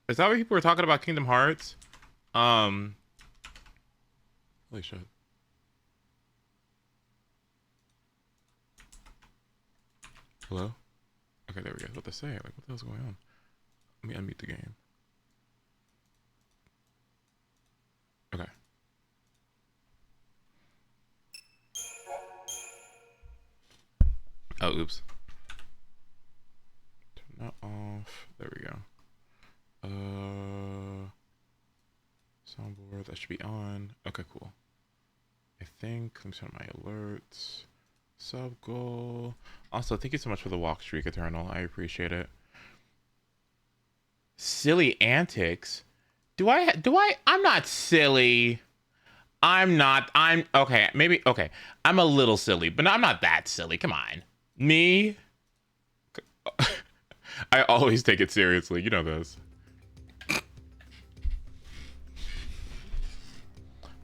Is that what people were talking about Kingdom Hearts? Um, holy shit. Hello? Okay, there we go. What they say? Like, what the hell's going on? Let me unmute the game. Okay. Oh, oops. Turn that off. There we go. Soundboard. That should be on. Okay, cool. I think. Let me turn my alerts. Sub goal. Also, thank you so much for the walk streak, Eternal. I appreciate it. Silly antics. I'm not silly. I'm okay, maybe okay. I'm a little silly, but I'm not that silly. Come on. Me? I always take it seriously. You know this.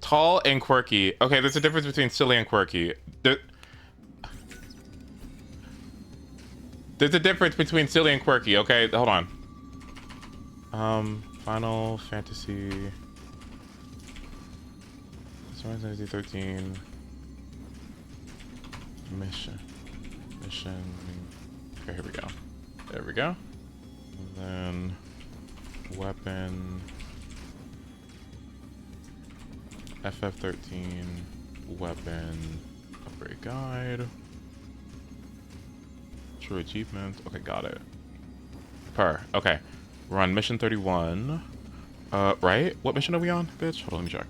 Tall and quirky. Okay, there's a difference between silly and quirky. There's a difference between silly and quirky, okay? Hold on. Final Fantasy... Final Fantasy 13... Mission. Okay, here we go. There we go. And then... Weapon... FF13... Weapon... Upgrade guide... True achievement. Okay, got it. Okay. We're on mission 31. Right? What mission are we on, bitch? Hold on, let me check.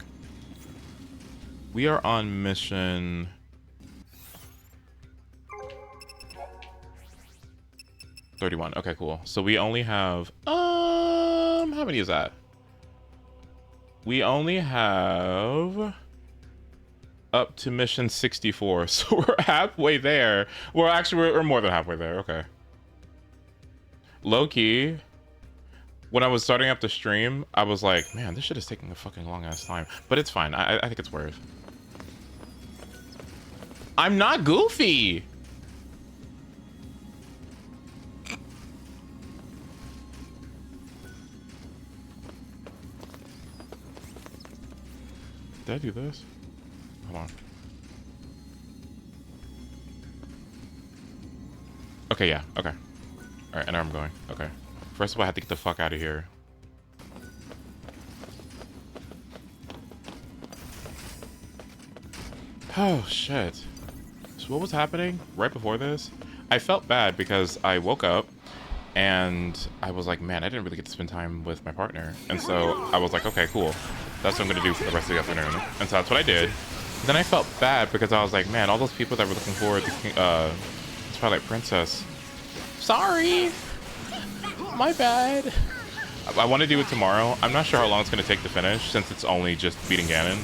We are on mission... 31. Okay, cool. So we only have... how many is that? We only have... up to mission 64. So we're halfway there. Well, actually, we're more than halfway there. Okay. Low-key... When I was starting up the stream, I was like, man, this shit is taking a fucking long ass time. But it's fine. I think it's worth. I'm not goofy. Did I do this? Hold on. Okay, yeah. Okay. All right, and now I'm going. Okay. First of all, I have to get the fuck out of here. Oh, shit. So what was happening right before this? I felt bad because I woke up and I was like, man, I didn't really get to spend time with my partner. And so I was like, okay, cool. That's what I'm going to do for the rest of the afternoon. And so that's what I did. Then I felt bad because I was like, man, all those people that were looking forward to Twilight Princess. Sorry. My bad. I want to do it tomorrow. I'm not sure how long it's going to take to finish since it's only just beating Ganon,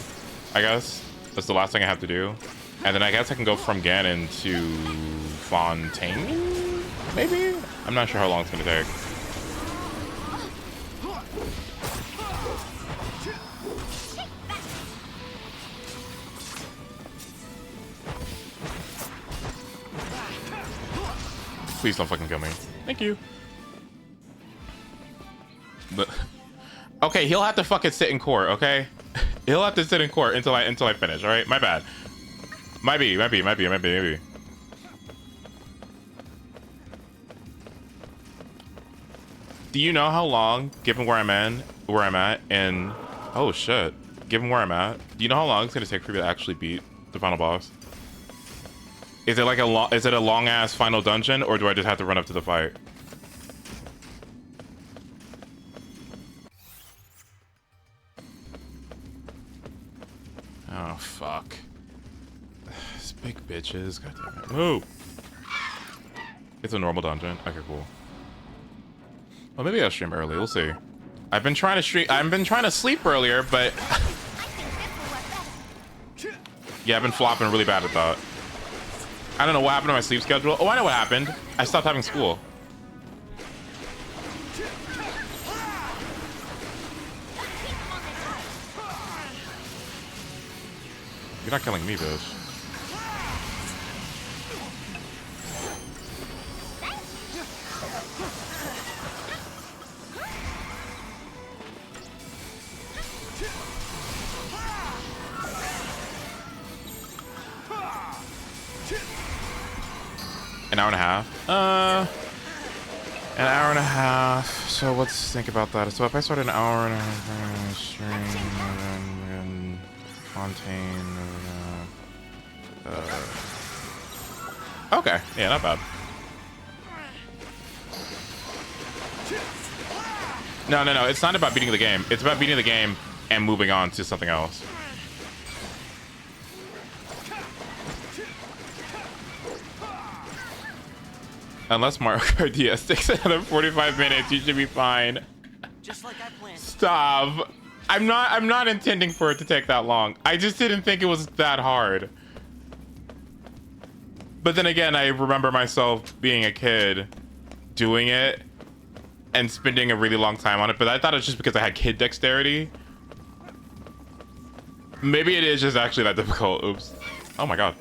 I guess. That's the last thing I have to do. And then I guess I can go from Ganon to Fontaine, maybe? I'm not sure how long it's going to take. Please don't fucking kill me. Thank you. But okay, he'll have to fucking sit in court, okay? He'll have to sit in court until I finish, all right? My bad. Might be. Do you know how long, given where I'm at, and oh shit, given where I'm at, do you know how long it's gonna take for me to actually beat the final boss? Is it like is it a long ass final dungeon, or do I just have to run up to the fight? Oh fuck. These big bitches, god damn it. Move! It's a normal dungeon. Okay, cool. Well, maybe I'll stream early. We'll see. I've been trying to sleep earlier, but yeah, I've been flopping really bad at that. I don't know what happened to my sleep schedule. Oh, I know what happened. I stopped having school. You're not killing me, bitch. An hour and a half? An hour and a half. So let's think about that. So if I start an hour and a half stream and Fontaine, okay, yeah, not bad. No, it's not about beating the game. It's about beating the game and moving on to something else. Unless Mario Kart DS takes another 45 minutes, you should be fine. Just like I planned. Stop. I'm not intending for it to take that long. I just didn't think it was that hard. But then again, I remember myself being a kid doing it and spending a really long time on it, but I thought it was just because I had kid dexterity. Maybe it is just actually that difficult. Oops. Oh my god.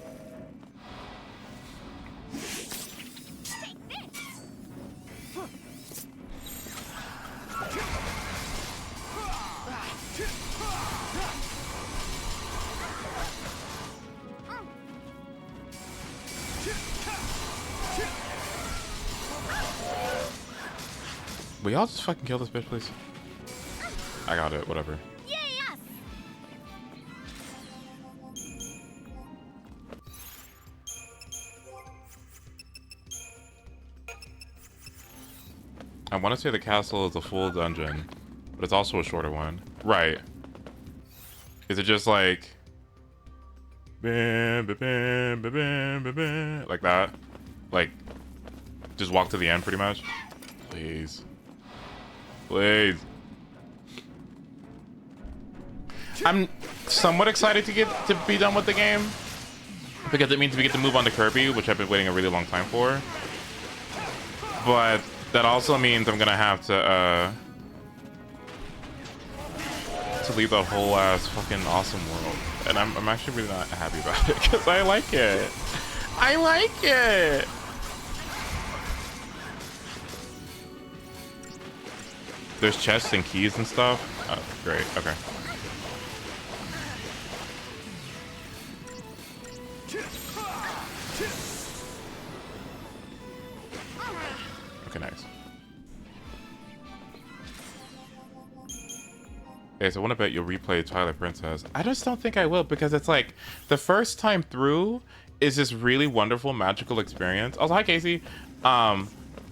Will y'all just fucking kill this bitch, please? I got it, whatever. Yes. I want to say the castle is a full dungeon, but it's also a shorter one. Right. Is it just like... like that? Like, just walk to the end pretty much? Please. Please. I'm somewhat excited to be done with the game because it means we get to move on to Kirby, which I've been waiting a really long time for. But that also means I'm gonna have to leave the whole ass fucking awesome world, and I'm actually really not happy about it because I like it. I like it. There's chests and keys and stuff. Oh, great. Okay. Okay, nice. Okay, so I want to bet you'll replay Twilight Princess. I just don't think I will because it's like the first time through is this really wonderful magical experience. Also, hi Casey.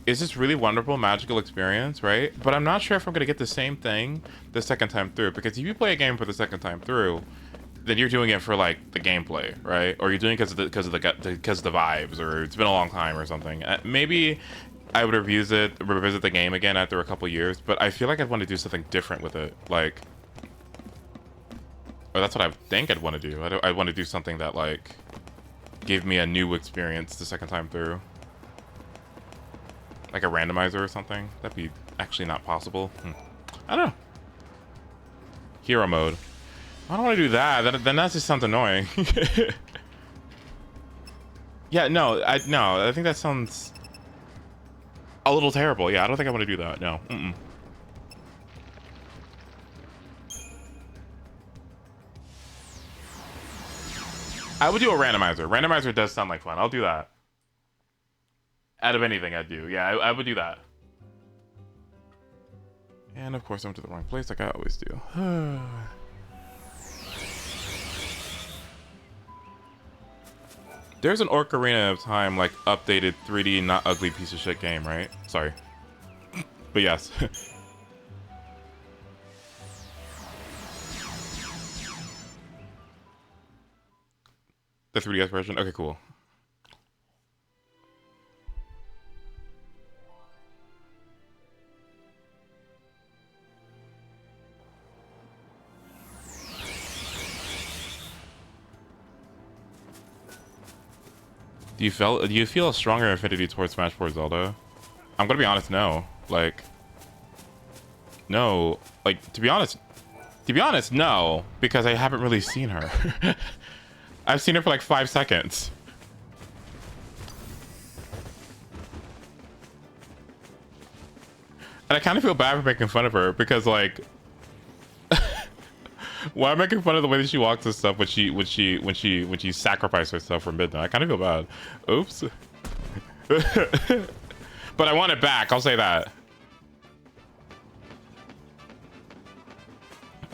Is this really wonderful magical experience, right? But I'm not sure if I'm gonna get the same thing the second time through, because if you play a game for the second time through, then you're doing it for like the gameplay, right? Or you're doing it because of the vibes, or it's been a long time or something. Maybe I would revisit the game again after a couple years, but I feel like I'd want to do something different with it, like, or that's what I think I'd want to do. I'd want to do something that like gave me a new experience the second time through. Like a randomizer or something. That'd be actually not possible. I don't know. Hero mode. I don't want to do that. Then that just sounds annoying. Yeah, no. I think that sounds a little terrible. Yeah, I don't think I want to do that. No. I would do a randomizer. Randomizer does sound like fun. I'll do that. Out of anything I'd do. Yeah, I would do that. And of course I went to the wrong place like I always do. There's an Ocarina of Time, like, updated 3D, not ugly piece of shit game, right? Sorry. But yes. The 3DS version? Okay, cool. Do you feel a stronger affinity towards Smash Bros. Zelda? I'm gonna be honest, no. Like, no. Like, to be honest, no, because I haven't really seen her. I've seen her for like 5 seconds. And I kind of feel bad for making fun of her because, like, why am I making fun of the way that she walks and stuff when she sacrificed herself for Midna? I kind of feel bad. Oops. But I want it back. I'll say that.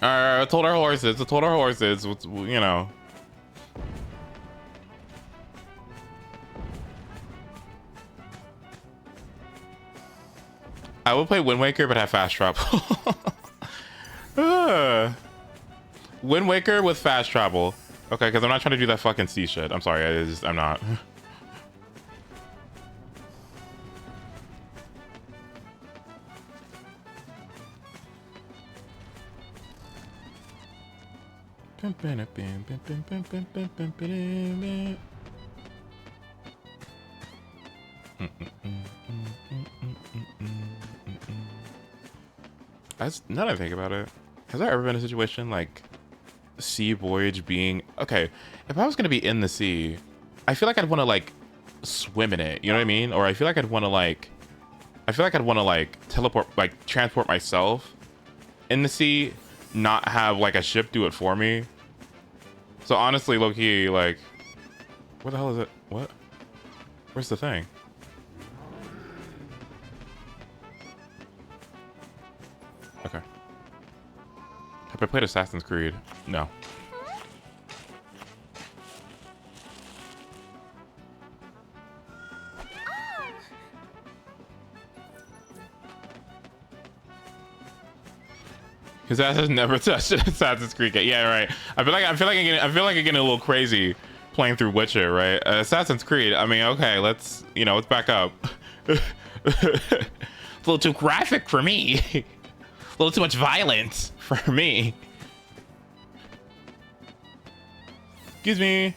I told our horses. I told our horses. You know. I would play Wind Waker, but have fast travel. Wind Waker with fast travel. Okay, because I'm not trying to do that fucking sea shit. I'm sorry. I'm not. Now that I think about it, has there ever been a situation like sea voyage being okay? If I was gonna be in the sea, I feel like I'd want to like swim in it. You know what I mean? Or I feel like I'd want to like, teleport, like transport myself in the sea, not have like a ship do it for me. So honestly, low key, like, where the hell is it? What? Where's the thing? Okay. Have I played Assassin's Creed? No. His ass has never touched an Assassin's Creed game. Yeah, right. I feel like I'm getting a little crazy playing through Witcher, right? Assassin's Creed. I mean, okay, let's back up. It's a little too graphic for me. A little too much violence for me. Excuse me.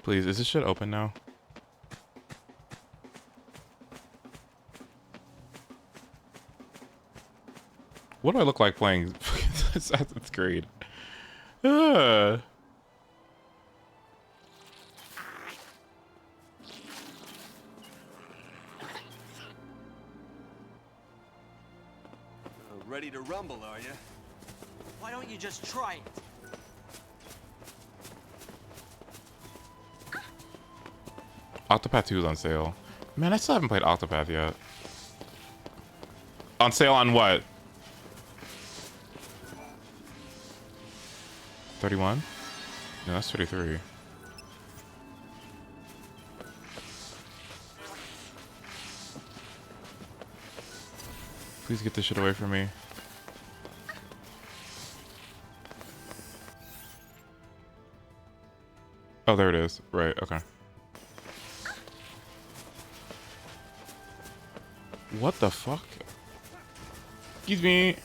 Please, is this shit open now? What do I look like playing Assassin's Creed? Ready to rumble, are you? Why don't you just try it? Octopath 2 is on sale. Man, I still haven't played Octopath yet. On sale on what? 31? No, that's 33. Please get this shit away from me. Oh, there it is. Right, okay. What the fuck? Excuse me.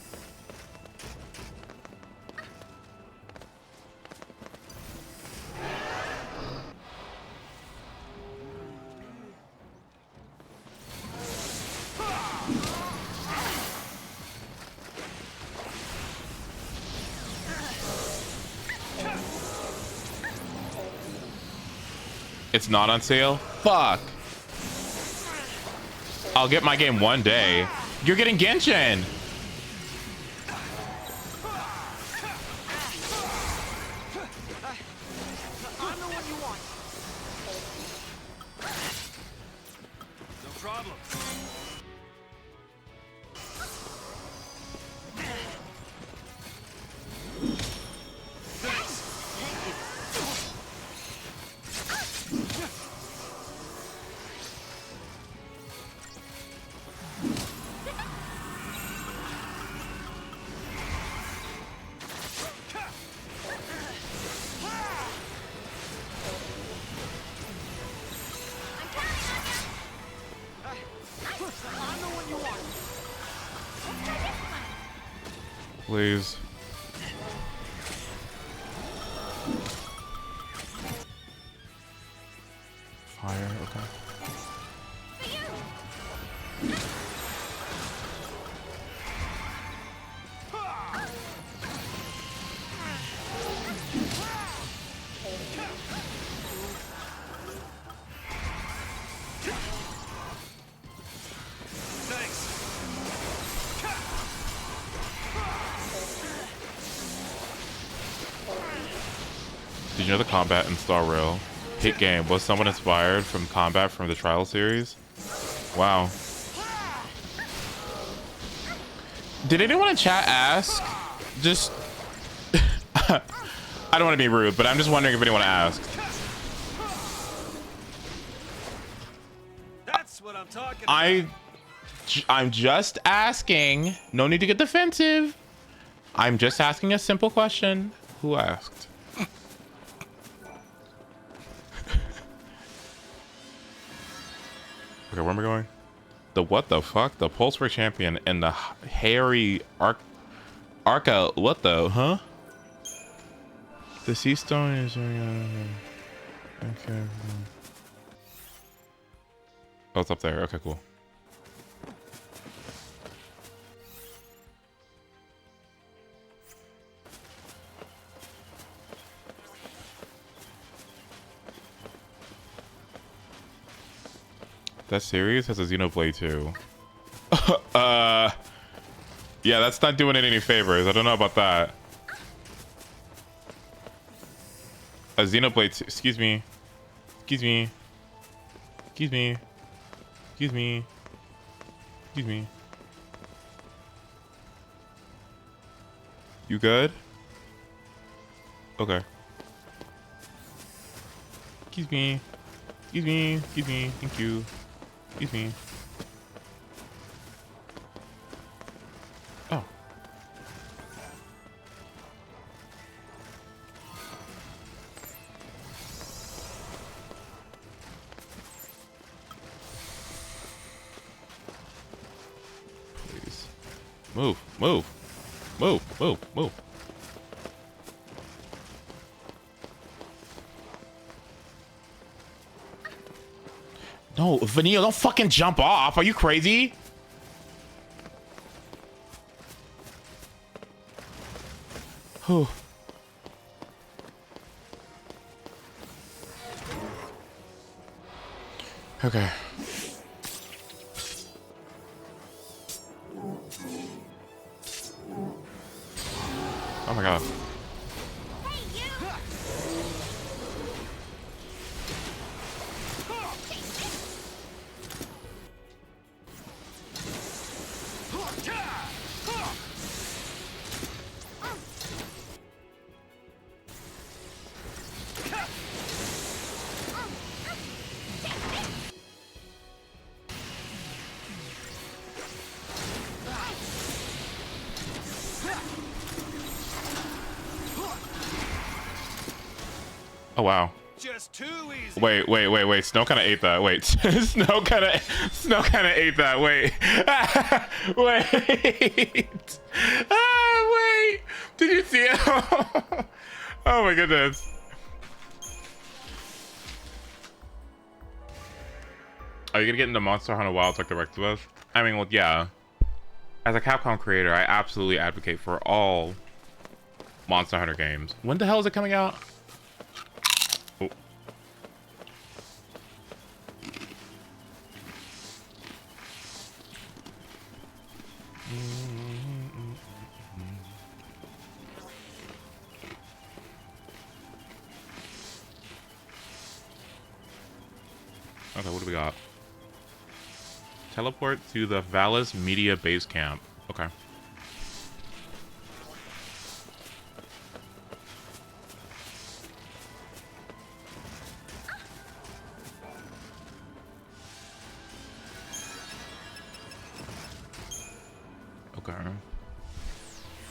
It's not on sale? Fuck. I'll get my game one day. You're getting Genshin. I'm the one you want. No problem. Please. Fire, okay. know the combat in Star Rail. Hit game. Was someone inspired from combat from the Trial series? Wow. Did anyone in chat ask? Just... I don't want to be rude, but I'm just wondering if anyone asked. That's what I'm talking about. I'm just asking. No need to get defensive. I'm just asking a simple question. Who asked? Okay, where am I going? The what the fuck? The Pulseware Champion and the hairy Arca. What the? Huh? The Sea Stone is. Okay. Oh, it's up there. Okay, cool. That series has a Xenoblade too. Yeah, that's not doing it any favors. I don't know about that. A Xenoblade, excuse me. Excuse me. Excuse me. Excuse me. Excuse me. You good? Okay. Excuse me. Excuse me. Excuse me. Thank you. Excuse me. Oh. Please. Move. Move. Move. Move. Move. No, Vanille, don't fucking jump off. Are you crazy? Whew. Okay. Oh my god. Oh wow. Just too easy. Wait. Snow kind of ate that. Wait. Snow kind of ate that. Wait. Wait. Wait. Did you see it? Oh my goodness. Are you gonna get into Monster Hunter Wilds like the rest of us? I mean, well, yeah. As a Capcom creator, I absolutely advocate for all Monster Hunter games. When the hell is it coming out? Oh. Okay, what do we got? Teleport to the Valis Media Base Camp. Okay. Okay.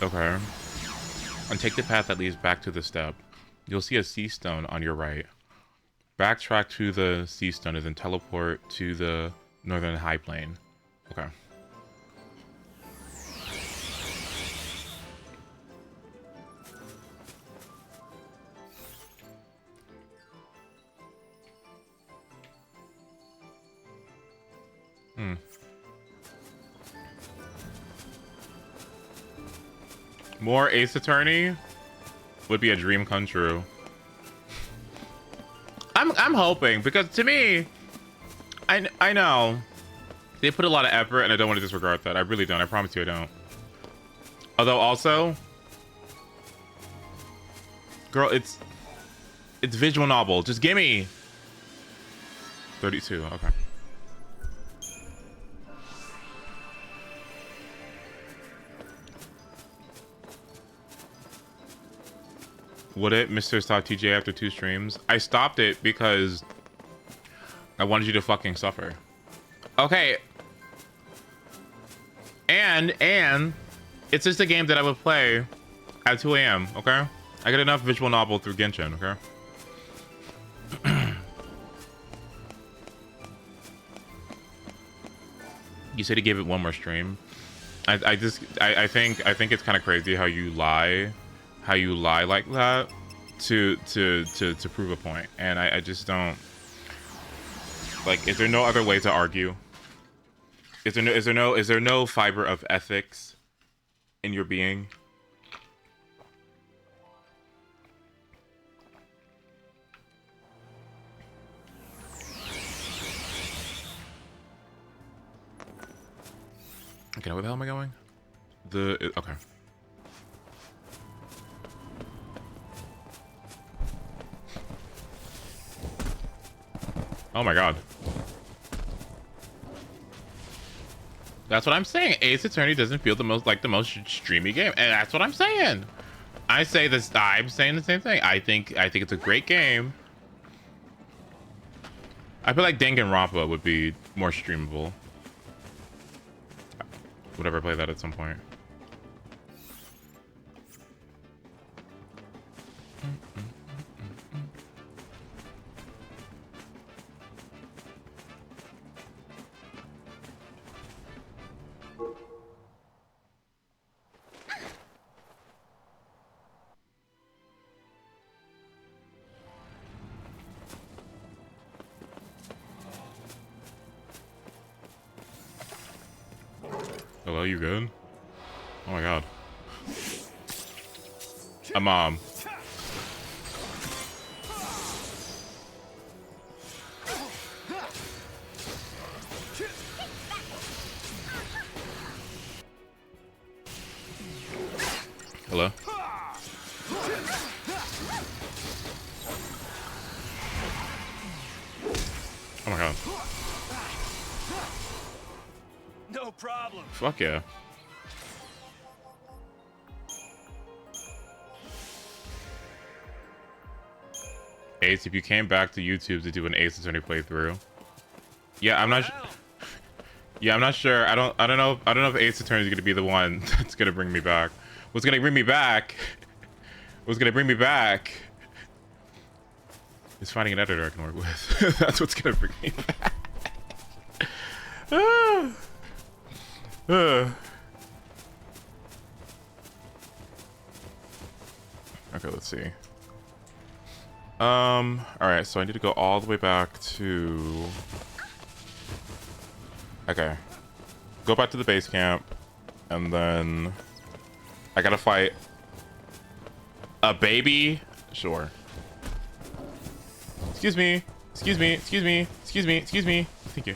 Okay. And take the path that leads back to the step. You'll see a sea stone on your right. Backtrack to the sea stone and then teleport to the Northern High Plain. Okay. More Ace Attorney would be a dream come true. I'm hoping, because to me, I know they put a lot of effort and I don't want to disregard that. I really don't. I promise you I don't. Although also, girl, it's It's visual novel. Just gimme. 32. Okay. Would it, Mr. Stop TJ, after 2 streams? I stopped it because I wanted you to fucking suffer. Okay. And it's just a game that I would play at 2 a.m. Okay. I get enough visual novel through Genshin. Okay. You said he gave it 1 more stream. I think it's kind of crazy how you lie like that to prove a point, and I just don't like. Is there no other way to argue? Is there no fiber of ethics in your being? Okay, where the hell am I going? Okay. Oh my god. That's what I'm saying. Ace Attorney doesn't feel the most streamy game, and that's what I'm saying. I'm saying the same thing. I think it's a great game. I feel like Danganronpa would be more streamable. Would ever play that at some point. Hello, you good? Oh my god. A mom. Hello? Oh my god. No problem. Fuck yeah. Ace, if you came back to YouTube to do an Ace Attorney playthrough. Yeah, I'm not yeah, I'm not sure. I don't know if Ace Attorney is gonna be the one that's gonna bring me back. What's gonna bring me back? What's gonna bring me back is finding an editor I can work with. That's what's gonna bring me back. Okay, let's see. All right, so I need to go all the way back to. Okay, go back to the base camp, and then I gotta fight a baby. Sure. Excuse me. Excuse me. Excuse me. Excuse me. Excuse me. Thank you.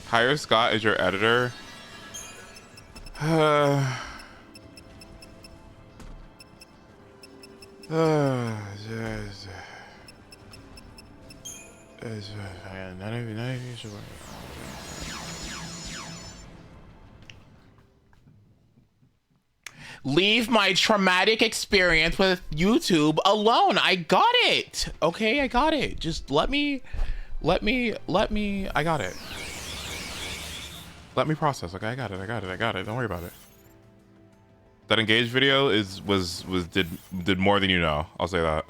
Hire Scott as your editor. Leave my traumatic experience with YouTube alone. I got it. Okay, I got it. Just let me, I got it. Let me process. Okay, I got it. Don't worry about it. That engaged video did more than you know. I'll say that.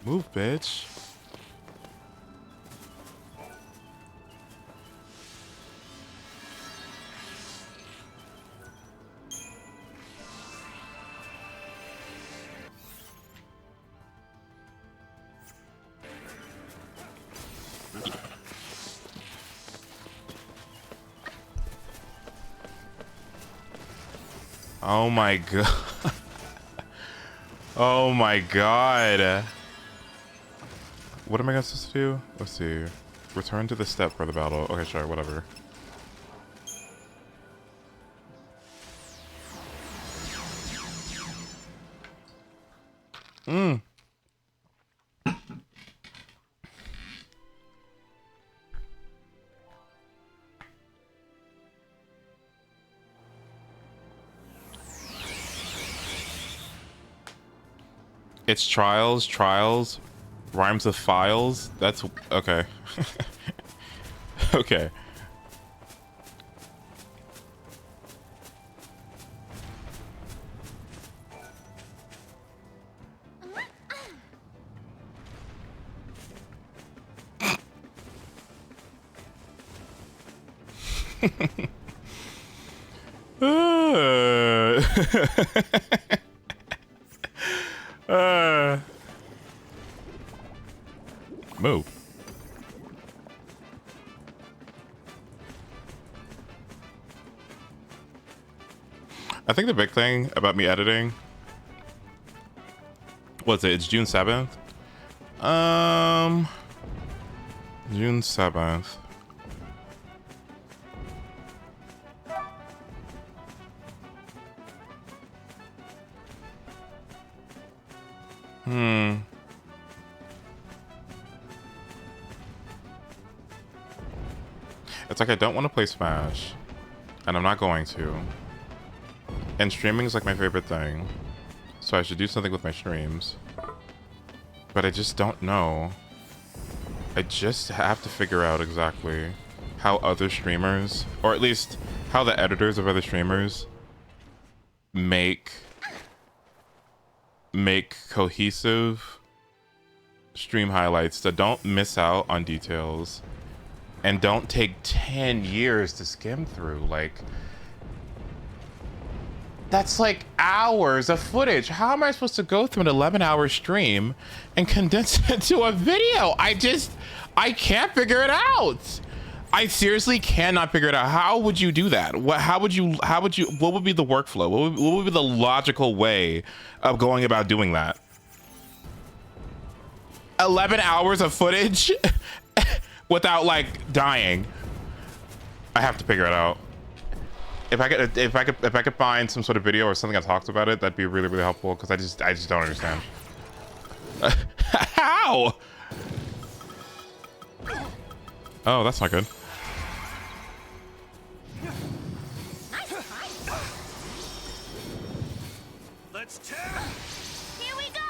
Move, bitch. Oh my god. Oh my god. What am I supposed to do? Let's see. Return to the step for the battle. Okay, sure, whatever. It's trials, rhymes with files. That's okay. Okay. Move. I think the big thing about me editing, what's it? It's June 7th. June 7th. It's like I don't want to play Smash, and I'm not going to. And streaming is like my favorite thing, so I should do something with my streams. But I just don't know. I just have to figure out exactly how other streamers, or at least how the editors of other streamers, make cohesive stream highlights that don't miss out on details and don't take 10 years to skim through. Like, that's like hours of footage. How am I supposed to go through an 11-hour stream and condense it into a video? I can't figure it out. I seriously cannot figure it out. How would you do that? What would be the workflow? What would be the logical way of going about doing that? 11 hours of footage without like dying. I have to figure it out. If I could find some sort of video or something that talks about it, that'd be really, really helpful, because I just don't understand. How? Oh, that's not good. Let's tear. Here we go.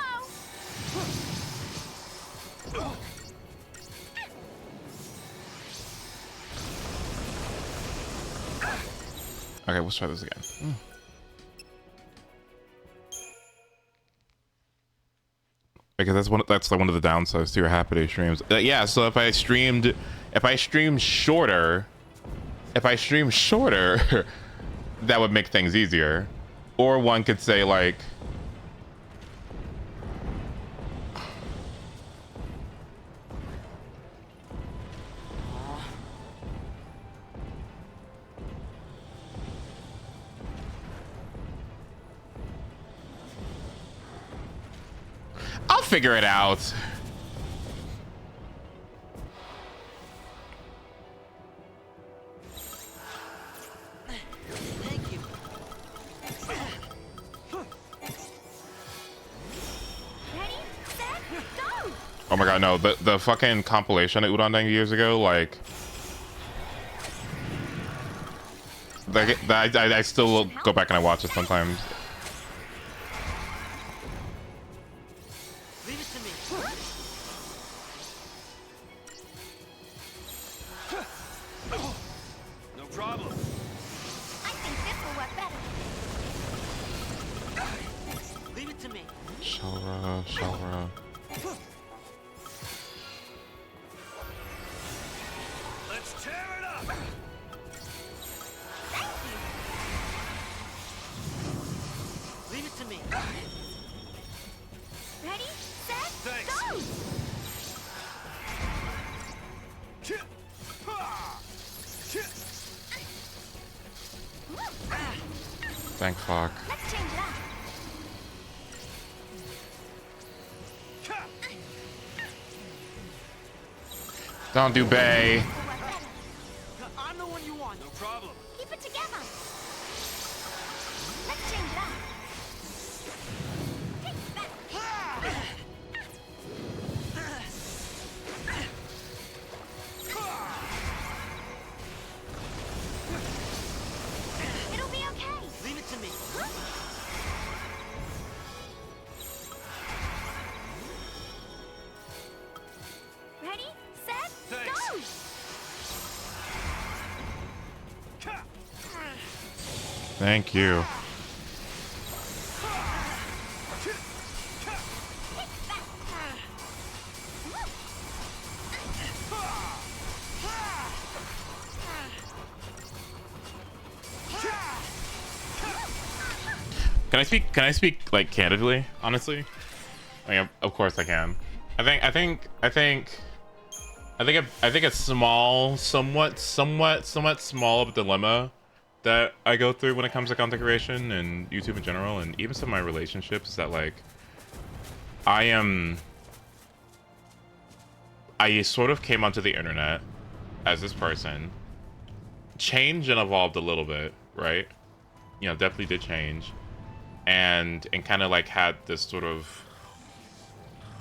Okay, let's try this again. Because that's like one of the downsides to your Happy Day streams. Yeah, so if I streamed shorter, that would make things easier. Or one could say like, I'll figure it out. Thank you. Ready, set, go. Oh my god, no, the fucking compilation at Udon Dang years ago, like I still go back and I watch it sometimes. Leave it to me. No problem. I think this will work better. Leave it to me. Shalra. Let's tear it up. Thank you. Leave it to me. Ready, set, Thanks. go. Thank fuck. Let's change it up. Don't do Bay. This will work better. I'm the one you want. No problem. Keep it together. Let's change it up. Take that. It'll be okay. Leave it to me. Ready, set, Thanks. go! Thank you. Can I speak like candidly, honestly? I mean, of course I can. I think a small, somewhat small of a dilemma that I go through when it comes to content creation and YouTube in general, and even some of my relationships, is that like I sort of came onto the internet as this person, changed and evolved a little bit, right? You know, definitely did change, and kind of like had this sort of,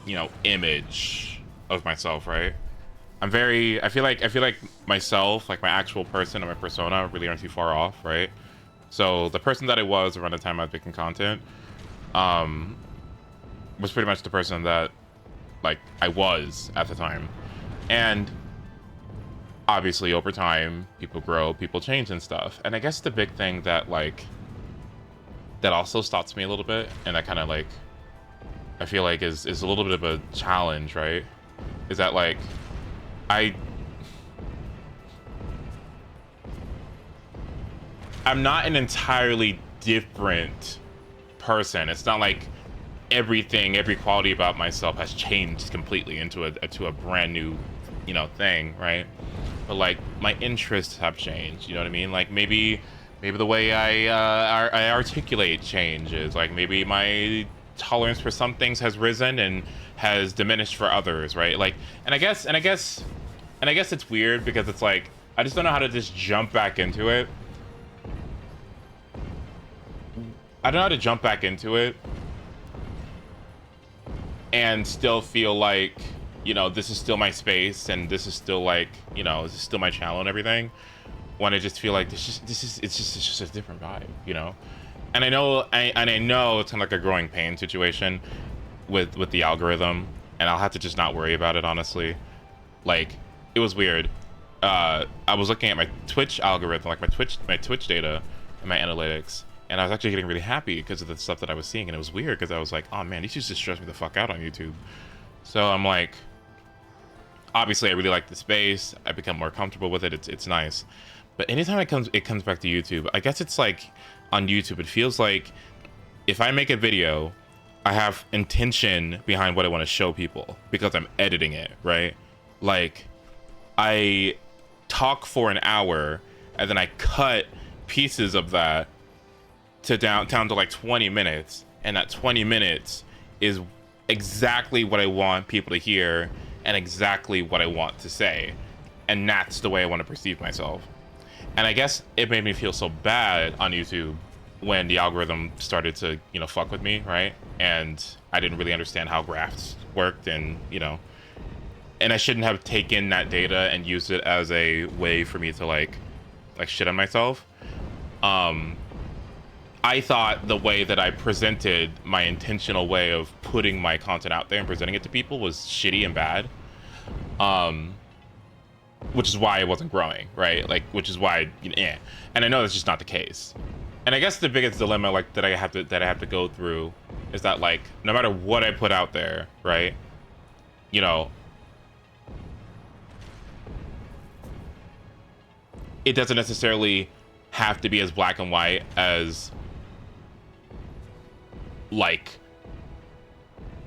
you know, image of myself, right? I feel like myself, like my actual person and my persona really aren't too far off, right? So the person that I was around the time I was making content was pretty much the person that like I was at the time. And obviously over time, people grow, people change and stuff. And I guess the big thing that like that also stops me a little bit, and that kind of like I feel like is a little bit of a challenge, right? Is that like I'm not an entirely different person. It's not like every quality about myself has changed completely into a brand new, you know, thing, right? But like my interests have changed, you know what I mean? Like maybe the way I articulate changes. Like maybe my tolerance for some things has risen and has diminished for others, right? Like, and I guess it's weird because it's like I just don't know how to just jump back into it. I don't know how to jump back into it and still feel like, you know, this is still my space and this is still like, you know, this is still my channel and everything. When I just feel like it's just a different vibe, you know. And I know it's kind of like a growing pain situation with the algorithm, and I'll have to just not worry about it, honestly. Like, it was weird. I was looking at my Twitch algorithm, like my Twitch data and my analytics, and I was actually getting really happy because of the stuff that I was seeing, and it was weird because I was like, oh man, these used to stress me the fuck out on YouTube. So I'm like, obviously I really like the space. I become more comfortable with it. It's nice. But anytime it comes back to YouTube, I guess it's like on YouTube, it feels like if I make a video, I have intention behind what I want to show people because I'm editing it, right? Like I talk for an hour and then I cut pieces of that to down to like 20 minutes, and that 20 minutes is exactly what I want people to hear and exactly what I want to say, and that's the way I want to perceive myself. And I guess it made me feel so bad on YouTube when the algorithm started to, you know, fuck with me, right? And I didn't really understand how graphs worked, and, you know, and I shouldn't have taken that data and used it as a way for me to like shit on myself. I thought the way that I presented my intentional way of putting my content out there and presenting it to people was shitty and bad. Which is why it wasn't growing, right? Like, which is why, you know, yeah. And I know that's just not the case. And I guess the biggest dilemma, like, that I have to go through is that, like, no matter what I put out there, right? You know, it doesn't necessarily have to be as black and white as, like,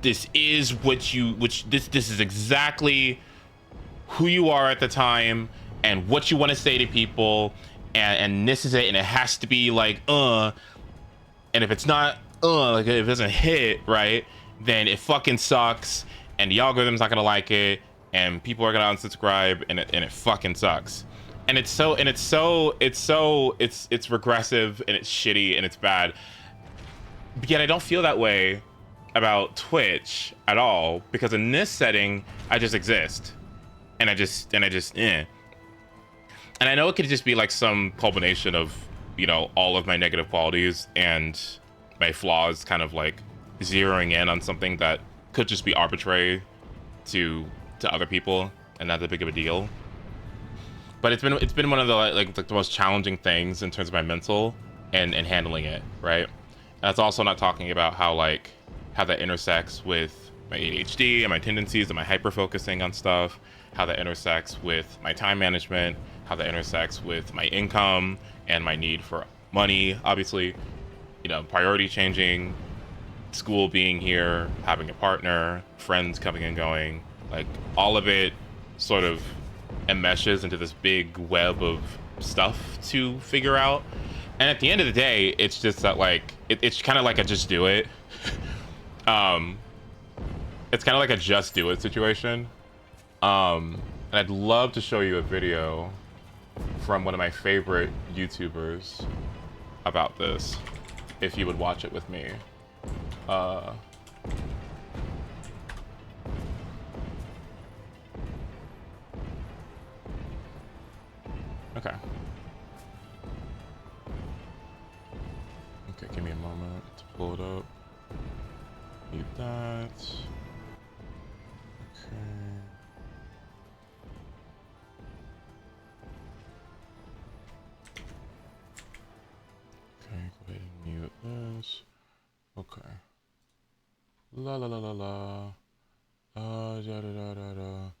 this is this is exactly who you are at the time and what you want to say to people, and this is it, and it has to be like and if it's not like, if it doesn't hit right, then it fucking sucks and the algorithm's not gonna like it, and people are gonna unsubscribe, and it fucking sucks. And it's regressive, and it's shitty, and it's bad. But yet I don't feel that way about Twitch at all, because in this setting I just exist, and I just and I know it could just be like some culmination of, you know, all of my negative qualities and my flaws kind of like zeroing in on something that could just be arbitrary to other people and not that big of a deal. But it's been one of the the most challenging things in terms of my mental and handling it, right? And that's also not talking about how that intersects with my ADHD and my tendencies and my hyper focusing on stuff, how that intersects with my time management, how that intersects with my income and my need for money, obviously, you know, priority changing, school being here, having a partner, friends coming and going, like all of it sort of enmeshes into this big web of stuff to figure out. And at the end of the day, it's just that like it's kind of like a just do it. It's kind of like a just do it situation. And I'd love to show you a video from one of my favorite YouTubers about this, if you would watch it with me. Okay. Okay, give me a moment to pull it up. Mute that. Okay. Okay, go ahead and mute this. Okay. La la la la la. Da da da da da.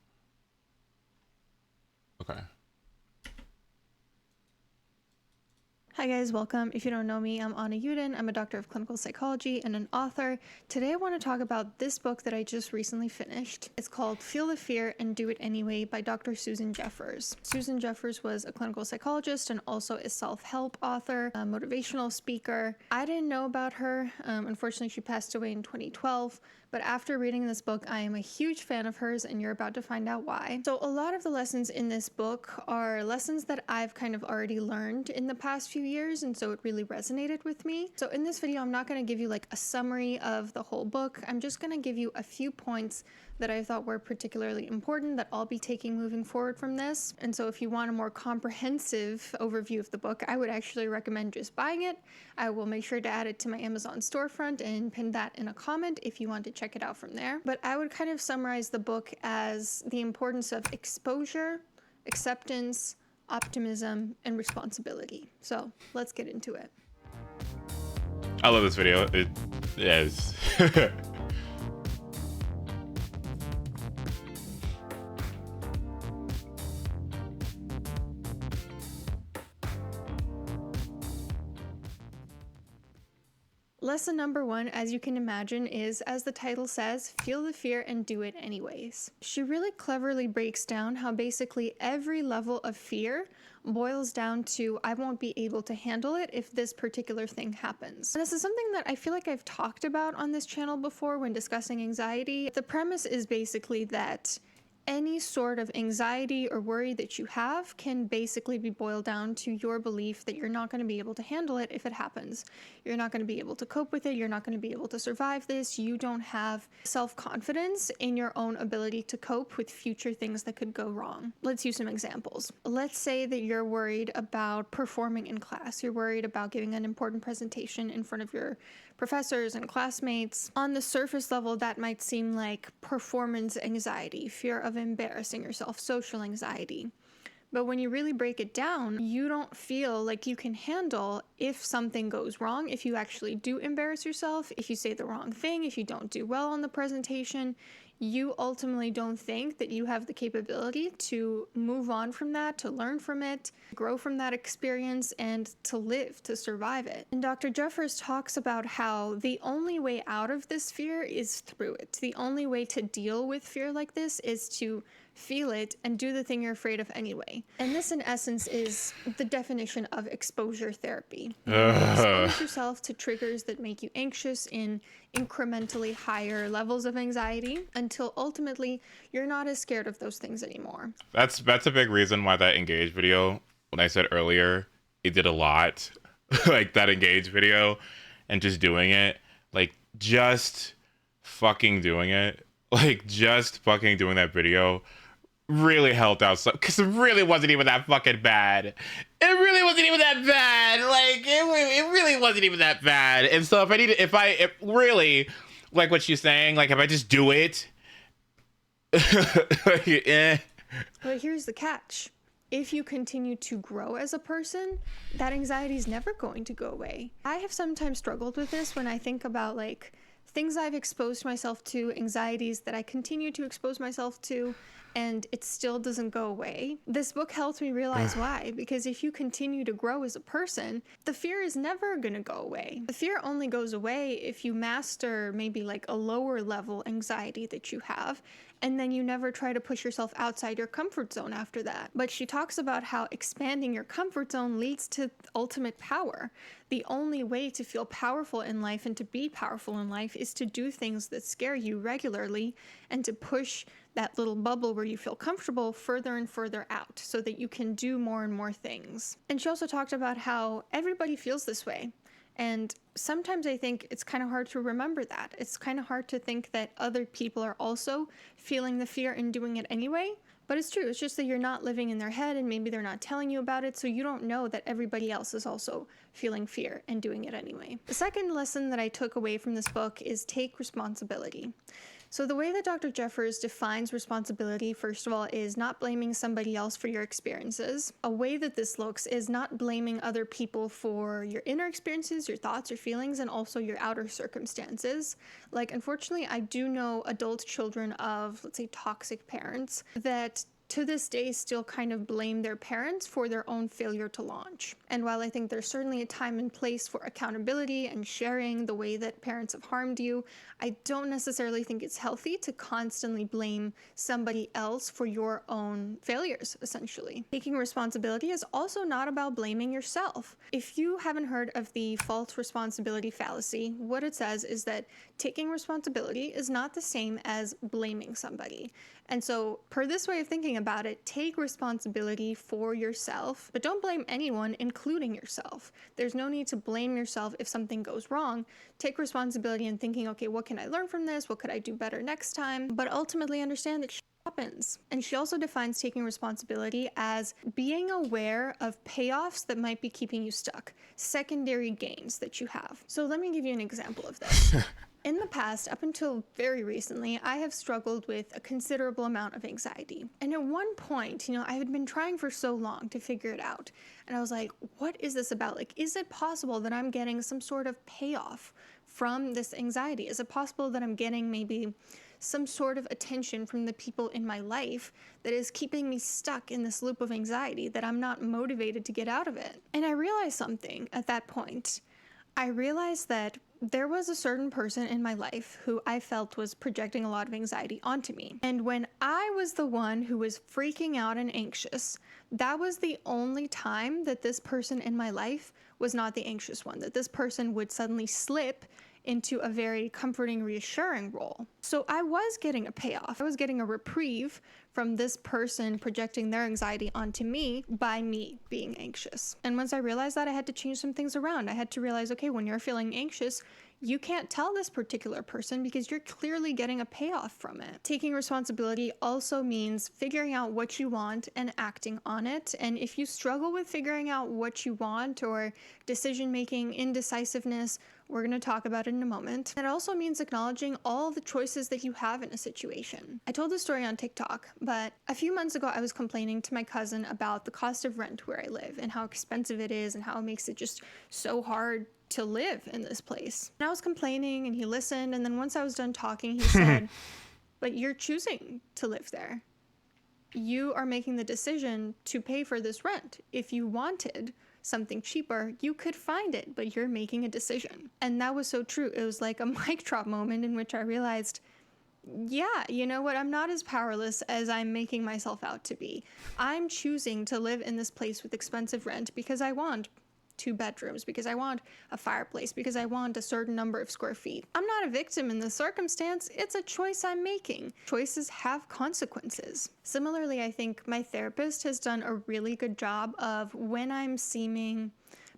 Okay. Hi guys, welcome. If you don't know me, I'm Anna Uden. I'm a doctor of clinical psychology and an author. Today I want to talk about this book that I just recently finished. It's called Feel the Fear and Do It Anyway by Dr. Susan Jeffers. Susan Jeffers was a clinical psychologist and also a self-help author, a motivational speaker. I didn't know about her. Unfortunately, she passed away in 2012. But after reading this book, I am a huge fan of hers, and you're about to find out why. So a lot of the lessons in this book are lessons that I've kind of already learned in the past few years, and so it really resonated with me. So in this video, I'm not going to give you like a summary of the whole book. I'm just going to give you a few points that I thought were particularly important that I'll be taking moving forward from this. And so if you want a more comprehensive overview of the book, I would actually recommend just buying it. I will make sure to add it to my Amazon storefront and pin that in a comment if you want to check it out from there. But I would kind of summarize the book as the importance of exposure, acceptance, optimism, and responsibility. So let's get into it. I love this video. It is. Lesson number 1, as you can imagine, is, as the title says, feel the fear and do it anyways. She really cleverly breaks down how basically every level of fear boils down to, I won't be able to handle it if this particular thing happens. And this is something that I feel like I've talked about on this channel before when discussing anxiety. The premise is basically that any sort of anxiety or worry that you have can basically be boiled down to your belief that you're not going to be able to handle it if it happens. You're not going to be able to cope with it. You're not going to be able to survive this. You don't have self-confidence in your own ability to cope with future things that could go wrong. Let's use some examples. Let's say that you're worried about performing in class. You're worried about giving an important presentation in front of your professors and classmates. On the surface level, that might seem like performance anxiety, fear of embarrassing yourself, social anxiety. But when you really break it down, you don't feel like you can handle if something goes wrong, if you actually do embarrass yourself, if you say the wrong thing, if you don't do well on the presentation. You ultimately don't think that you have the capability to move on from that, to learn from it, grow from that experience, and to live, to survive it. And Dr. Jeffers talks about how the only way out of this fear is through it. The only way to deal with fear like this is to feel it, and do the thing you're afraid of anyway. And this, in essence, is the definition of exposure therapy. Expose yourself to triggers that make you anxious in incrementally higher levels of anxiety until ultimately you're not as scared of those things anymore. That's a big reason why that Engage video, when I said earlier, it did a lot. Like that Engage video and just doing it, like just fucking doing it, like just fucking doing that video really helped out, because it really wasn't even that fucking bad. It really wasn't even that bad. Like it really wasn't even that bad. And so if I really like what she's saying, like if I just do it, like, eh. But here's the catch. If you continue to grow as a person, that anxiety is never going to go away. I have sometimes struggled with this when I think about like things I've exposed myself to, anxieties that I continue to expose myself to, and it still doesn't go away. This book helps me realize why, because if you continue to grow as a person, the fear is never gonna go away. The fear only goes away if you master maybe like a lower level anxiety that you have, and then you never try to push yourself outside your comfort zone after that. But she talks about how expanding your comfort zone leads to ultimate power. The only way to feel powerful in life and to be powerful in life is to do things that scare you regularly and to push that little bubble where you feel comfortable further and further out so that you can do more and more things. And she also talked about how everybody feels this way. And sometimes I think it's kind of hard to remember that. It's kind of hard to think that other people are also feeling the fear and doing it anyway. But it's true. It's just that you're not living in their head and maybe they're not telling you about it. So you don't know that everybody else is also feeling fear and doing it anyway. The second lesson that I took away from this book is take responsibility. So the way that Dr. Jeffers defines responsibility, first of all, is not blaming somebody else for your experiences. A way that this looks is not blaming other people for your inner experiences, your thoughts, your feelings, and also your outer circumstances. Like, unfortunately, I do know adult children of, let's say, toxic parents that to this day still kind of blame their parents for their own failure to launch. And while I think there's certainly a time and place for accountability and sharing the way that parents have harmed you, I don't necessarily think it's healthy to constantly blame somebody else for your own failures, essentially. Taking responsibility is also not about blaming yourself. If you haven't heard of the false responsibility fallacy, what it says is that taking responsibility is not the same as blaming somebody. And so, per this way of thinking about it, take responsibility for yourself, but don't blame anyone, including yourself. There's no need to blame yourself if something goes wrong. Take responsibility and thinking, okay, what can I learn from this? What could I do better next time? But ultimately understand that shit happens. And she also defines taking responsibility as being aware of payoffs that might be keeping you stuck, secondary gains that you have. So let me give you an example of this. In the past, up until very recently, I have struggled with a considerable amount of anxiety. And at one point, I had been trying for so long to figure it out. And I was like, what is this about? Like, is it possible that I'm getting some sort of payoff from this anxiety? Is it possible that I'm getting maybe some sort of attention from the people in my life that is keeping me stuck in this loop of anxiety, that I'm not motivated to get out of it? And I realized something at that point. I realized that there was a certain person in my life who I felt was projecting a lot of anxiety onto me. And when I was the one who was freaking out and anxious, that was the only time that this person in my life was not the anxious one, that this person would suddenly slip into a very comforting, reassuring role. So I was getting a payoff. I was getting a reprieve from this person projecting their anxiety onto me by me being anxious. And once I realized that, I had to change some things around. I had to realize, okay, when you're feeling anxious, you can't tell this particular person because you're clearly getting a payoff from it. Taking responsibility also means figuring out what you want and acting on it. And if you struggle with figuring out what you want or decision-making, indecisiveness, we're going to talk about it in a moment. It also means acknowledging all the choices that you have in a situation. I told this story on TikTok, but a few months ago I was complaining to my cousin about the cost of rent where I live and how expensive it is and how it makes it just so hard to live in this place. And I was complaining and he listened, and then once I was done talking, he said, but you're choosing to live there. You are making the decision to pay for this rent. If you wanted something cheaper, you could find it, but you're making a decision. And that was so true. It was like a mic drop moment in which I realized, yeah, you know what? I'm not as powerless as I'm making myself out to be. I'm choosing to live in this place with expensive rent because I want 2 bedrooms, because I want a fireplace, because I want a certain number of square feet. I'm not a victim in this circumstance. It's a choice I'm making. Choices have consequences. Similarly, I think my therapist has done a really good job of, when I'm seeming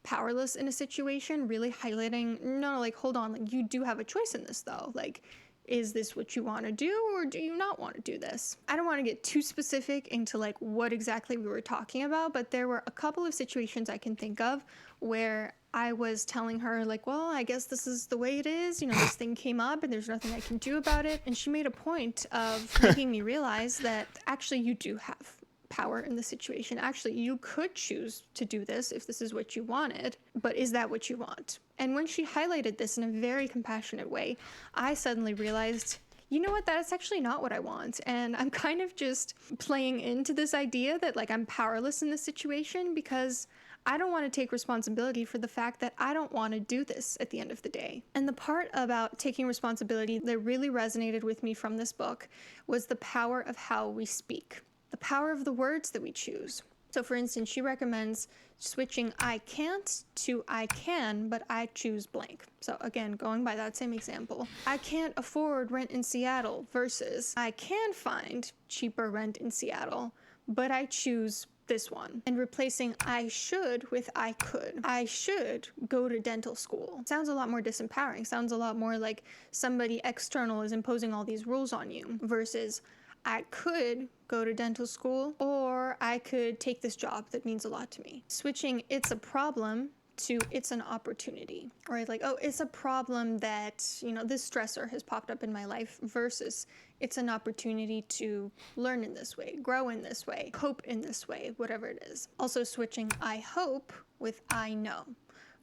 powerless in a situation, really highlighting, no, like, hold on, like, you do have a choice in this though. Like, is this what you want to do, or do you not want to do this? I don't want to get too specific into like what exactly we were talking about, but there were a couple of situations I can think of where I was telling her like, well, I guess this is the way it is. You know, this thing came up and there's nothing I can do about it. And she made a point of making me realize that actually you do have power in the situation. Actually, you could choose to do this if this is what you wanted, but is that what you want? And when she highlighted this in a very compassionate way, I suddenly realized, you know what, that's actually not what I want. And I'm kind of just playing into this idea that like I'm powerless in this situation because I don't want to take responsibility for the fact that I don't want to do this at the end of the day. And the part about taking responsibility that really resonated with me from this book was the power of how we speak. The power of the words that we choose. So for instance, she recommends switching I can't to I can, but I choose blank. So again, going by that same example, I can't afford rent in Seattle versus I can find cheaper rent in Seattle, but I choose this one. And replacing I should with I could. I should go to dental school. Sounds a lot more disempowering. Sounds a lot more like somebody external is imposing all these rules on you versus I could go to dental school, or I could take this job that means a lot to me. Switching it's a problem to it's an opportunity, right? Like, oh, it's a problem that, you know, this stressor has popped up in my life versus it's an opportunity to learn in this way, grow in this way, cope in this way, whatever it is. Also switching I hope with I know.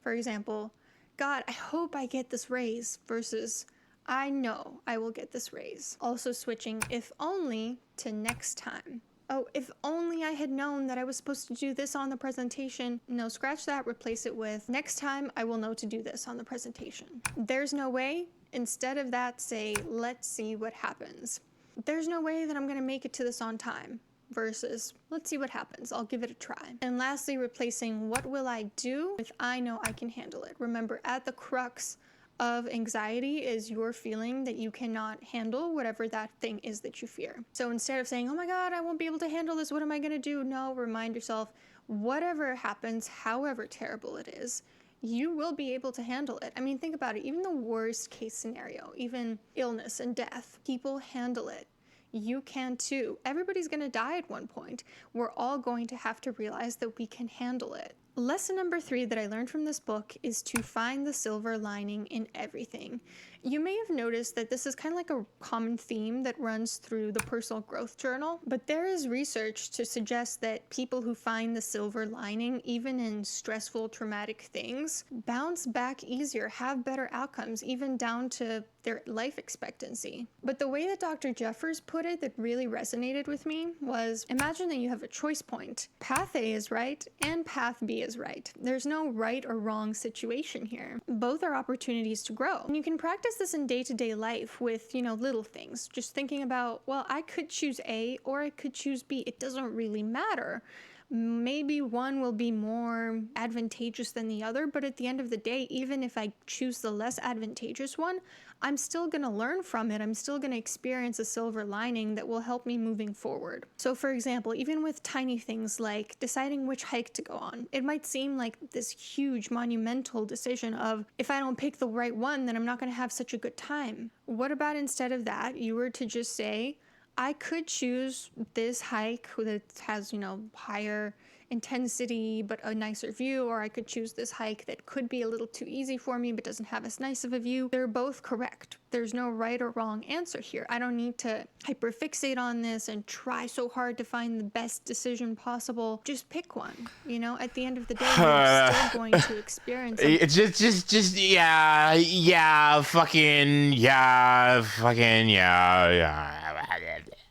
For example, God, I hope I get this raise versus I know I will get this raise. Also switching if only to next time. Oh, if only I had known that I was supposed to do this on the presentation. No, scratch that, replace it with next time I will know to do this on the presentation. There's no way. Instead of that, say, let's see what happens. There's no way that I'm gonna make it to this on time versus let's see what happens. I'll give it a try. And lastly, replacing what will I do with I know I can handle it. Remember, at the crux of anxiety is your feeling that you cannot handle whatever that thing is that you fear. So instead of saying, oh my God, I won't be able to handle this, what am I gonna do? No, remind yourself, whatever happens, however terrible it is, you will be able to handle it. I mean, think about it, even the worst case scenario, even illness and death, people handle it. You can too. Everybody's gonna die at one point. We're all going to have to realize that we can handle it. Lesson number 3 that I learned from this book is to find the silver lining in everything. You may have noticed that this is kind of like a common theme that runs through the personal growth journal, but there is research to suggest that people who find the silver lining, even in stressful, traumatic things, bounce back easier, have better outcomes, even down to their life expectancy. But the way that Dr. Jeffers put it that really resonated with me was, imagine that you have a choice point. Path A is right and path B is right. There's no right or wrong situation here. Both are opportunities to grow. And you can practice this in day-to-day life with, you know, little things. Just thinking about, well, I could choose A or I could choose B. It doesn't really matter. Maybe one will be more advantageous than the other, but at the end of the day, even if I choose the less advantageous one, I'm still going to learn from it. I'm still going to experience a silver lining that will help me moving forward. So for example, even with tiny things like deciding which hike to go on, it might seem like this huge monumental decision of, if I don't pick the right one, then I'm not going to have such a good time. What about instead of that, you were to just say, I could choose this hike that has, you know, higher intensity but a nicer view, or I could choose this hike that could be a little too easy for me but doesn't have as nice of a view. They're both correct. There's no right or wrong answer here. I don't need to hyperfixate on this and try so hard to find the best decision possible. Just pick one. You know, at the end of the day, you're still going to experience it. It's just yeah, fucking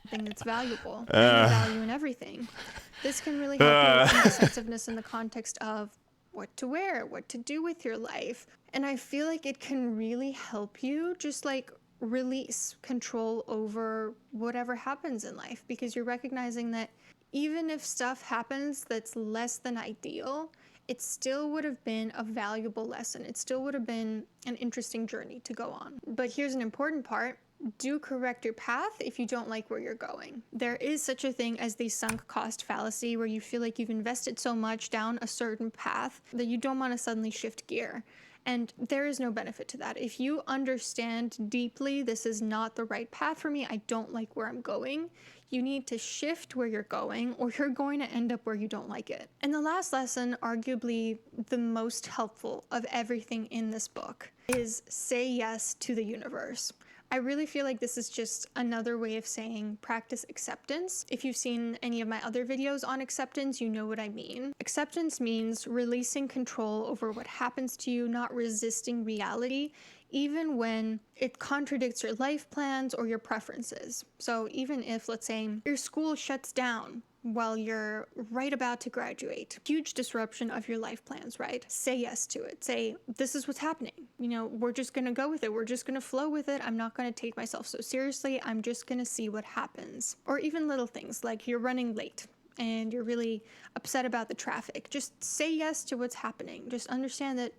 Thing that's valuable. There's value in everything. This can really help you with indecisiveness in the context of what to wear, what to do with your life. And I feel like it can really help you just like release control over whatever happens in life, because you're recognizing that even if stuff happens that's less than ideal, it still would have been a valuable lesson. It still would have been an interesting journey to go on. But here's an important part. Do correct your path if you don't like where you're going. There is such a thing as the sunk cost fallacy, where you feel like you've invested so much down a certain path that you don't want to suddenly shift gear. And there is no benefit to that. If you understand deeply, this is not the right path for me, I don't like where I'm going, you need to shift where you're going, or you're going to end up where you don't like it. And the last lesson, arguably the most helpful of everything in this book, is say yes to the universe. I really feel like this is just another way of saying practice acceptance. If you've seen any of my other videos on acceptance, you know what I mean. Acceptance means releasing control over what happens to you, not resisting reality, even when it contradicts your life plans or your preferences. So even if, let's say, your school shuts down while you're right about to graduate, huge disruption of your life plans, right? Say yes to it. Say, this is what's happening. You know, we're just gonna go with it. We're just gonna flow with it. I'm not gonna take myself so seriously. I'm just gonna see what happens. Or even little things like you're running late and you're really upset about the traffic. Just say yes to what's happening. Just understand that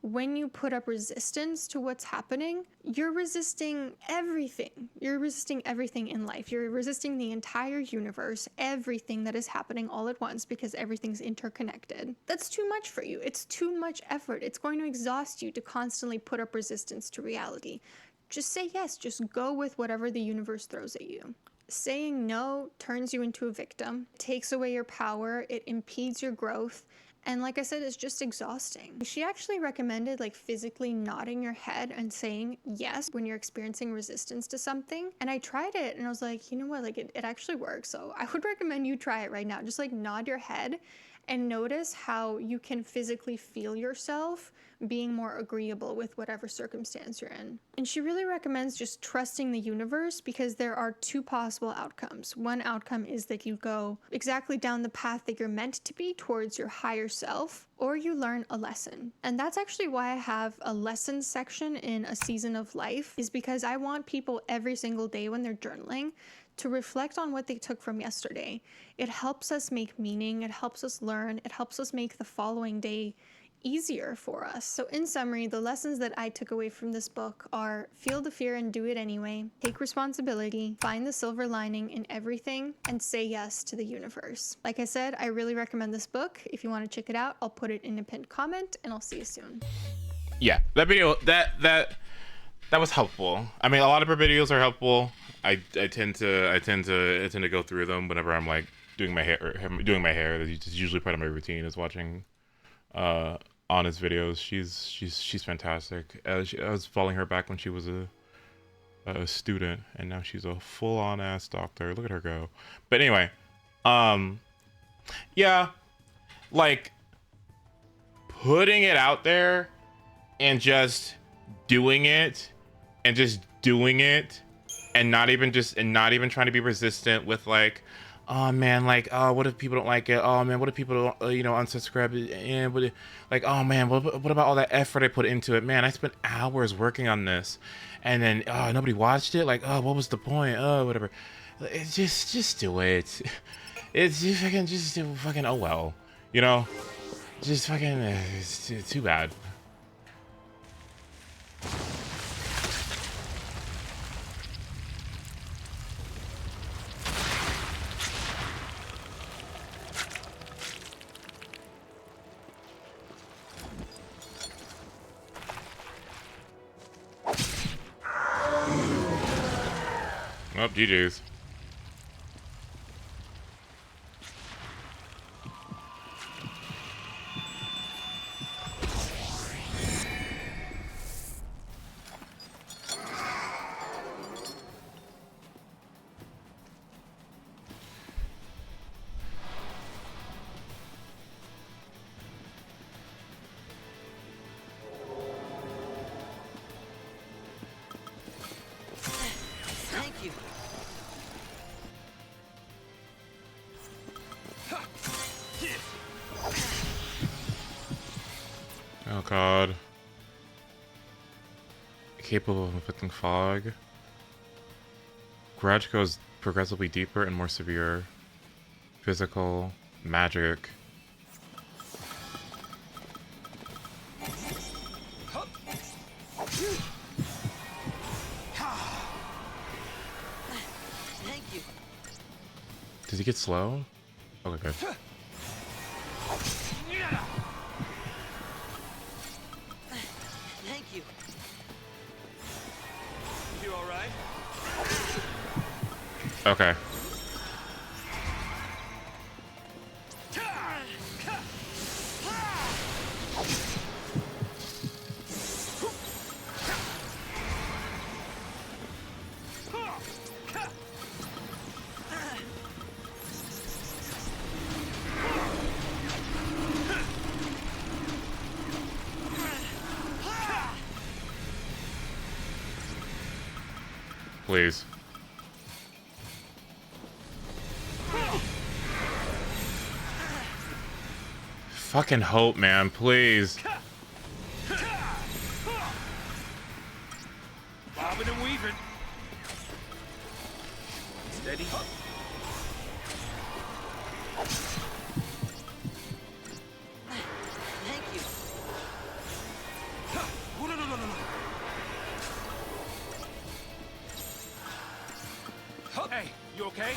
when you put up resistance to what's happening, you're resisting everything. You're resisting everything in life. You're resisting the entire universe, everything that is happening all at once, because everything's interconnected. That's too much for you. It's too much effort. It's going to exhaust you to constantly put up resistance to reality. Just say yes. Just go with whatever the universe throws at you. Saying no turns you into a victim, takes away your power, it impedes your growth. And like I said, it's just exhausting. She actually recommended like physically nodding your head and saying yes when you're experiencing resistance to something. And I tried it and I was like, you know what, like it actually works. So I would recommend you try it right now. Just like nod your head and notice how you can physically feel yourself being more agreeable with whatever circumstance you're in. And she really recommends just trusting the universe, because there are two possible outcomes. One outcome is that you go exactly down the path that you're meant to be towards your higher self, or you learn a lesson. And that's actually why I have a lessons section in A Season of Life, is because I want people every single day when they're journaling to reflect on what they took from yesterday. It helps us make meaning, it helps us learn, it helps us make the following day easier for us. So in summary, the lessons that I took away from this book are: feel the fear and do it anyway, take responsibility, find the silver lining in everything, and say yes to the universe. Like I said, I really recommend this book. If you want to check it out, I'll put it in a pinned comment, and I'll see you soon. Yeah, that video, that was helpful. I mean, a lot of her videos are helpful. I tend to go through them whenever I'm like doing my hair. That's usually part of my routine, is watching Anna's videos. She's fantastic. I was following her back when she was a student, and now she's a full-on ass doctor. Look at her go. But anyway, yeah, like putting it out there and just doing it and not even trying to be resistant with like, oh man, like, oh, what if people don't like it? Oh man, what if people don't, unsubscribe? And like, oh man, what about all that effort I put into it? Man, I spent hours working on this, and then nobody watched it. Like, oh, what was the point? Oh, whatever. It's just do it. It's just fucking oh well, just fucking. It's too bad. Oh, GG's. Thank you. Oh god. Capable of inflicting fog. grudge goes progressively deeper and more severe. Physical, magic. Thank you. Does he get slow? Okay, good. Thank you. You all right? Okay. Please. Fucking hope, man, please. Bobbing and weaving. Steady. Thank you. Oh, no, no, no, no, no. Hey, you okay?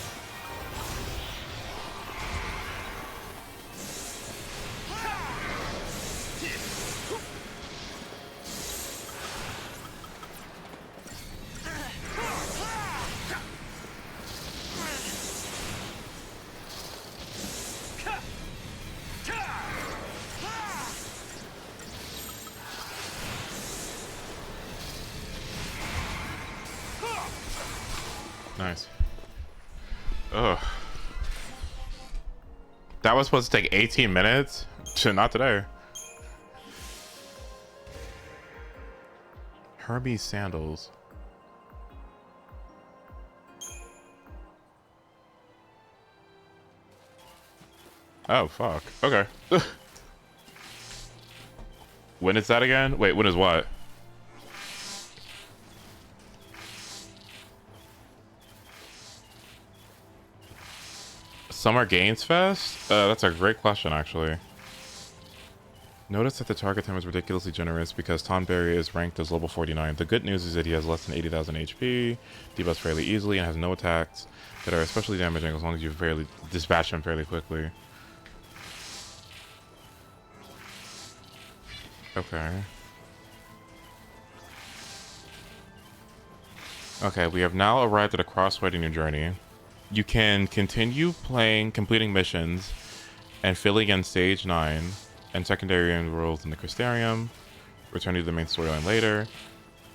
Nice. Ugh. That was supposed to take 18 minutes? Not today. Hermes sandals. Oh, fuck. Okay. When is that again? Wait, when is what? Summer Games Fest? That's a great question, actually. Notice that the target time is ridiculously generous because Tonberry is ranked as level 49. The good news is that he has less than 80,000 HP, debuffs fairly easily, and has no attacks that are especially damaging as long as you dispatch him fairly quickly. Okay. Okay, we have now arrived at a crossroad in your journey. You can continue completing missions, and filling in Stage 9 and secondary roles in the Crystarium, returning to the main storyline later.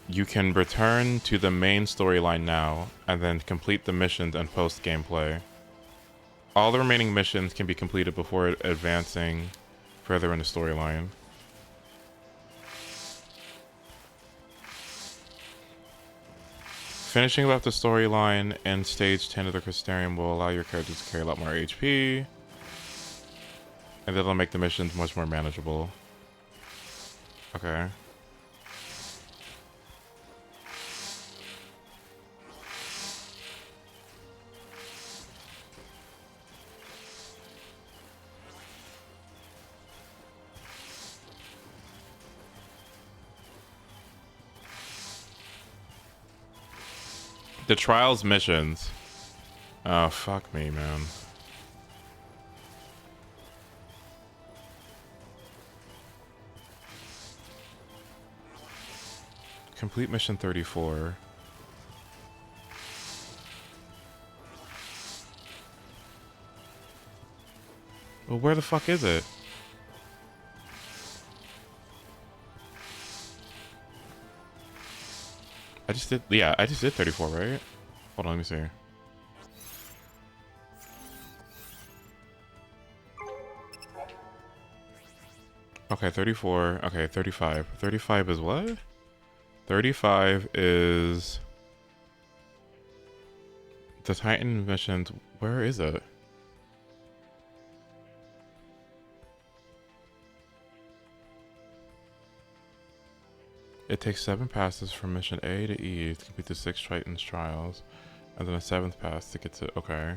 You can return to the main storyline now, and then complete the missions and post gameplay. All the remaining missions can be completed before advancing further in the storyline. Finishing up the storyline in Stage 10 of the Crystarium will allow your characters to carry a lot more HP, and that'll make the missions much more manageable. Okay. The Trials missions. Oh, fuck me, man. Complete mission 34. Well, where the fuck is it? I just did 34, right? Hold on, let me see. Okay, 34. Okay, 35. 35 is what? 35 is the Titan missions. Where is it? It takes 7 passes from mission A to E to complete the 6 Titans trials. And then a 7th pass to get to, okay.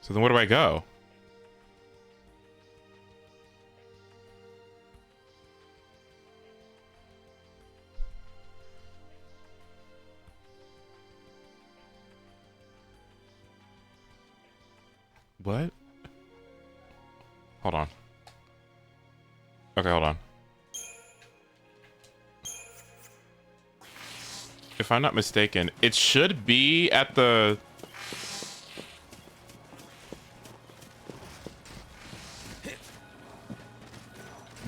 So then where do I go? What? Hold on. Okay, hold on. If I'm not mistaken, it should be at the...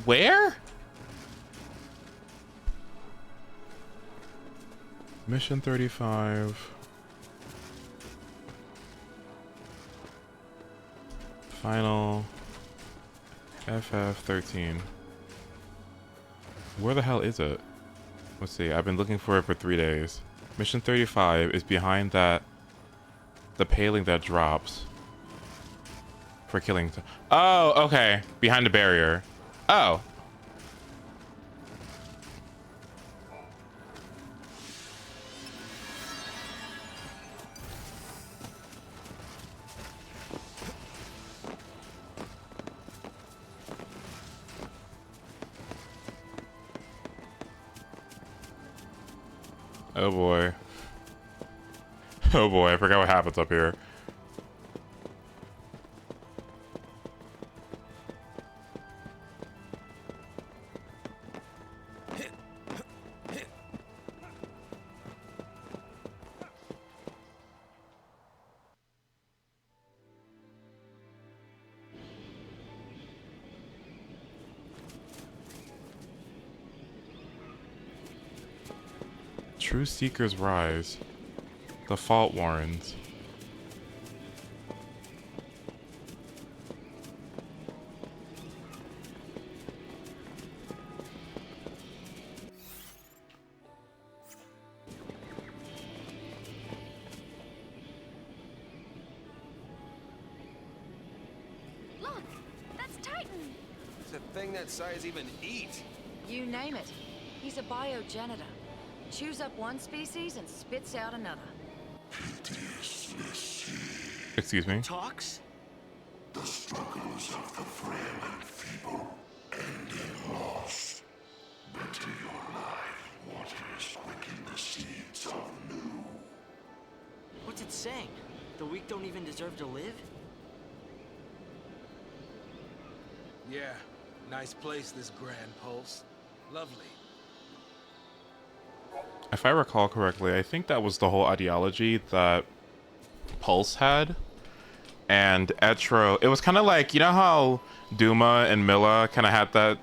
Where? Mission 35. Final FF13. Where the hell is it? Let's see. I've been looking for it for 3 days. Mission 35 is behind that, the paling that drops for killing. Oh, okay. Behind the barrier. Oh. Oh boy. Oh boy, I forgot what happens up here. True Seekers rise. The Fault Warrens. Look, that's Titan. Does a thing that size even eat? You name it. He's a biogenitor. Chews up one species and spits out another. Excuse me? Talks? The struggles of the frail and feeble end in loss. Better your life waters quicken the seeds of new. What's it saying? The weak don't even deserve to live? Yeah, nice place, this Grand Pulse. Lovely. If I recall correctly, I think that was the whole ideology that Pulse had. And Etro, it was kind of like, you know how Duma and Milla kind of had that,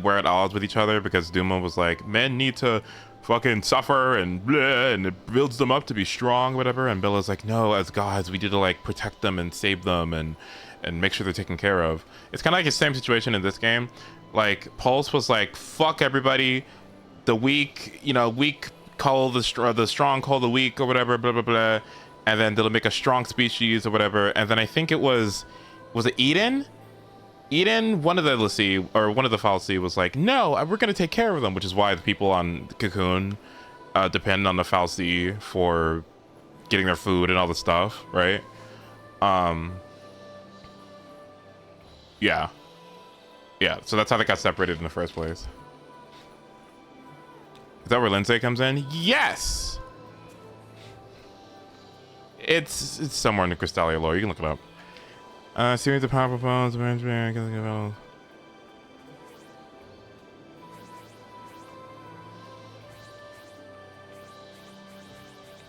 were at odds with each other because Duma was like, men need to fucking suffer and bleh, and it builds them up to be strong, whatever. And Milla's like, no, as gods, we need to like protect them and save them and make sure they're taken care of. It's kind of like the same situation in this game. Like, Pulse was like, fuck everybody. The weak, you know, weak call the strong call the weak or whatever, blah, blah, blah. And then they'll make a strong species or whatever. And then I think it was it Eden? Eden, one of the Lassie, or one of the fal'Cie was like, no, we're going to take care of them, which is why the people on Cocoon depend on the fal'Cie for getting their food and all the stuff, right? Yeah. Yeah, so that's how they got separated in the first place. Is that where Lindsay comes in? Yes! It's somewhere in the Crystallia lore. You can look it up. Series of powerful bones.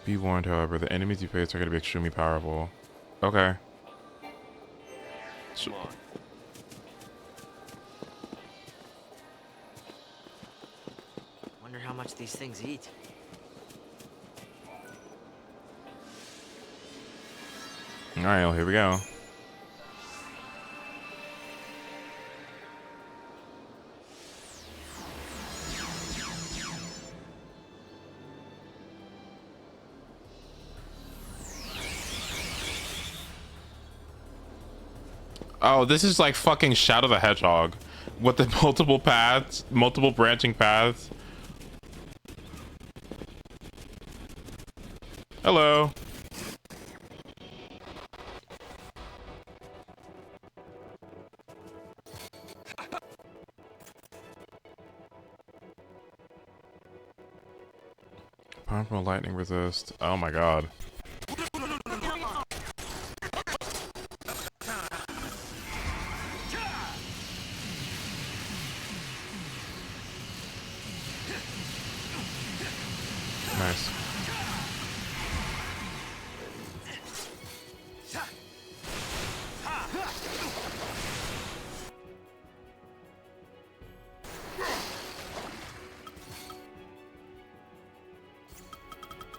Be warned, however, the enemies you face are going to be extremely powerful. Okay. Come on. Wonder how much these things eat. All right, well, here we go. Oh, this is like fucking Shadow the Hedgehog with the multiple paths, multiple branching paths. Normal lightning resist. Oh my god. Nice.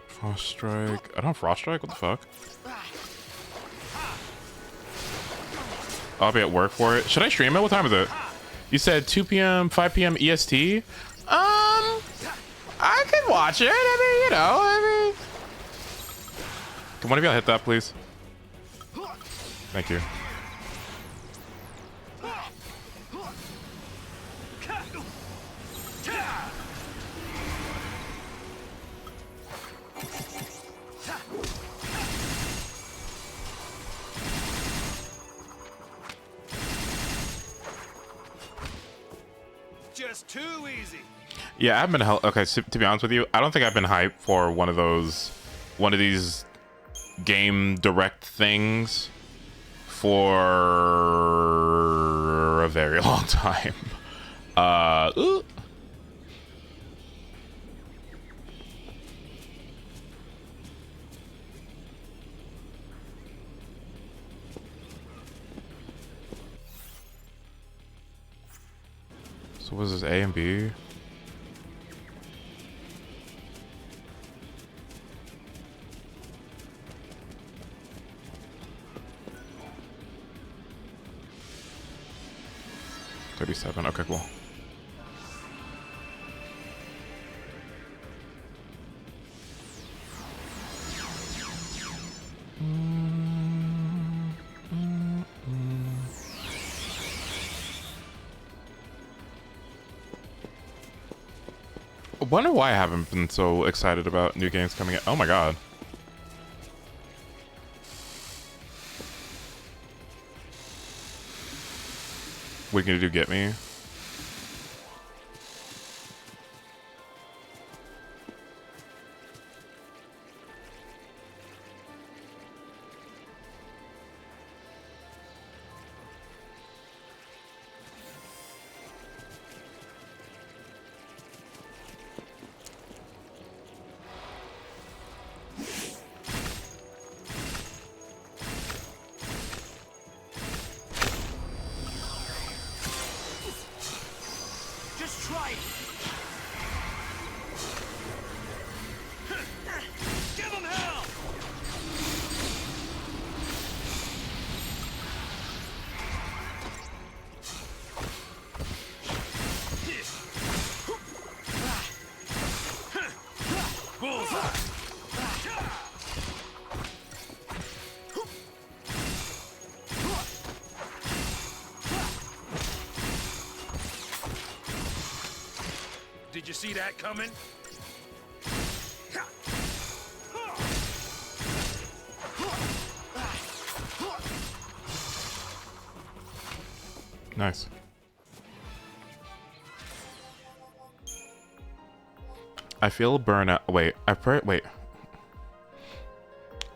Frost strike. I don't frost strike. What the fuck? I'll be at work for it. Should I stream it? What time is it? You said 2 p.m., 5 p.m. EST. I could watch it. I mean, you know, Can one of y'all hit that, please? Thank you. Just too easy. Yeah, I haven't been okay. So, to be honest with you, I don't think I've been hyped for one of these game direct things for a very long time. Ooh. So was this A and B? $37. Okay, cool. I wonder why I haven't been so excited about new games coming out. Oh my god. What are you gonna do, get me? Just try it. Give him hell. Bullseye. Did you see that coming? Nice. I feel burnout. Wait, wait.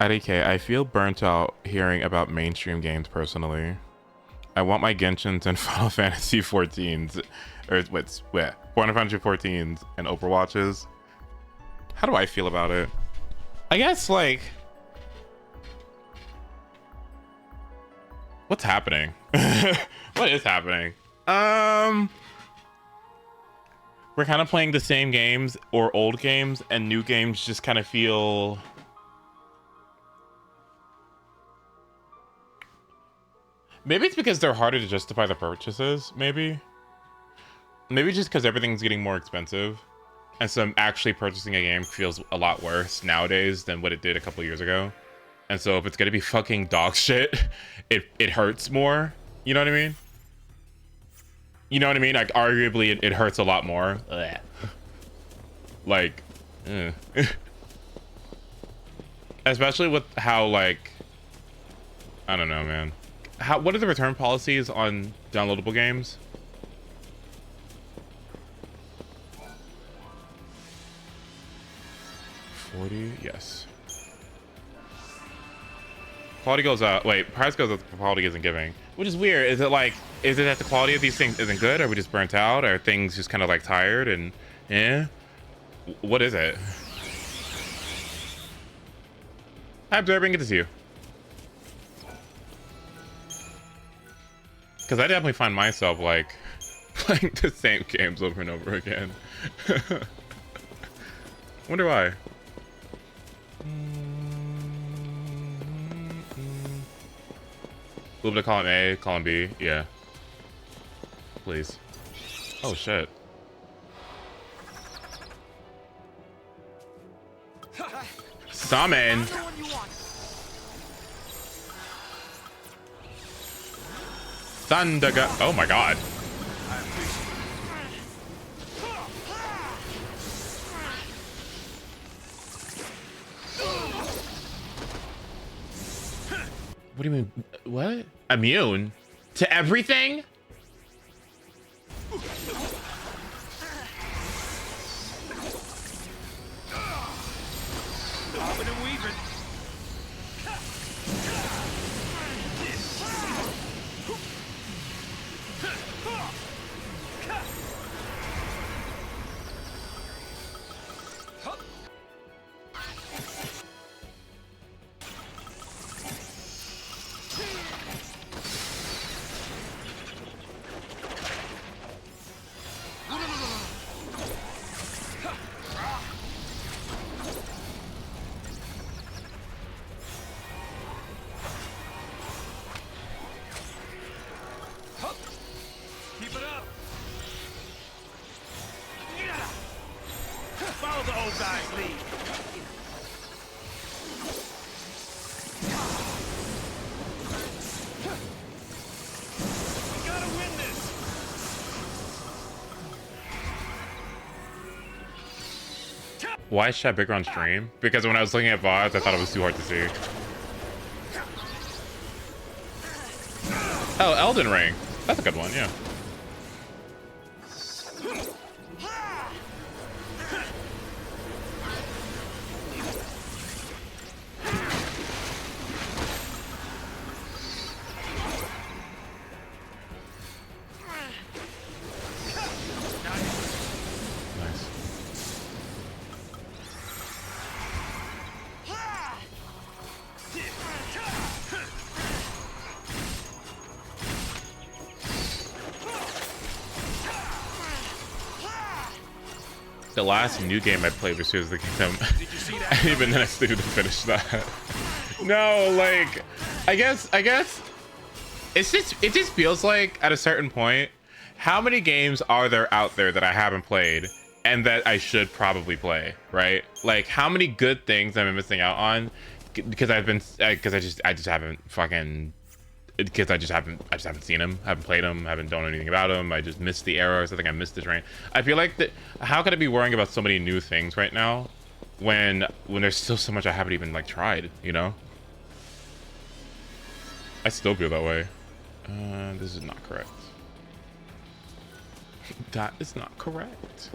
IDK, I feel burnt out hearing about mainstream games personally. I want my Genshins and Final Fantasy 14s, or what's Final Fantasy 14s and Overwatches. How do I feel about it? I guess like, what's happening? What is happening? We're kind of playing the same games or old games, and new games just kind of feel. Maybe it's because they're harder to justify the purchases, maybe just because everything's getting more expensive, and so actually purchasing a game feels a lot worse nowadays than what it did a couple years ago. And so if it's gonna be fucking dog shit, it hurts more. You know what I mean? You know what I mean? Like, arguably it hurts a lot more. Ugh. Like, especially with how, like, I don't know, man. What are the return policies on downloadable games? Yes. Quality goes up. Wait, price goes up, quality isn't giving. Which is weird. Is it like, is it that the quality of these things isn't good? Are we just burnt out? Are things just kind of like tired and, eh? What is it? Hi, Observing, good to see you. Because I definitely find myself like playing the same games over and over again. Wonder why. A little bit of column A, column B, yeah. Please. Oh shit. Summon. Thunder. Oh my god. What do you mean? What? Immune to everything? Bobbing and weaving. Keep it up. Follow the old guy's lead. We gotta win this. Why is chat bigger on stream? Because when I was looking at VODs, I thought it was too hard to see. Oh, Elden Ring. That's a good one, yeah. Nice. The last new game I played was Tears of the Kingdom. And even then I still didn't finish that. No, like, I guess it just feels like at a certain point, how many games are there out there that I haven't played and that I should probably play, right? Like, how many good things am I missing out on because I just haven't fucking, because I just haven't seen him, haven't played him, haven't done anything about him. I just missed the arrows. I think I missed the train. I feel like that. How could I be worrying about so many new things right now when there's still so much I haven't even like tried, you know? I still feel that way. This is not correct. That is not correct.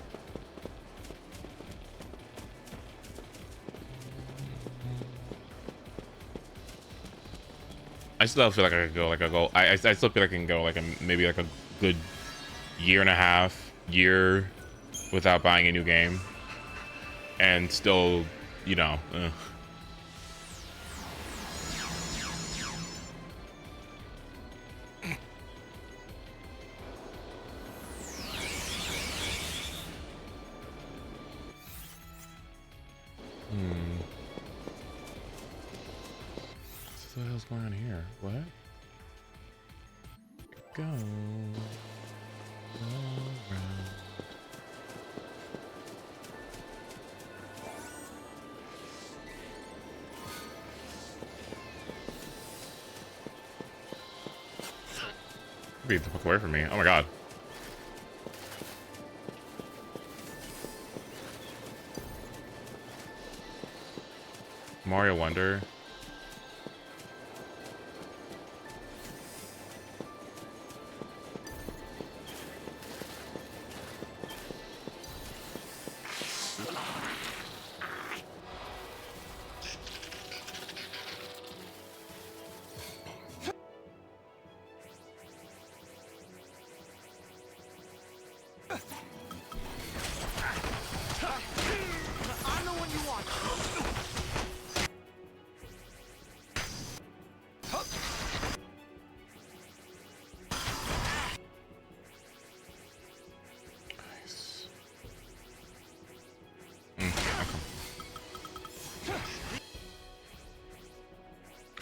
I still feel like I could go like I still feel like I can go like maybe like a good year and a half without buying a new game and still, you know, What the hell's going on here? What? Go around. Get the fuck away from me. Oh my god. Mario Wonder.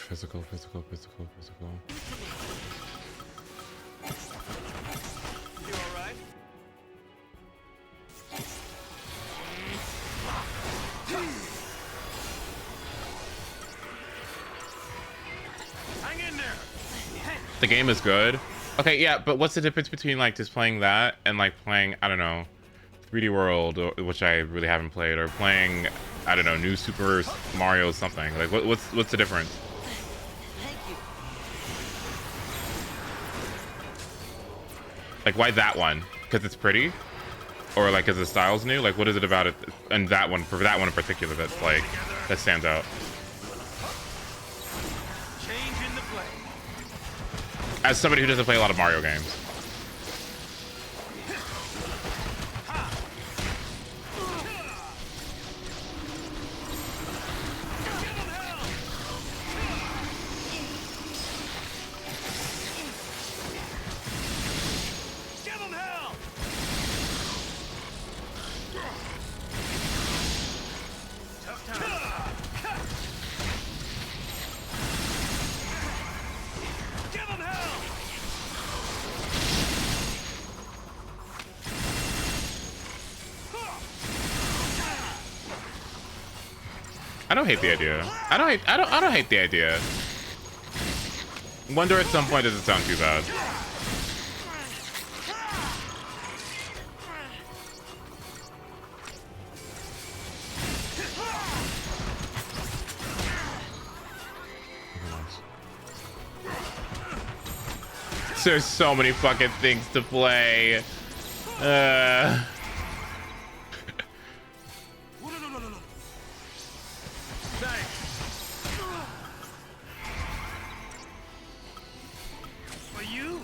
Physical, physical, physical, physical. You alright? Hang in there. The game is good. Okay, yeah, but what's the difference between like just playing that and like playing, I don't know, 3D World, which I really haven't played, or playing, I don't know, New Super Mario something? Like, what's the difference? Thank you. Like, why that one? Because it's pretty, or like because the style's new? Like, what is it about it and that one, for that one in particular, that's like that stands out? Change in the play. As somebody who doesn't play a lot of Mario games. Give him hell. Tough time. Give him hell. I don't hate the idea. I don't hate the idea. Wonder at some point does it sound too bad. There's so many fucking things to play. Thanks. For you.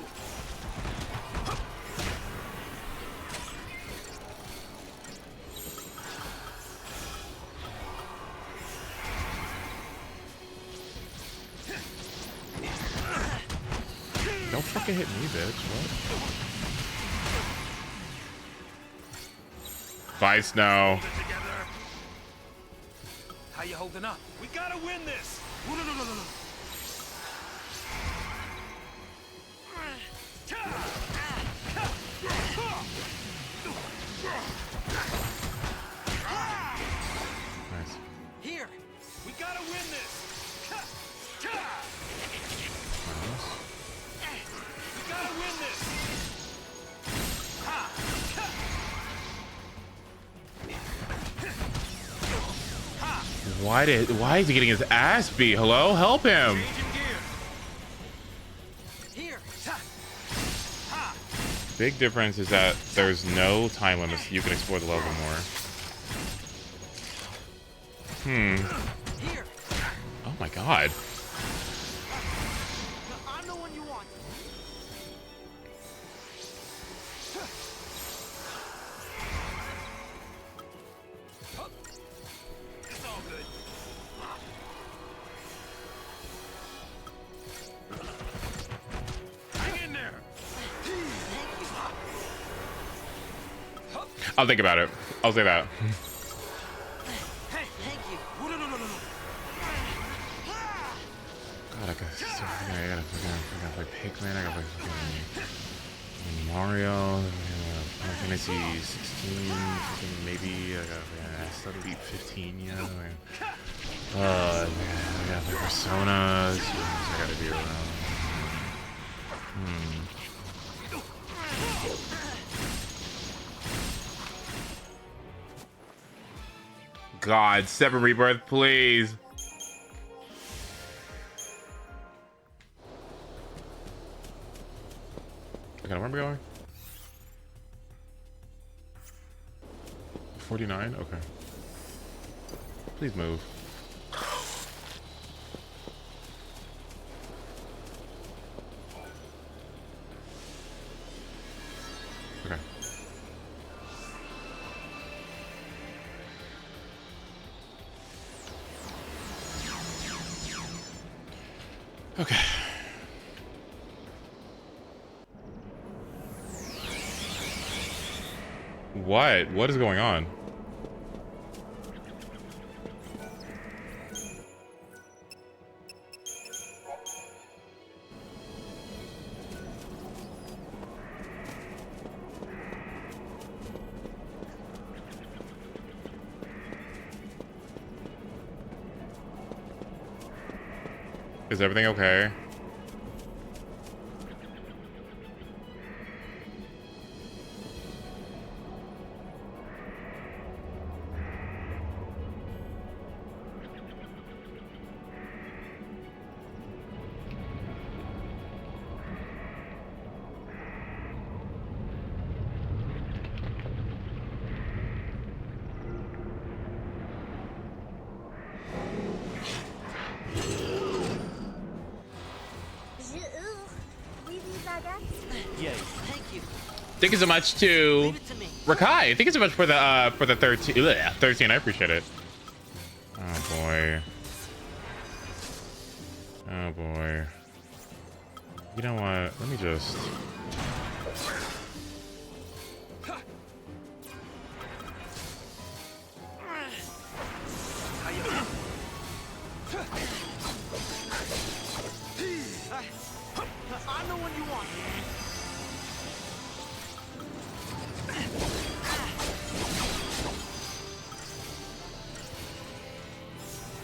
Don't fucking hit me, bitch. What? Bye, Snow. Hold it together. How you holding up? We gotta win this. Nice. Here. We gotta win this. We gotta win this. Why is he getting his ass beat? Hello? Help him. Changing gear. Here. Big difference is that there's no time limits. You can explore the level more. Here. Oh my god. I'm the one you want. It's all good. Hang in there. I'll think about it. I'll say that. Hey, thank you. God, I gotta play Pikmin. I gotta play fucking Mario. Final Fantasy 16. Fucking maybe. I still haven't beat 15 yet. Man, I gotta play Persona. So I gotta do. God, 7 Rebirth, please. Okay, where am I going? 49? Okay. Please move. Okay. Okay. What? What is going on? Is everything okay? Yay. Thank you. Thank you so much to Leave it to me. Rakai. Thank you so much for the 13. I appreciate it. Oh boy. Oh boy. You know what? Let me just. I'm the one you want.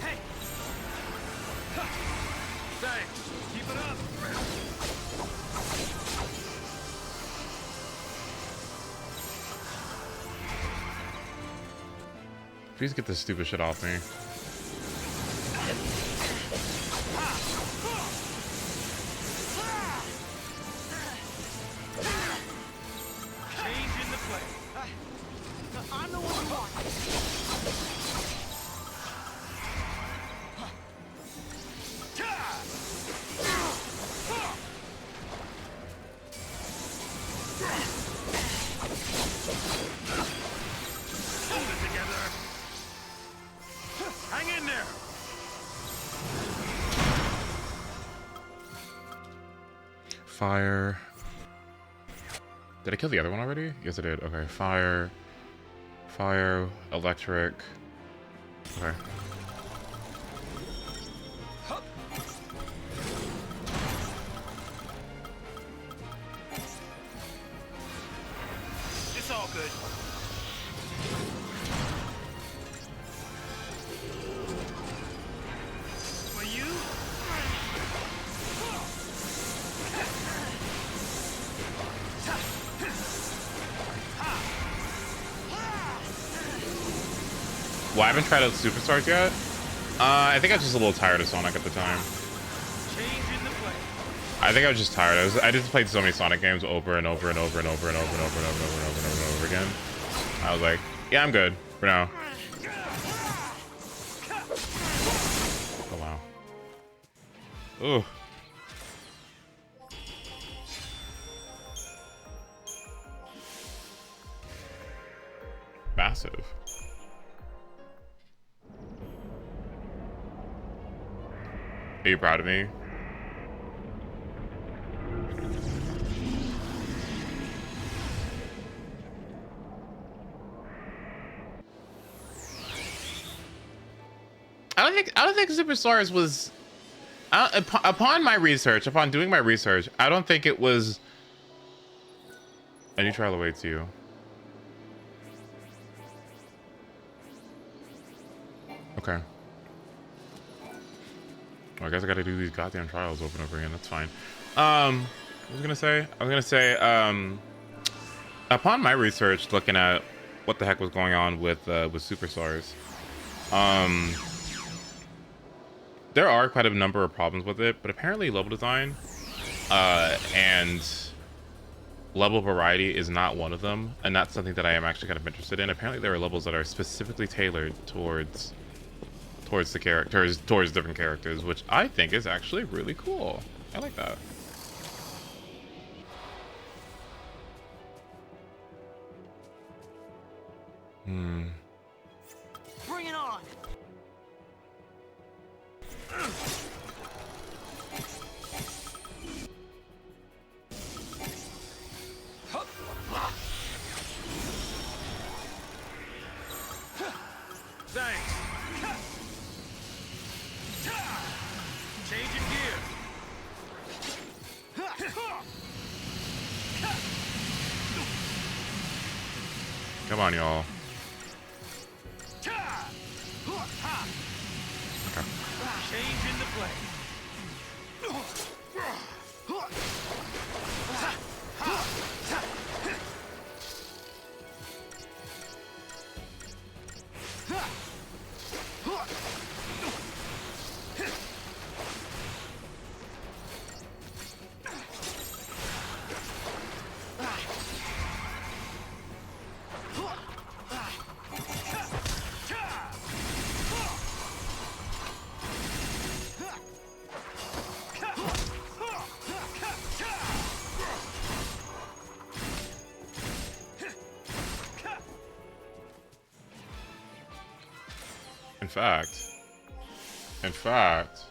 Hey. Thanks. Keep it up. Please get this stupid shit off me. Change in the play. I'm the one you want. Hold it together. Hang in there. Fire. Did I kill the other one already? Yes, I did. Okay, fire. Fire, electric. Okay. It's all good. For you? Well, I haven't tried out Superstars yet. I think I was just a little tired of Sonic at the time. Change in the play. I think I was just tired. I just played so many Sonic games over and over and over and over and over and over and over and over and over and over and over again. I was like, yeah, I'm good for now. Oh wow. Ooh. Massive. Are you proud of me? I don't think Superstars was upon my research, upon doing my research, I don't think it was a new trial awaits you. Okay. Well, I guess I gotta do these goddamn trials over and over again. That's fine. What was I gonna say? Upon my research, looking at what the heck was going on with Superstars, there are quite a number of problems with it, but apparently level design and level variety is not one of them, and that's something that I am actually kind of interested in. Apparently there are levels that are specifically tailored towards the characters, towards different characters, which I think is actually really cool. I like that. Bring it on. Thanks. Changing gear. Come on, y'all. Change in the play. in fact,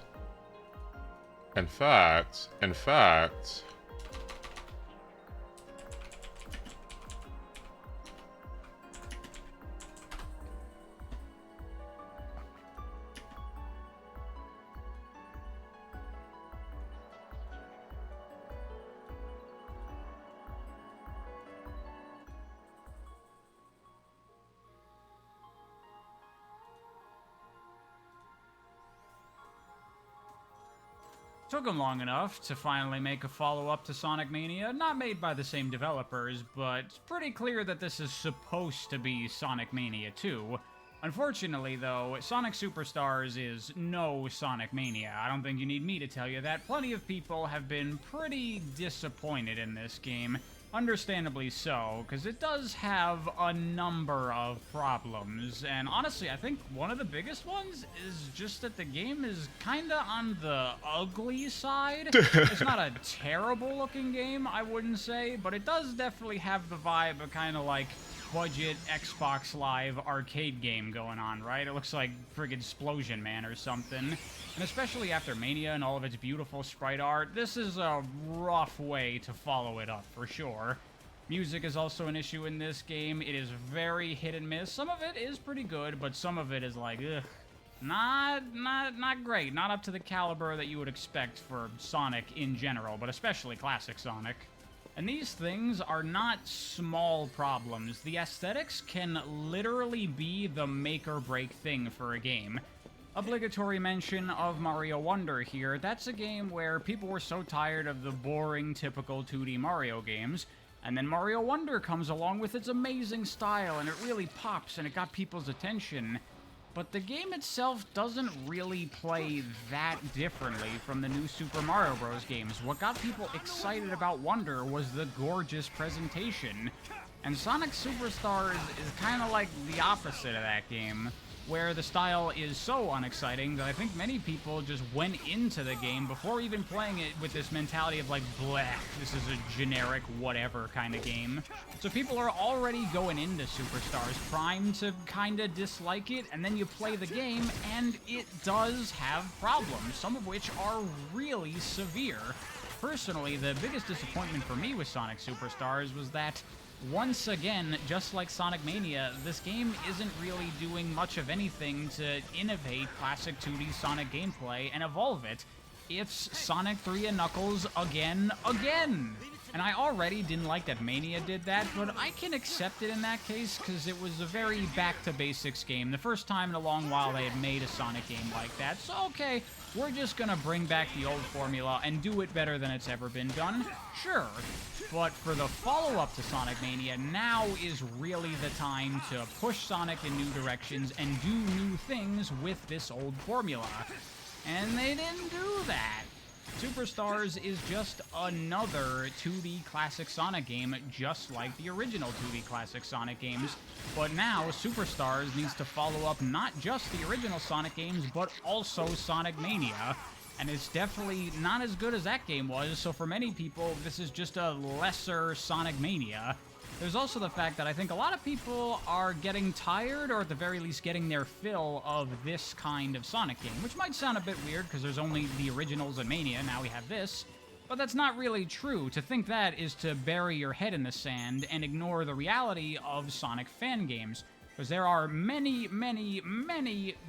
Took them long enough to finally make a follow-up to Sonic Mania, not made by the same developers, but it's pretty clear that this is supposed to be Sonic Mania 2. Unfortunately, though, Sonic Superstars is no Sonic Mania. I don't think you need me to tell you that. Plenty of people have been pretty disappointed in this game. Understandably so, because it does have a number of problems, and honestly, I think one of the biggest ones is just that the game is kinda on the ugly side. It's not a terrible looking game, I wouldn't say, but it does definitely have the vibe of kinda like budget Xbox Live arcade game going on, right? It looks like friggin' Splosion Man or something. And especially after Mania and all of its beautiful sprite art, this is a rough way to follow it up, for sure. Music is also an issue in this game. It is very hit and miss. Some of it is pretty good, but some of it is like, ugh. Not great. Not up to the caliber that you would expect for Sonic in general, but especially classic Sonic. And these things are not small problems. The aesthetics can literally be the make or break thing for a game. Obligatory mention of Mario Wonder here. That's a game where people were so tired of the boring, typical 2D Mario games, and then Mario Wonder comes along with its amazing style, and it really pops, and it got people's attention. But the game itself doesn't really play that differently from the new Super Mario Bros. Games. What got people excited about Wonder was the gorgeous presentation. And Sonic Superstars is kind of like the opposite of that game, where the style is so unexciting that I think many people just went into the game before even playing it with this mentality of like, bleh, this is a generic whatever kind of game. So people are already going into Superstars primed to kind of dislike it, and then you play the game, and it does have problems, some of which are really severe. Personally, the biggest disappointment for me with Sonic Superstars was that once again, just like Sonic Mania, this game isn't really doing much of anything to innovate classic 2D Sonic gameplay and evolve it. It's Sonic 3 and Knuckles again. And I already didn't like that Mania did that, but I can accept it in that case because it was a very back-to-basics game. The first time in a long while they had made a Sonic game like that, so okay, we're just gonna bring back the old formula and do it better than it's ever been done? Sure. But for the follow-up to Sonic Mania, now is really the time to push Sonic in new directions and do new things with this old formula. And they didn't do that. Superstars is just another 2D classic Sonic game, just like the original 2D classic Sonic games. But now, Superstars needs to follow up not just the original Sonic games, but also Sonic Mania. And it's definitely not as good as that game was, so for many people, this is just a lesser Sonic Mania. There's also the fact that I think a lot of people are getting tired, or at the very least getting their fill of this kind of Sonic game, which might sound a bit weird because there's only the originals and Mania, now we have this, but that's not really true. To think that is to bury your head in the sand and ignore the reality of Sonic fan games, because there are many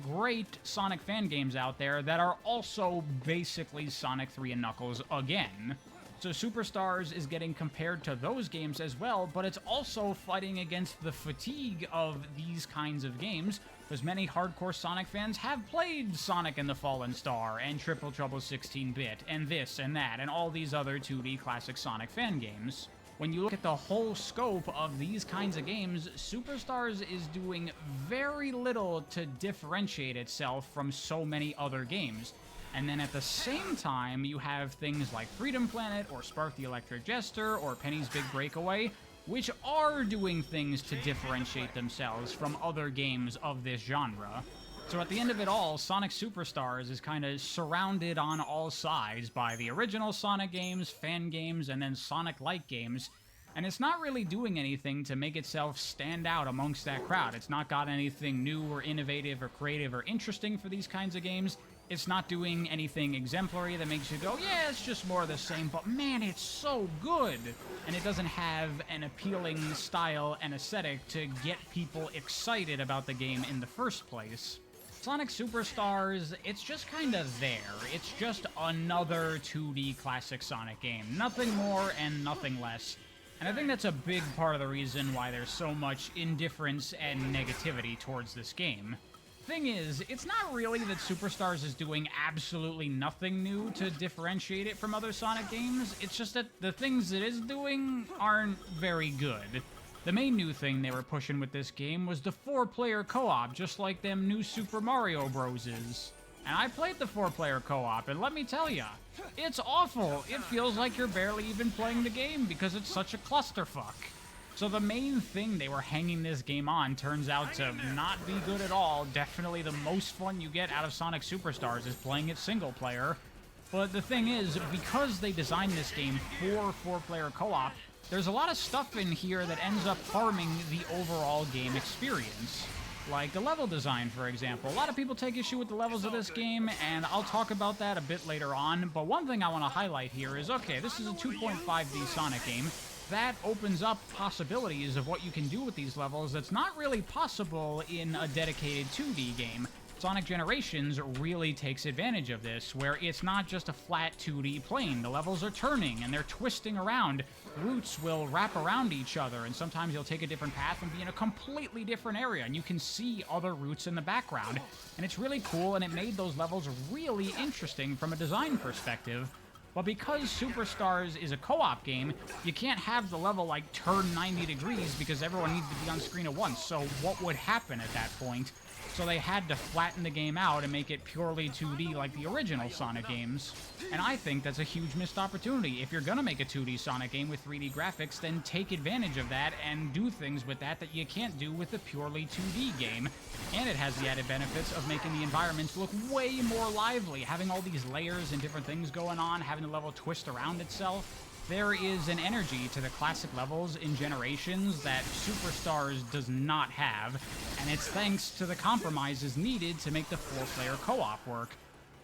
great Sonic fan games out there that are also basically Sonic 3 and Knuckles again. So Superstars is getting compared to those games as well, but it's also fighting against the fatigue of these kinds of games, because many hardcore Sonic fans have played Sonic and the Fallen Star, and Triple Trouble 16-bit, and this and that, and all these other 2D classic Sonic fan games. When you look at the whole scope of these kinds of games, Superstars is doing very little to differentiate itself from so many other games. And then at the same time, you have things like Freedom Planet, or Spark the Electric Jester, or Penny's Big Breakaway, which are doing things to differentiate themselves from other games of this genre. So at the end of it all, Sonic Superstars is kind of surrounded on all sides by the original Sonic games, fan games, and then Sonic-like games. and it's not really doing anything to make itself stand out amongst that crowd. It's not got anything new or innovative or creative or interesting for these kinds of games. It's not doing anything exemplary that makes you go, yeah, it's just more of the same, but man, it's so good! And it doesn't have an appealing style and aesthetic to get people excited about the game in the first place. Sonic Superstars, it's just kind of there. It's just another 2D classic Sonic game. Nothing more and nothing less. And I think that's a big part of the reason why there's so much indifference and negativity towards this game. Thing is, it's not really that Superstars is doing absolutely nothing new to differentiate it from other Sonic games. It's just that the things it is doing aren't very good. The main new thing they were pushing with this game was the 4-player co-op, just like them new Super Mario Bros. Is. And I played the 4-player co-op, and let me tell ya, it's awful. It feels like you're barely even playing the game because it's such a clusterfuck. So the main thing they were hanging this game on turns out to not be good at all. Definitely the most fun you get out of Sonic Superstars is playing it single player. But the thing is, because they designed this game for 4-player co-op, there's a lot of stuff in here that ends up harming the overall game experience. Like the level design, for example. A lot of people take issue with the levels of this game, and I'll talk about that a bit later on. But one thing I want to highlight here is, okay, this is a 2.5D Sonic game. That opens up possibilities of what you can do with these levels that's not really possible in a dedicated 2D game. Sonic Generations really takes advantage of this, where it's not just a flat 2D plane. The levels are turning, and they're twisting around. Routes will wrap around each other, and sometimes you'll take a different path and be in a completely different area, and you can see other routes in the background. And it's really cool, and it made those levels really interesting from a design perspective. But because Superstars is a co-op game, you can't have the level, like, turn 90 degrees because everyone needs to be on screen at once. So what would happen at that point? So they had to flatten the game out and make it purely 2D like the original Sonic games. And I think that's a huge missed opportunity. If you're gonna make a 2D Sonic game with 3D graphics, then take advantage of that and do things with that that you can't do with a purely 2D game. And it has the added benefits of making the environments look way more lively, having all these layers and different things going on, having the level twist around itself. There is an energy to the classic levels in Generations that Superstars does not have, and it's thanks to the compromises needed to make the 4-player co-op work.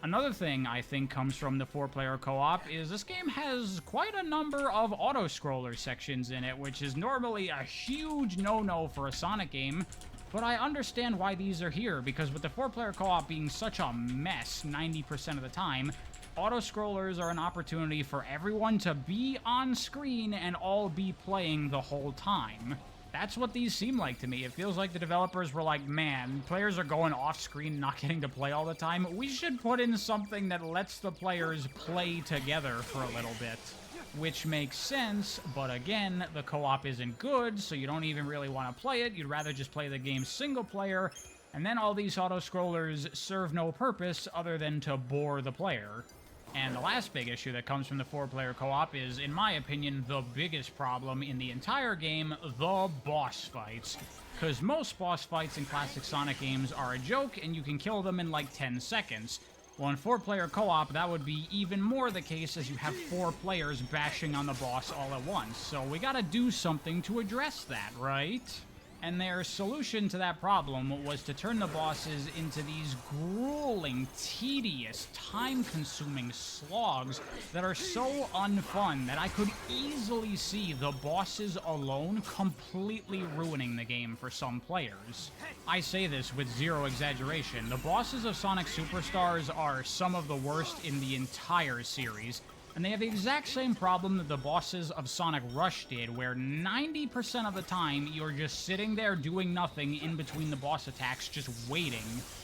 Another thing I think comes from the 4-player co-op is this game has quite a number of auto-scroller sections in it, which is normally a huge no-no for a Sonic game. But I understand why these are here, because with the 4-player co-op being such a mess 90% of the time, auto-scrollers are an opportunity for everyone to be on screen and all be playing the whole time. That's what these seem like to me. It feels like the developers were like, man, players are going off-screen, not getting to play all the time. We should put in something that lets the players play together for a little bit. Which makes sense, but again, the co-op isn't good, so you don't even really want to play it. You'd rather just play the game single player, and then all these auto-scrollers serve no purpose other than to bore the player. And the last big issue that comes from the 4-player co-op is, in my opinion, the biggest problem in the entire game, the boss fights. Because most boss fights in classic Sonic games are a joke, and you can kill them in like 10 seconds. Well, in 4-player co-op, that would be even more the case as you have 4 players bashing on the boss all at once. So we gotta do something to address that, right? And their solution to that problem was to turn the bosses into these grueling, tedious, time-consuming slogs that are so unfun that I could easily see the bosses alone completely ruining the game for some players. I say this with zero exaggeration. The bosses of Sonic Superstars are some of the worst in the entire series. And they have the exact same problem that the bosses of Sonic Rush did, where 90% of the time, you're just sitting there doing nothing in between the boss attacks, just waiting.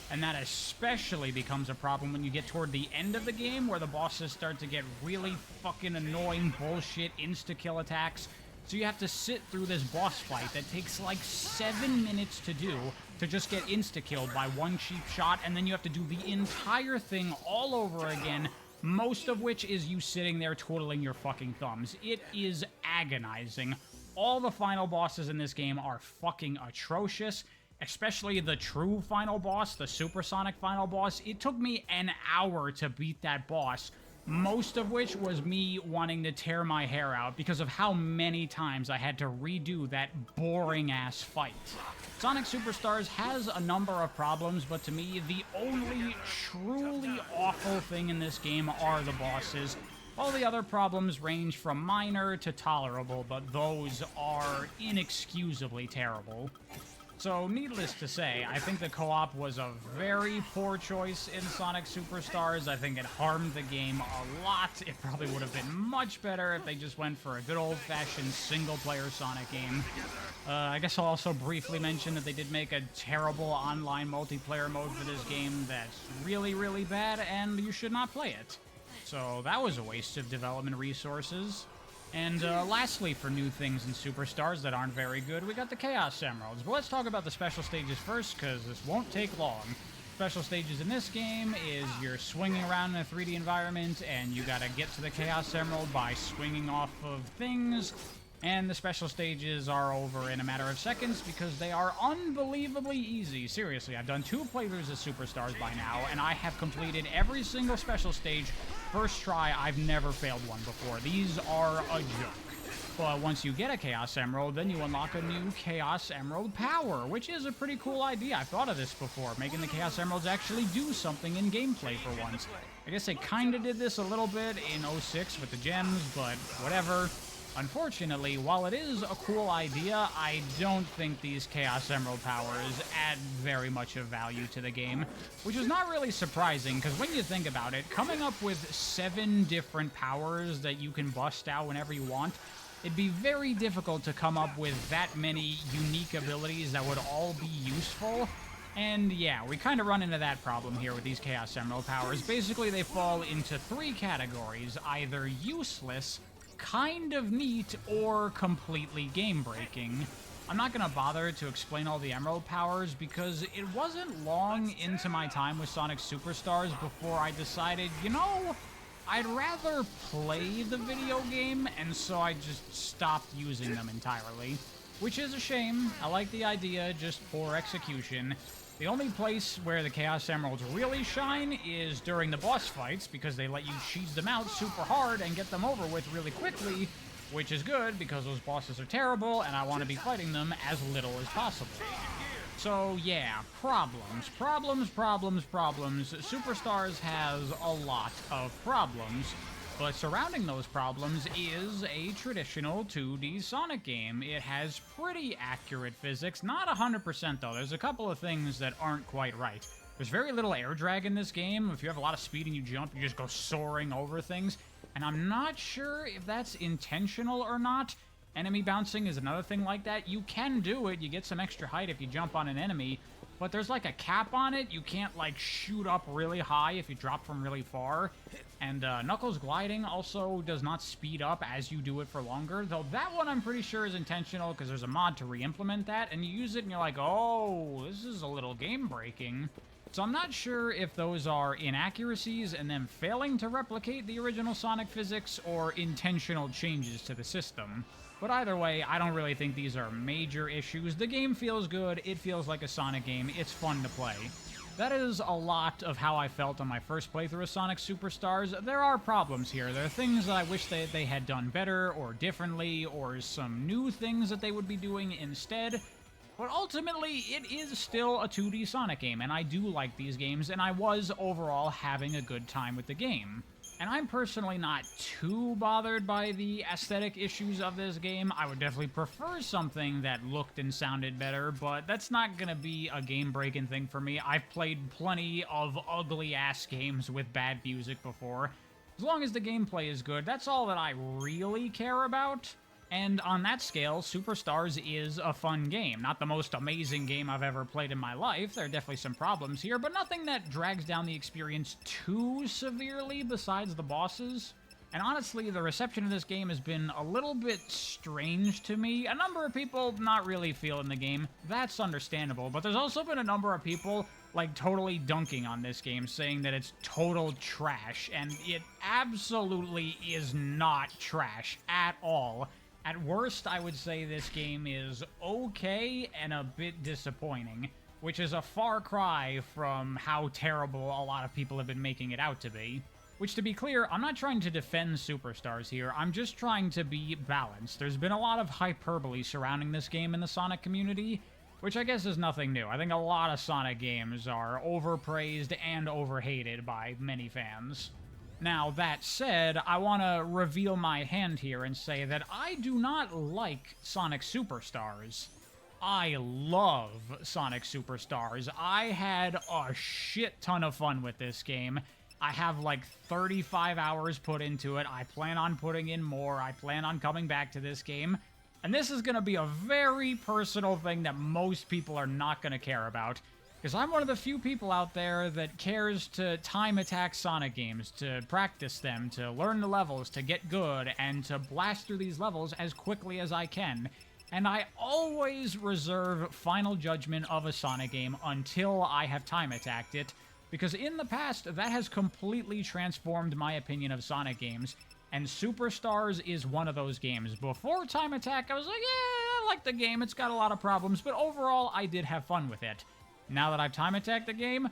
And that especially becomes a problem when you get toward the end of the game, where the bosses start to get really fucking annoying bullshit insta-kill attacks. So you have to sit through this boss fight that takes like 7 minutes to do, to just get insta-killed by one cheap shot, and then you have to do the entire thing all over again, most of which is you sitting there twiddling your fucking thumbs. It is agonizing. All the final bosses in this game are fucking atrocious, especially the true final boss, the Supersonic final boss. It took me an hour to beat that boss, most of which was me wanting to tear my hair out because of how many times I had to redo that boring-ass fight. Sonic Superstars has a number of problems, but to me, the only truly awful thing in this game are the bosses. All the other problems range from minor to tolerable, but those are inexcusably terrible. So, needless to say, I think the co-op was a very poor choice in Sonic Superstars. I think it harmed the game a lot. It probably would have been much better if they just went for a good old-fashioned single-player Sonic game. I guess I'll also briefly mention that they did make a terrible online multiplayer mode for this game that's really, really bad, and you should not play it. So that was a waste of development resources. And lastly, for new things in Superstars that aren't very good, we got the Chaos Emeralds. But let's talk about the special stages first, because this won't take long. Special stages in this game is you're swinging around in a 3D environment, and you gotta get to the Chaos Emerald by swinging off of things. And the special stages are over in a matter of seconds because they are unbelievably easy. Seriously, I've done 2 playthroughs of Superstars by now, and I have completed every single special stage first try. I've never failed one before. These are a joke. But once you get a Chaos Emerald, then you unlock a new Chaos Emerald power, which is a pretty cool idea. I've thought of this before, making the Chaos Emeralds actually do something in gameplay for once. I guess they kinda did this a little bit in 06 with the gems, but whatever. Unfortunately, while it is a cool idea, I don't think these Chaos Emerald powers add very much of value to the game, which is not really surprising, because when you think about it, coming up with 7 different powers that you can bust out whenever you want, it'd be very difficult to come up with that many unique abilities that would all be useful. And yeah, we kind of run into that problem here with these Chaos Emerald powers. Basically, they fall into 3 categories: either useless, kind of neat, or completely game-breaking. I'm not gonna bother to explain all the Emerald powers because it wasn't long into my time with Sonic Superstars before I decided, you know, I'd rather play the video game, and so I just stopped using them entirely. Which is a shame. I like the idea, just poor execution. The only place where the Chaos Emeralds really shine is during the boss fights, because they let you cheese them out super hard and get them over with really quickly, which is good because those bosses are terrible and I want to be fighting them as little as possible. So yeah, problems. Superstars has a lot of problems. But surrounding those problems is a traditional 2D Sonic game. It has pretty accurate physics, not 100% though. There's a couple of things that aren't quite right. There's very little air drag in this game. If you have a lot of speed and you jump, you just go soaring over things. And I'm not sure if that's intentional or not. Enemy bouncing is another thing like that. You can do it. You get some extra height if you jump on an enemy. But there's like a cap on it. You can't like shoot up really high if you drop from really far. And Knuckles gliding also does not speed up as you do it for longer. Though that one I'm pretty sure is intentional because there's a mod to re-implement that. And you use it and you're like, oh, this is a little game breaking. So I'm not sure if those are inaccuracies and them failing to replicate the original Sonic physics or intentional changes to the system. But either way, I don't really think these are major issues. The game feels good, it feels like a Sonic game, it's fun to play. That is a lot of how I felt on my first playthrough of Sonic Superstars. There are problems here. There are things that I wish they had done better or differently, or some new things that they would be doing instead. But ultimately, it is still a 2D Sonic game, and I do like these games, and I was overall having a good time with the game. And I'm personally not too bothered by the aesthetic issues of this game. I would definitely prefer something that looked and sounded better, but that's not gonna be a game-breaking thing for me. I've played plenty of ugly-ass games with bad music before. As long as the gameplay is good, that's all that I really care about. And on that scale, Superstars is a fun game. Not the most amazing game I've ever played in my life. There are definitely some problems here, but nothing that drags down the experience too severely besides the bosses. And honestly, the reception of this game has been a little bit strange to me. A number of people not really feeling the game. That's understandable, but there's also been a number of people like totally dunking on this game, saying that it's total trash, and it absolutely is not trash at all. At worst, I would say this game is okay and a bit disappointing, which is a far cry from how terrible a lot of people have been making it out to be. Which, to be clear, I'm not trying to defend Superstars here, I'm just trying to be balanced. There's been a lot of hyperbole surrounding this game in the Sonic community, which I guess is nothing new. I think a lot of Sonic games are overpraised and overhated by many fans. Now, that said, I want to reveal my hand here and say that I do not like Sonic Superstars. I love Sonic Superstars. I had a shit ton of fun with this game. I have like 35 hours put into it. I plan on putting in more. I plan on coming back to this game. And this is going to be a very personal thing that most people are not going to care about. Because I'm one of the few people out there that cares to time attack Sonic games, to practice them, to learn the levels, to get good, and to blast through these levels as quickly as I can. And I always reserve final judgment of a Sonic game until I have time attacked it. Because in the past, that has completely transformed my opinion of Sonic games, and Superstars is one of those games. Before Time Attack, I was like, yeah, I like the game, it's got a lot of problems, but overall, I did have fun with it. Now that I've Time Attacked the game,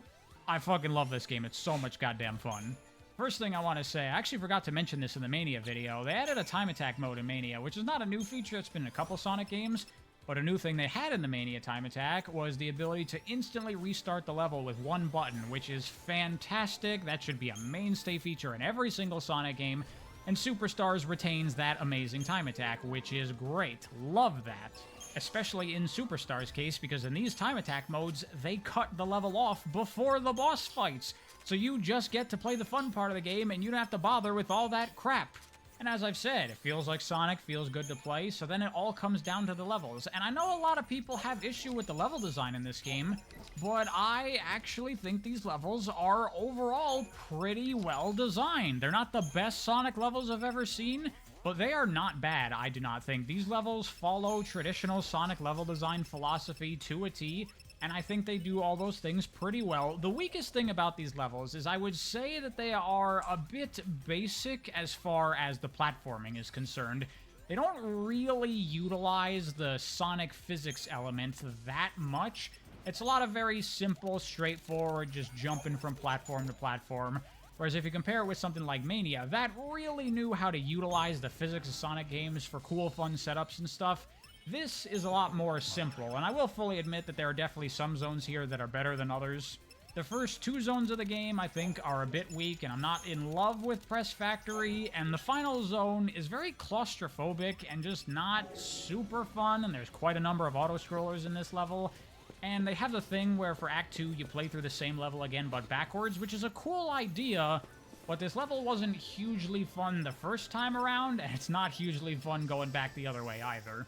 I fucking love this game, it's so much goddamn fun. First thing I want to say, I actually forgot to mention this in the Mania video, they added a Time Attack mode in Mania, which is not a new feature, it's been in a couple Sonic games, but a new thing they had in the Mania Time Attack was the ability to instantly restart the level with one button, which is fantastic. That should be a mainstay feature in every single Sonic game, and Superstars retains that amazing time attack, which is great. Love that. Especially in Superstars' case, because in these time attack modes, they cut the level off before the boss fights, so you just get to play the fun part of the game and you don't have to bother with all that crap. And as I've said, it feels like Sonic, feels good to play, so then it all comes down to the levels. And I know a lot of people have issue with the level design in this game, but I actually think these levels are overall pretty well designed. They're not the best Sonic levels I've ever seen, but they are not bad, I do not think. These levels follow traditional Sonic level design philosophy to a T, and I think they do all those things pretty well. The weakest thing about these levels is I would say that they are a bit basic as far as the platforming is concerned. They don't really utilize the Sonic physics element that much. It's a lot of very simple, straightforward, just jumping from platform to platform. Whereas if you compare it with something like Mania, that really knew how to utilize the physics of Sonic games for cool, fun setups and stuff. This is a lot more simple, and I will fully admit that there are definitely some zones here that are better than others. The first two zones of the game, I think, are a bit weak, and I'm not in love with Press Factory, and the final zone is very claustrophobic and just not super fun, and there's quite a number of auto-scrollers in this level. And they have the thing where for Act 2, you play through the same level again, but backwards, which is a cool idea, but this level wasn't hugely fun the first time around, and it's not hugely fun going back the other way either.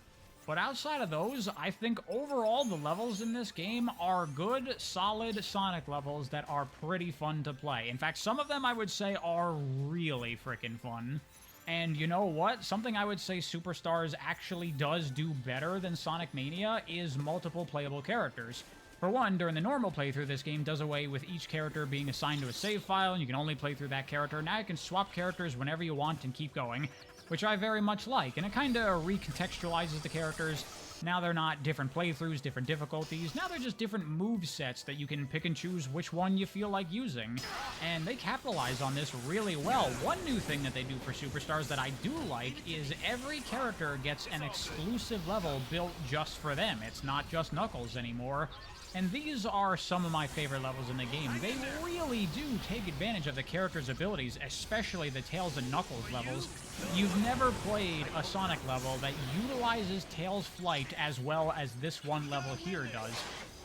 But outside of those, I think overall the levels in this game are good, solid Sonic levels that are pretty fun to play. In fact, some of them I would say are really freaking fun. And you know what? Something I would say Superstars actually does do better than Sonic Mania is multiple playable characters. For one, during the normal playthrough, this game does away with each character being assigned to a save file, and you can only play through that character. Now you can swap characters whenever you want and keep going, which I very much like, and it kind of recontextualizes the characters. Now they're not different playthroughs, different difficulties, now they're just different move sets that you can pick and choose which one you feel like using. And they capitalize on this really well. One new thing that they do for Superstars that I do like is every character gets an exclusive level built just for them. It's not just Knuckles anymore. And these are some of my favorite levels in the game. They really do take advantage of the characters' abilities, especially the Tails and Knuckles levels. You've never played a Sonic level that utilizes Tails' flight as well as this one level here does.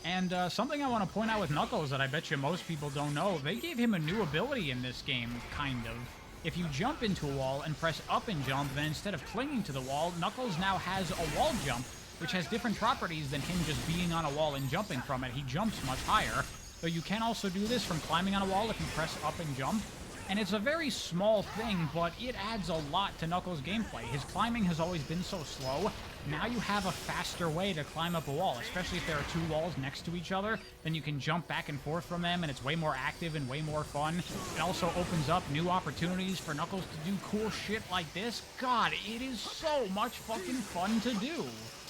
And something I want to point out with Knuckles that I bet you most people don't know, they gave him a new ability in this game, kind of. If you jump into a wall and press up and jump, then instead of clinging to the wall, Knuckles now has a wall jump, which has different properties than him just being on a wall and jumping from it. He jumps much higher, though you can also do this from climbing on a wall if you press up and jump. And it's a very small thing, but it adds a lot to Knuckles' gameplay. His climbing has always been so slow. Now you have a faster way to climb up a wall, especially if there are two walls next to each other. Then you can jump back and forth from them, and it's way more active and way more fun. It also opens up new opportunities for Knuckles to do cool shit like this. God, it is so much fucking fun to do.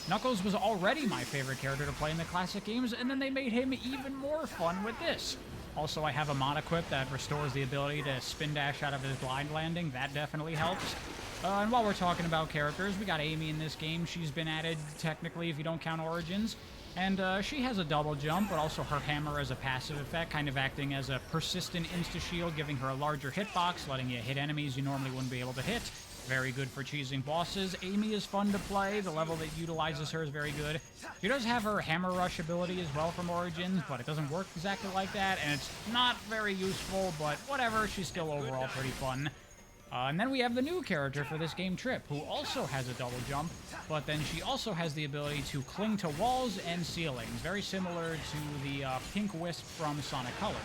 Knuckles was already my favorite character to play in the classic games, and then they made him even more fun with this. Also, I have a mod equip that restores the ability to spin dash out of his blind landing. That definitely helps. And while we're talking about characters, we got Amy in this game. She's been added, technically, if you don't count Origins. And she has a double jump, but also her hammer as a passive effect, kind of acting as a persistent insta-shield, giving her a larger hitbox, letting you hit enemies you normally wouldn't be able to hit. Very good for cheesing bosses. Amy is fun to play. The level that utilizes her is very good. She does have her hammer rush ability as well from Origins, but it doesn't work exactly like that, and it's not very useful, but whatever, she's still overall pretty fun. And then we have the new character for this game, Trip, who also has a double jump, but then she also has the ability to cling to walls and ceilings, very similar to the Pink Wisp from Sonic Colors.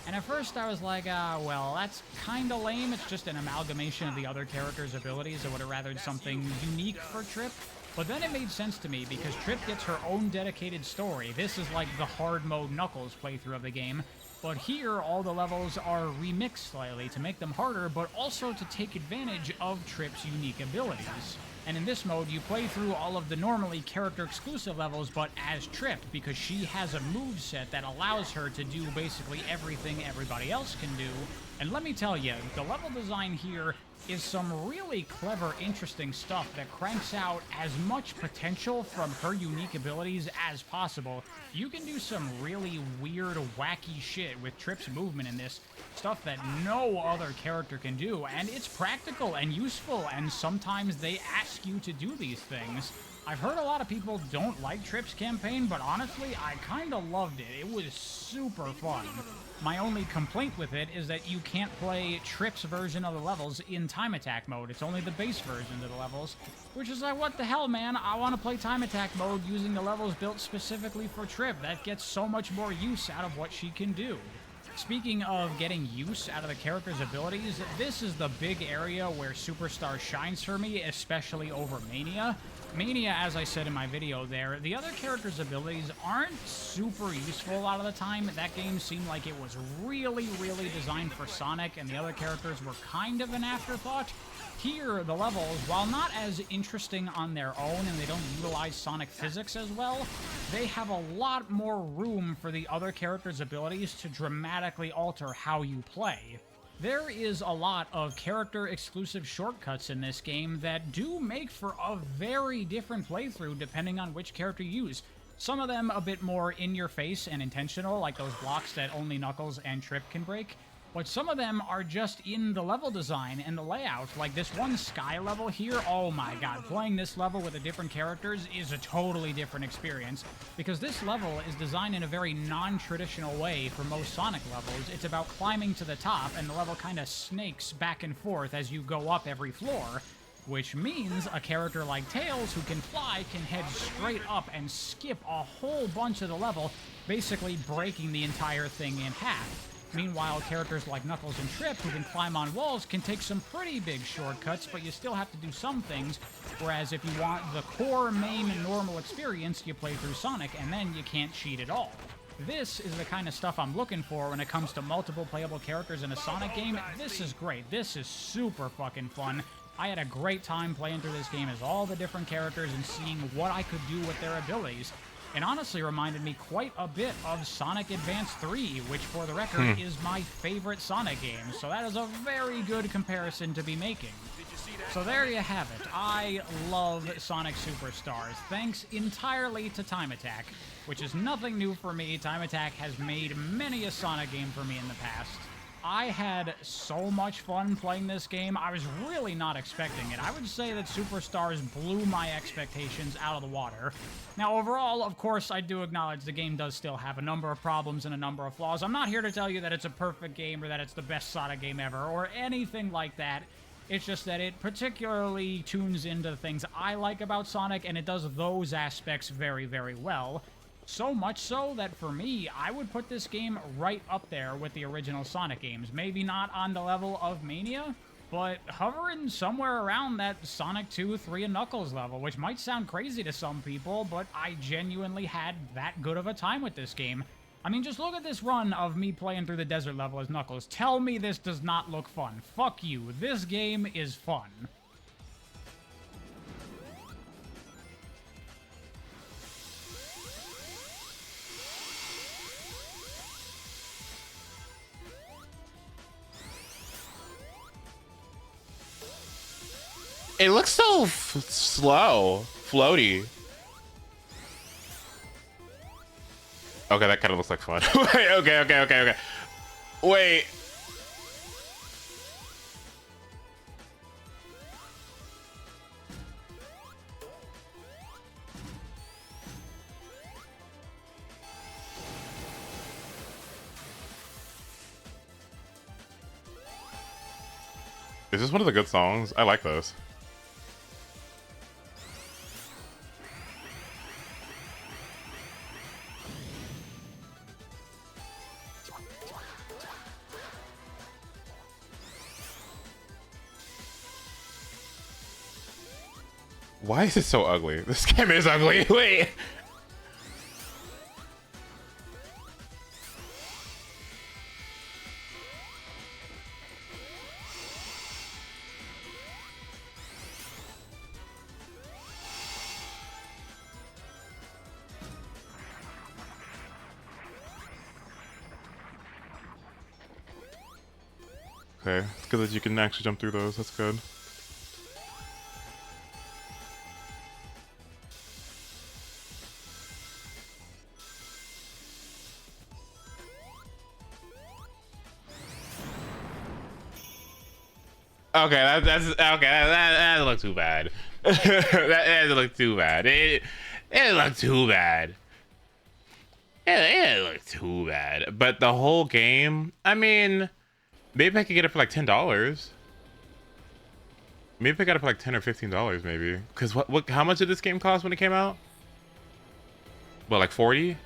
And at first I was like, well, that's kinda lame. It's just an amalgamation of the other characters' abilities. I would have rathered something unique for Trip. But then it made sense to me, because Trip gets her own dedicated story. This is like the hard mode Knuckles playthrough of the game. But here, all the levels are remixed slightly to make them harder, but also to take advantage of Trip's unique abilities. And in this mode, you play through all of the normally character-exclusive levels, but as Trip, because she has a moveset that allows her to do basically everything everybody else can do. And let me tell you, the level design here is some really clever, interesting stuff that cranks out as much potential from her unique abilities as possible. You can do some really weird, wacky shit with Trip's movement in this, stuff that no other character can do, and it's practical and useful, and sometimes they ask you to do these things. I've heard a lot of people don't like Trip's campaign, but honestly, I kinda loved it. It was super fun. My only complaint with it is that you can't play Trip's version of the levels in time attack mode. It's only the base version of the levels, which is like, what the hell, man? I want to play time attack mode using the levels built specifically for Trip. That gets so much more use out of what she can do. Speaking of getting use out of the character's abilities, this is the big area where Superstar shines for me, especially over Mania. Mania, as I said in my video there, the other character's abilities aren't super useful a lot of the time. That game seemed like it was really, really designed for Sonic, and the other characters were kind of an afterthought. Here, the levels, while not as interesting on their own and they don't utilize Sonic physics as well, they have a lot more room for the other characters' abilities to dramatically alter how you play. There is a lot of character-exclusive shortcuts in this game that do make for a very different playthrough depending on which character you use. Some of them a bit more in-your-face and intentional, like those blocks that only Knuckles and Trip can break. But some of them are just in the level design and the layout, like this one sky level here. Oh my god, playing this level with the different characters is a totally different experience, because this level is designed in a very non-traditional way for most Sonic levels. It's about climbing to the top, and the level kind of snakes back and forth as you go up every floor, which means a character like Tails, who can fly, can head straight up and skip a whole bunch of the level, basically breaking the entire thing in half. Meanwhile, characters like Knuckles and Trip, who can climb on walls, can take some pretty big shortcuts, but you still have to do some things, whereas if you want the core, main, normal experience, you play through Sonic, and then you can't cheat at all. This is the kind of stuff I'm looking for when it comes to multiple playable characters in a Sonic game. This is great. This is super fucking fun. I had a great time playing through this game as all the different characters and seeing what I could do with their abilities. It honestly reminded me quite a bit of Sonic Advance 3, which, for the record, is my favorite Sonic game, so that is a very good comparison to be making. So there you have it. I love Sonic Superstars, thanks entirely to Time Attack, which is nothing new for me. Time Attack has made many a Sonic game for me in the past. I had so much fun playing this game. I was really not expecting it. I would say that Superstars blew my expectations out of the water. Now, overall, of course, I do acknowledge the game does still have a number of problems and a number of flaws. I'm not here to tell you that it's a perfect game or that it's the best Sonic game ever or anything like that. It's just that it particularly tunes into the things I like about Sonic, and it does those aspects very, very well. So much so that for me, I would put this game right up there with the original Sonic games. Maybe not on the level of Mania, but hovering somewhere around that Sonic 2, 3, and Knuckles level, which might sound crazy to some people, but I genuinely had that good of a time with this game. I mean, just look at this run of me playing through the desert level as Knuckles. Tell me this does not look fun. Fuck you. This game is fun. It looks so slow, floaty. Okay, that kind of looks like fun. Wait, okay. Wait. Is this one of the good songs? I like this. Why is it so ugly? This game is ugly. Wait. Okay, it's good that you can actually jump through those. That's good. Okay, that's okay. That doesn't look too bad. that doesn't look too bad. It didn't look too bad. It didn't look too bad. But the whole game, I mean, maybe I could get it for like $10. Maybe I got it for like $10 or $15, maybe. Cause what? How much did this game cost when it came out? What, like 40?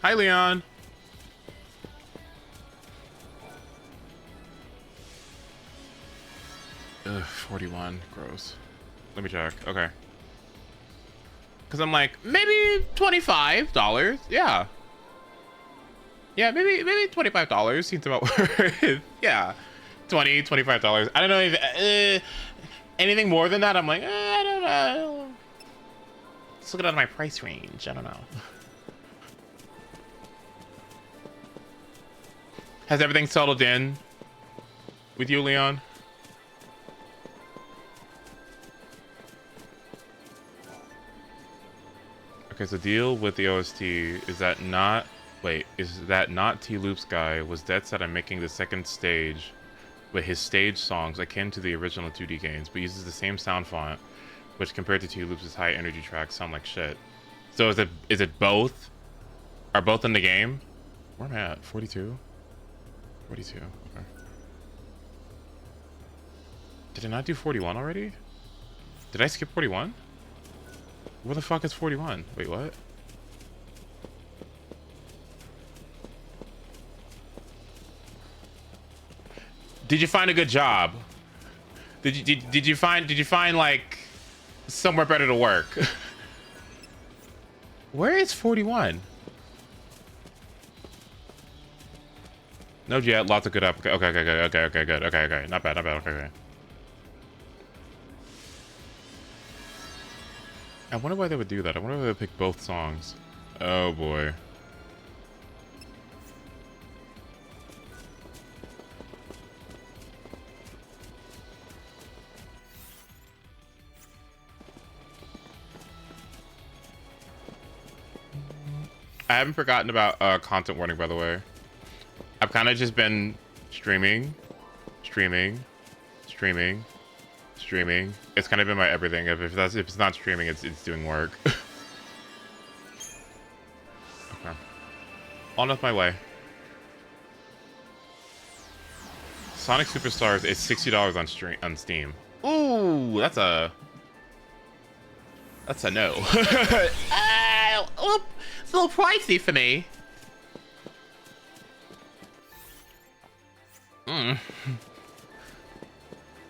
Hi, Leon. Ugh, 41. Gross. Let me check. Okay. Because I'm like, maybe $25. Yeah. Yeah, maybe $25 seems about worth. Yeah. $25. I don't know if anything more than that. I'm like, I don't know. Let's look at my price range. I don't know. Has everything settled in with you, Leon? Okay, so deal with the OST is that not... Wait, is that not T-Loop's guy was dead set on making the second stage with his stage songs akin to the original 2D games, but uses the same sound font, which compared to T-Loop's high energy tracks sound like shit. So is it both? Are both in the game? Where am I at? 42? 42, okay. Did I not do 41 already? Did I skip 41? Where the fuck is 41? Wait, what? Did you find a good job? Did you find like somewhere better to work? Where is 41? No jet, lots of good up. Okay, good. Not bad. Okay. I wonder why they would do that. I wonder why they would pick both songs. Oh boy. I haven't forgotten about content warning, by the way. I've kind of just been streaming. It's kind of been my everything. If it's not streaming, it's doing work. Okay. On with my way. Sonic Superstars is $60 on Steam. Ooh, that's a no. It's a little pricey for me.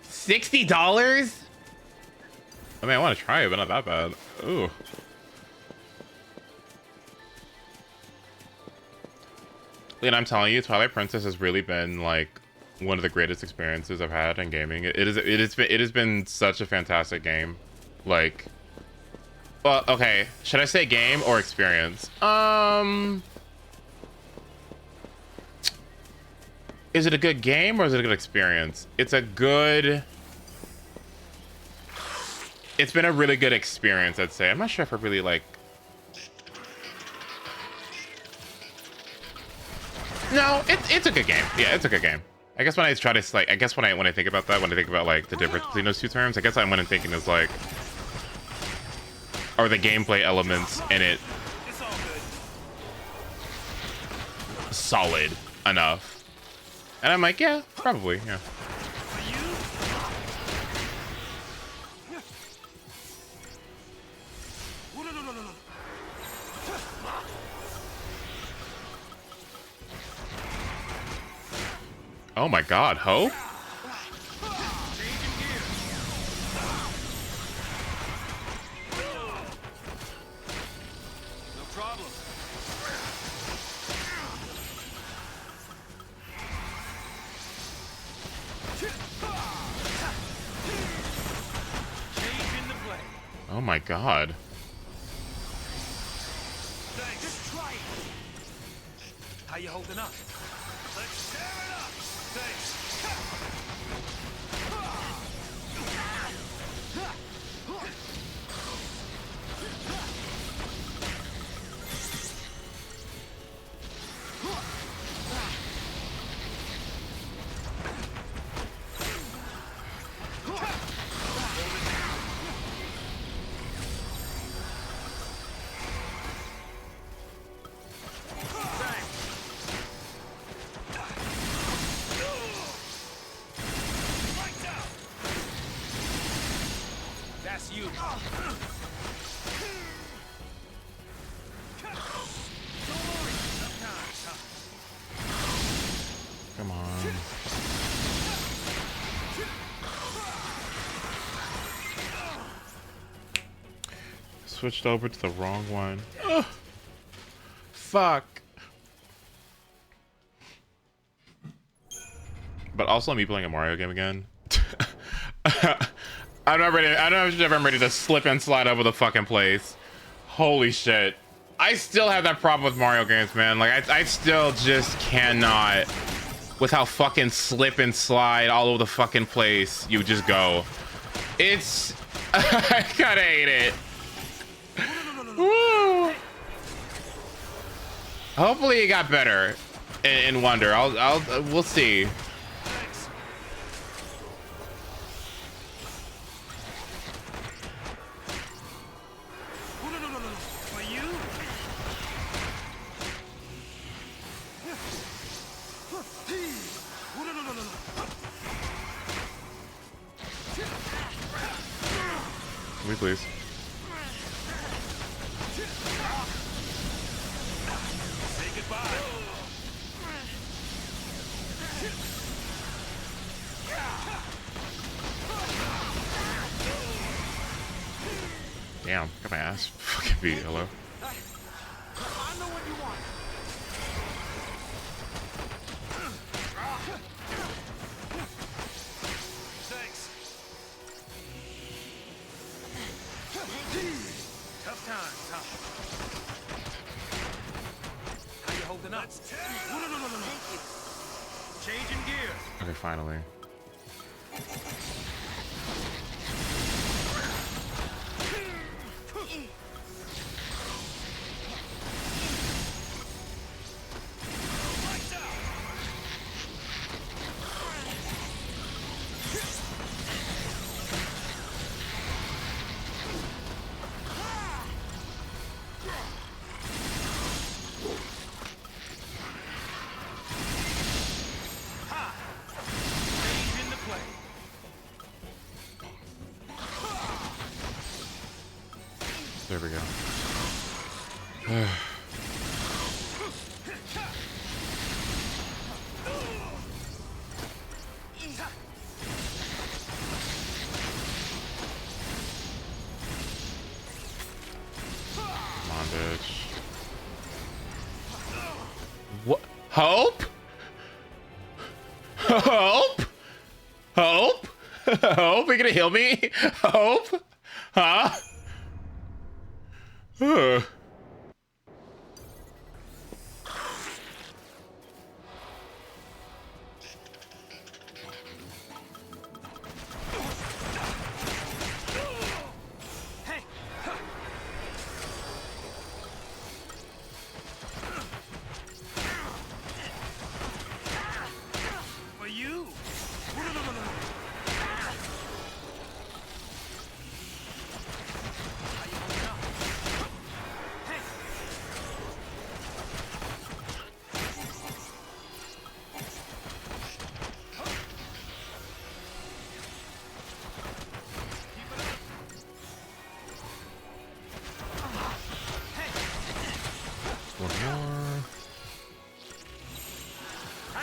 $60? I mean, I want to try it, but not that bad. Ooh. And I'm telling you, Twilight Princess has really been like one of the greatest experiences I've had in gaming. It has been such a fantastic game. Like, well, okay, should I say game or experience? Is it a good game or is it a good experience? It's a good... It's been a really good experience, I'd say. I'm not sure if I really like... No, it's a good game. Yeah, it's a good game. I guess when I try to like, I guess when I think about that, when I think about like the difference between those two terms, I guess I went in thinking is like, are the gameplay elements in it It's all good. solid enough? And I'm like, yeah, probably, yeah. For you? Oh, no, no, no, no, no. Oh my God, Hope? Changing gears. No problem. Changing the play. Oh my God. Thanks. Just try it. How you holding up? Let's tear it up. Thanks. That's you. Come on. Switched over to the wrong one. Ugh. Fuck. But also me playing a Mario game again. I'm not ready. I don't know if I'm ready to slip and slide over the fucking place. Holy shit. I still have that problem with Mario games, man. Like, I still just cannot. With how fucking slip and slide all over the fucking place you just go. It's... I kinda hate it. Woo. Hopefully it got better in Wonder. We'll see. For you? Can we please? Say goodbye. Damn, got my ass fucking beat. Hello? I know what you want. Thanks. Tough times, huh? How you holding up? No. Changing gears. Okay, finally. Lights out. Changing the play. There we go. Come on, bitch. What? Hope? Hope? Hope? Hope? You gonna heal me? Hope? Huh? Ugh.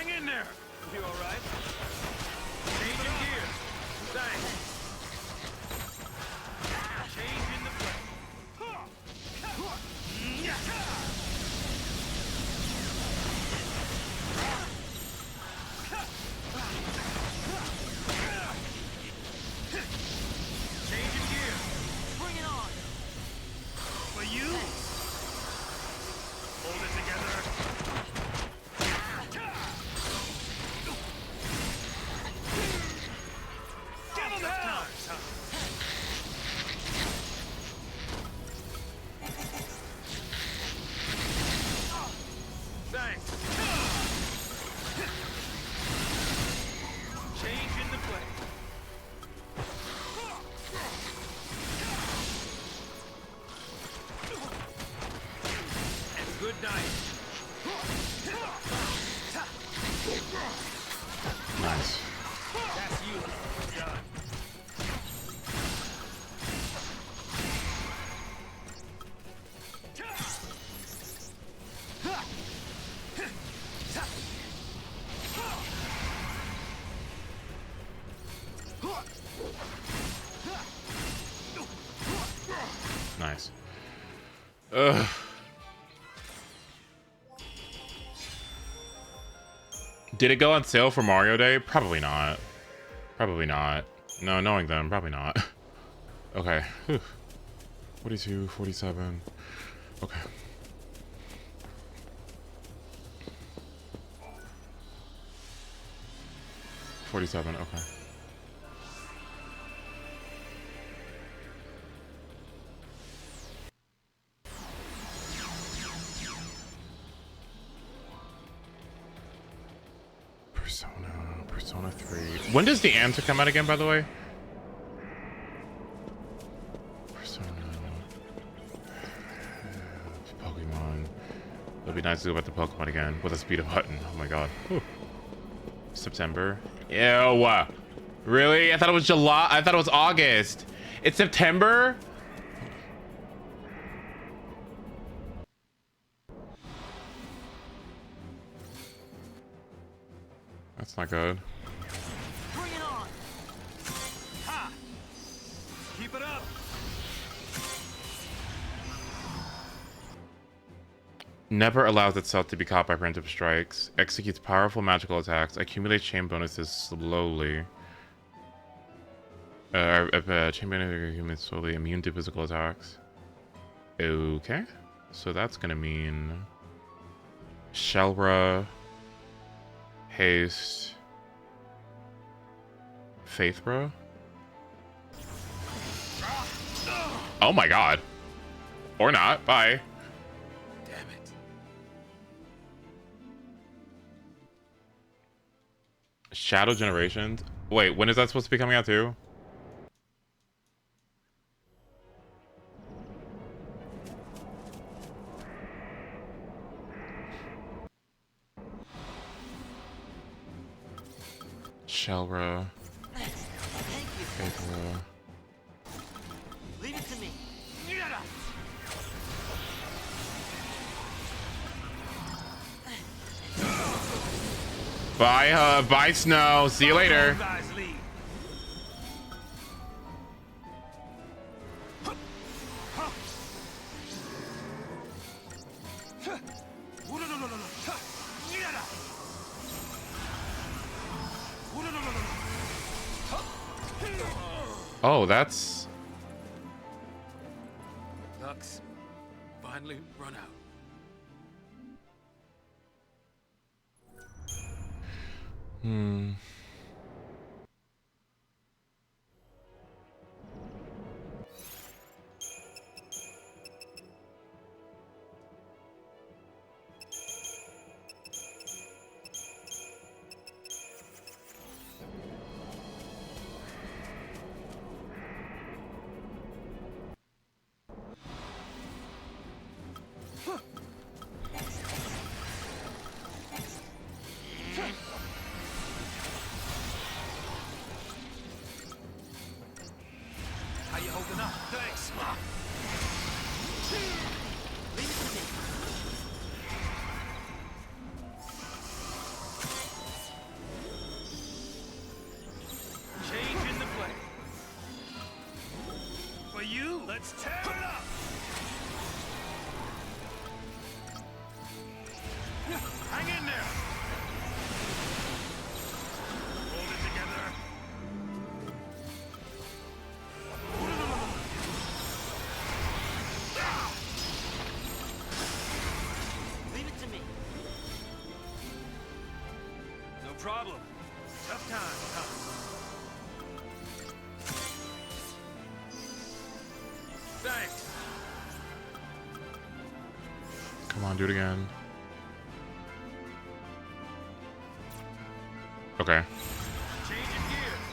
Hang in there. You all right? Changing gears. Thanks. Changing the play. Changing gears. Bring it on. For you. Hold it together. Give him hell! Thanks. Changing the play. And good night. Nice. That's you. Done. Nice. Ugh. Did it go on sale for Mario Day? Probably not. Probably not. No, knowing them, probably not. Okay. Whew. 42, 47. Okay. $47, okay. Persona 3. When does the answer come out again, by the way? Persona. Pokemon. It'd be nice to go about the Pokemon again with a speed of button. Oh my god. Whew. September. Ew. Really? I thought it was July. I thought it was August. It's September? That's not good. Bring it on. Ha! Keep it up. Never allows itself to be caught by preemptive strikes. Executes powerful magical attacks. Accumulates chain bonuses slowly. Chain bonuses accumulates slowly. Immune to physical attacks. Okay. So that's gonna mean Shelra, Haste, Faithra. Oh my god. Or not. Bye. Damn it. Shadow Generations. Wait, when is that supposed to be coming out too? Shelra. Thank you. Faithra. Leave it to me. Bye, bye, Snow. See you later. Guys leave. Oh, that's... Luck's finally run out. Hmm. problem. Tough times, huh? Thanks. Come on, do it again. Okay. Changing gears.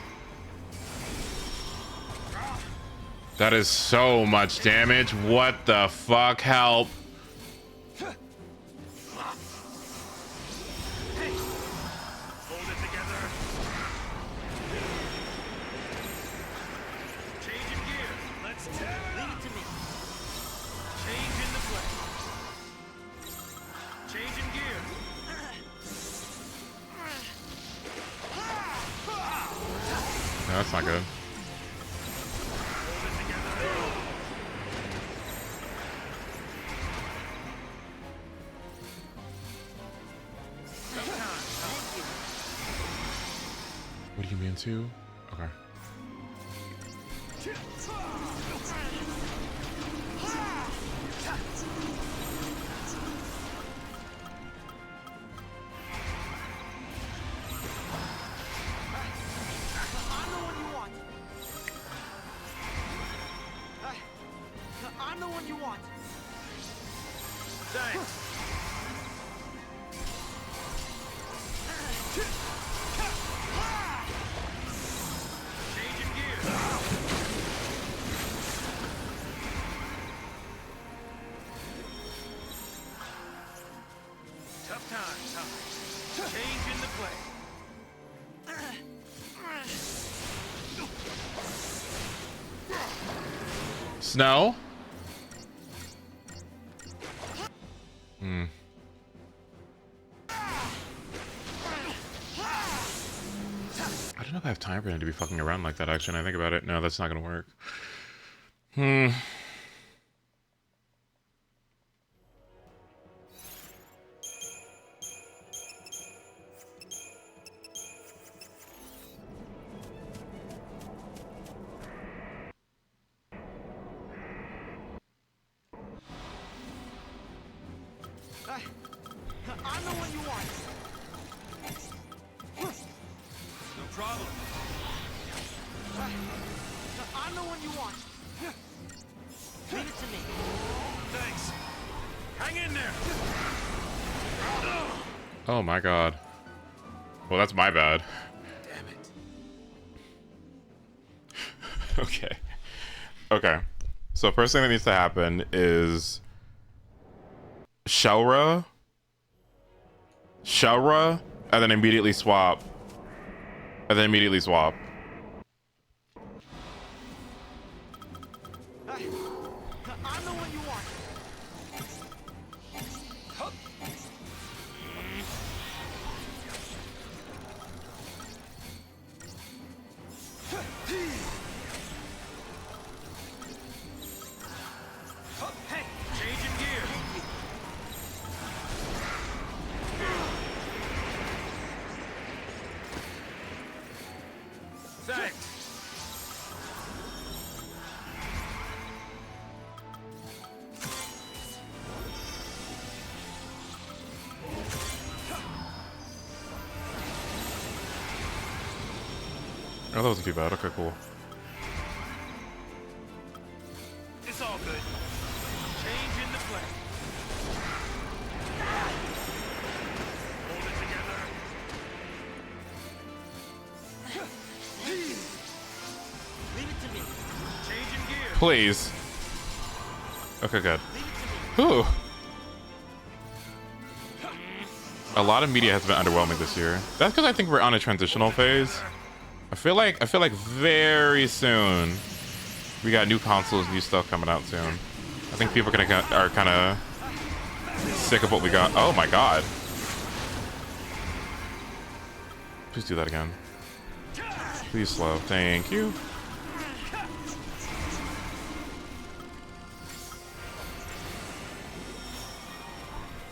That is so much damage. What the fuck? Help. Hold it together. Changing gears. Let's tear it Leave up. it to me. Changing the play. Changing gears. No, that's not good. Hold it together. Sometimes, huh? What do you mean to? Okay. I'm the one you want. I'm the one you want. Thanks. Changing gears. Tough times, huh? Changing the play. Snow? Hmm. I don't know if I have time for him to be fucking around like that, actually, and I think about it. No, that's not gonna work. Hmm. I'm the one you want. No problem. I'm the one you want. Leave it to me. Thanks. Hang in there. Oh my god. Well, that's my bad. Damn it. Okay. Okay. So first thing that needs to happen is Shelra, and then immediately swap. And then immediately swap. I'm the one you want. Hey, changing gears. Thanks. Oh, that wasn't too bad. Okay, cool. It's all good. Changing the play. Hold it together. Leave it to me. Changing gears. Please. Okay, good. Leave it to me. Whew. A lot of media has been underwhelming this year. That's because I think we're on a transitional phase. I feel like very soon we got new consoles, new stuff coming out soon. I think people are kind of sick of what we got. Oh my god. Please do that again. Please slow. Thank you.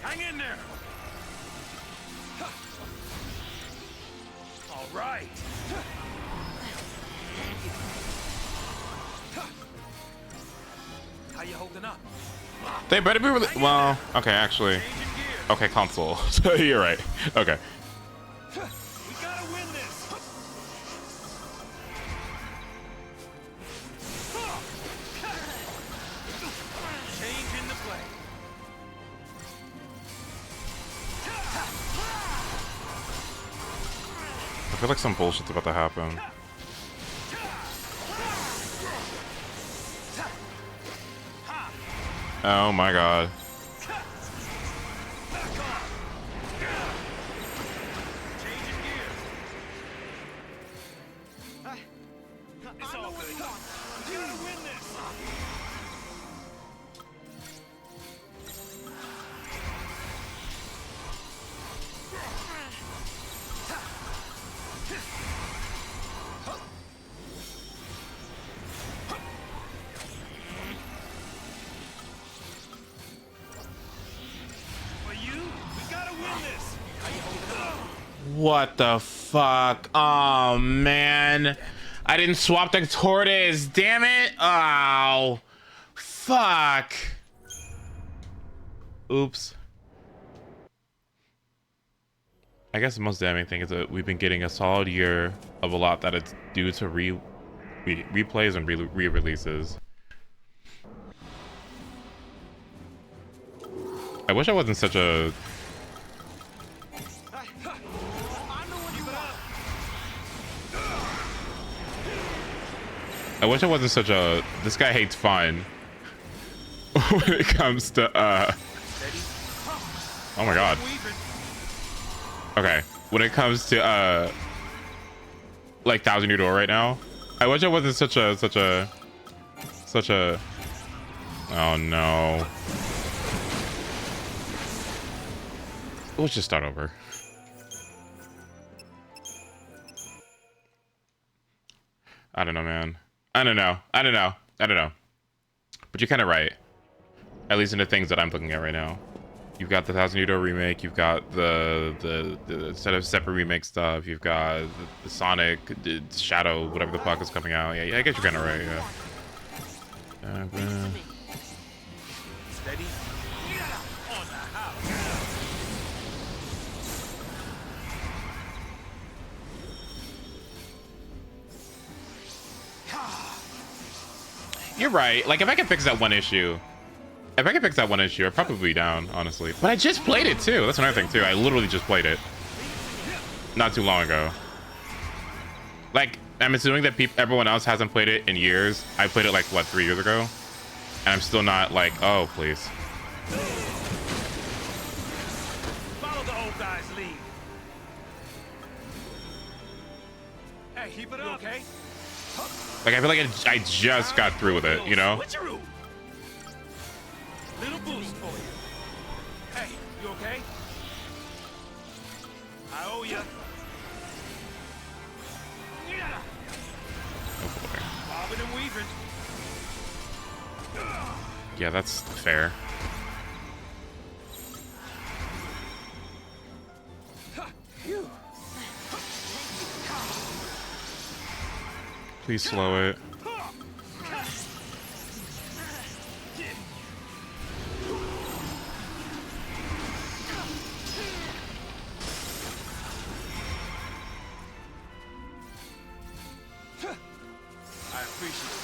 Hang in there. All right. How you holding up? They better be really well. Okay, actually. Changing gears. Okay, console. So you're right. Okay. We feel like some bullshit's about to happen. Oh my god. It's all good. We gotta win this. For you, we gotta win this. What the fuck? Oh man. I didn't swap the tortoise. Damn it. Oh. Fuck. Oops. I guess the most damning thing is that we've been getting a solid year of a lot that it's due to replays and re-releases. I wish I wasn't such a... I wish I wasn't such a... This guy hates fun. When it comes to, Oh my god. Okay. When it comes to, like, Thousand Year Door right now. I wish I wasn't such a... Oh no. Let's just start over. I don't know, man. I don't know. But you're kind of right. At least in the things that I'm looking at right now. You've got the Thousand Year Door remake. You've got the set of separate remake stuff. You've got the Sonic, the Shadow, whatever the fuck is coming out. Yeah, I guess you're kind of right. Yeah. Steady. On the house. You're right. Like, if I could fix that one issue, I'd probably be down, honestly. But I just played it, too. That's another thing, too. I literally just played it. Not too long ago. Like, I'm assuming that everyone else hasn't played it in years. I played it, like, what, 3 years ago? And I'm still not like, oh, please. Follow the old guy's lead. Hey, keep it up. Okay? Like, I feel like I just got through with it, you know? Switcheroo. Little boost for you. Hey, you okay? I owe ya. Oh boy. Bobbing and weaving. Yeah, that's fair. Please slow it. I appreciate it.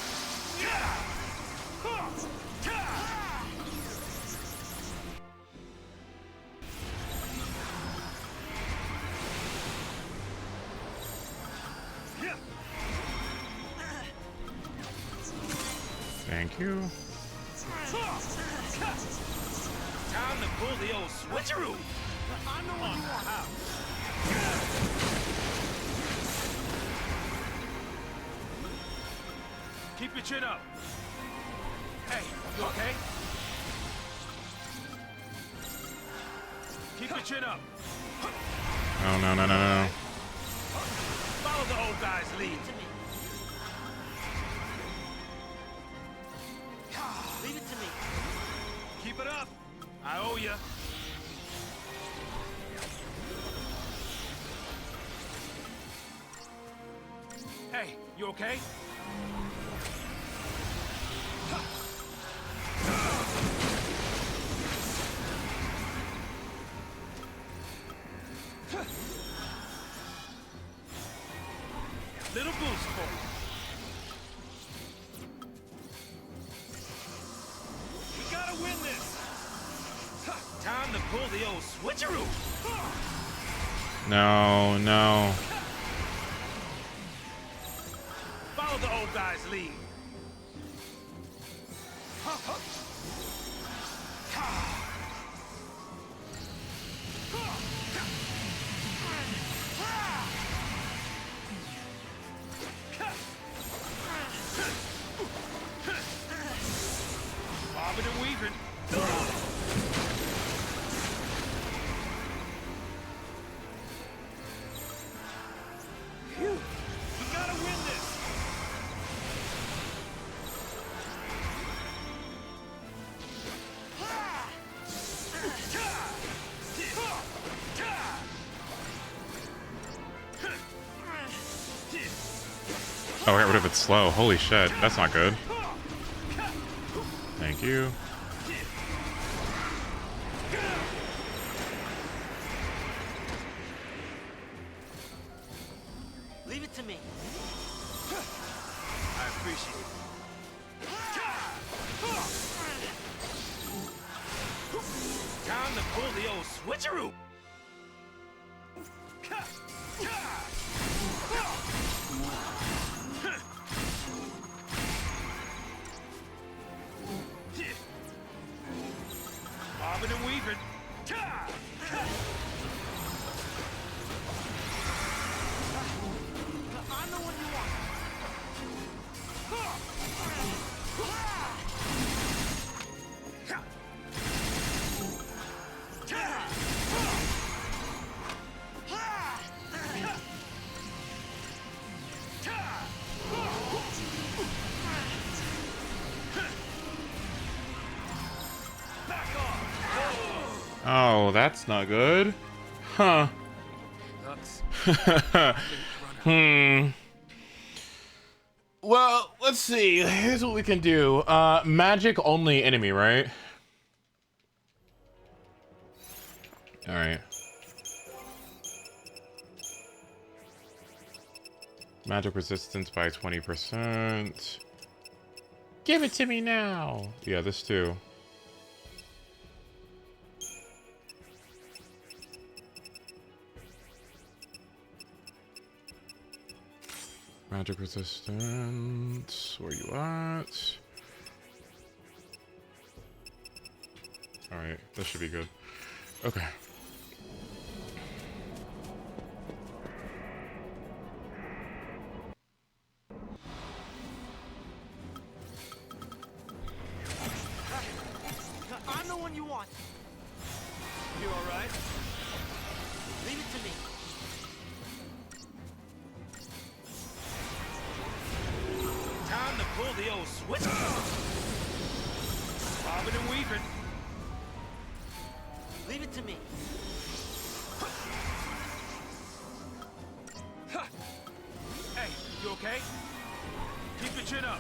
Thank you. Time to pull the old switcheroo. I'm the one you want. Keep your chin up. Hey, you okay? Keep your chin up. Oh, no. Follow the old guy's lead. Leave it to me. Keep it up. I owe ya. Hey, you okay? Little boost for you. We gotta win this. Time to pull the old switcheroo. No. Oh, I got rid of it slow. Holy shit. That's not good. Thank you. Leave it to me. I appreciate it. Time to pull the old switcheroo. Bobbing and weaving. I'm the one you want. Oh, that's not good. Huh. Lux, Well, let's see. Here's what we can do. Magic only enemy, right? Alright. Magic resistance by 20%. Give it to me now! Yeah, this too. Magic resistance. Where you at? Alright, this should be good. Okay. I'm the one you want. You all right? Leave it to me. Time to pull the old switch. Bobbing and weaving. Leave it to me. Hey, you okay? Keep your chin up.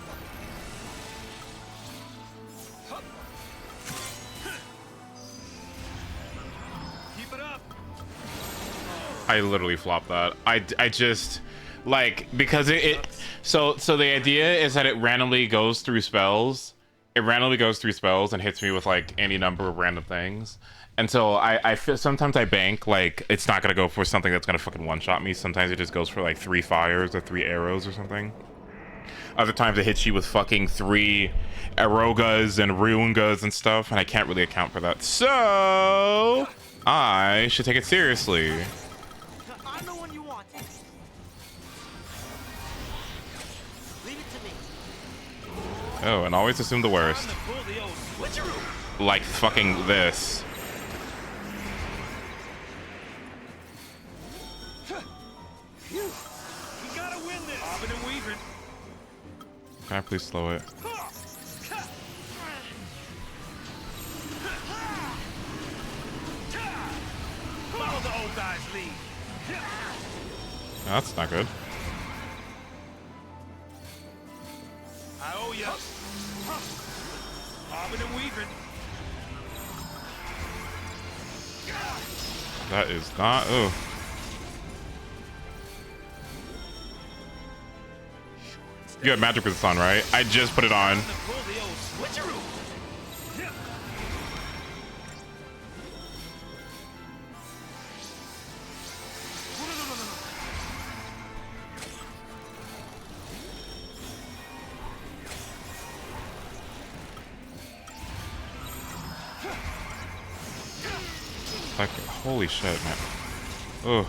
Keep it up. I literally flopped that. I just like because so the idea is that it randomly goes through spells. It randomly goes through spells and hits me with like any number of random things. And so I feel sometimes I bank like it's not gonna go for something that's gonna fucking one-shot me. Sometimes it just goes for like 3 fires or 3 arrows or something. Other times it hits you with fucking 3 Arogas and Ruungas and stuff, and I can't really account for that. So I should take it seriously. I'm the one you want. Leave it to me. Oh, and always assume the worst. Time to pull the old switcheroo. Like fucking this. You gotta win this. Bobbing and weaving. Can I please slow it? Follow the old guy's lead. No, that's not good. I owe ya. Bobbing and weaving. That is not. Oh. You have magic resist on, right? I just put it on. Time to pull the old switcheroo. Like, holy shit, man. Ugh.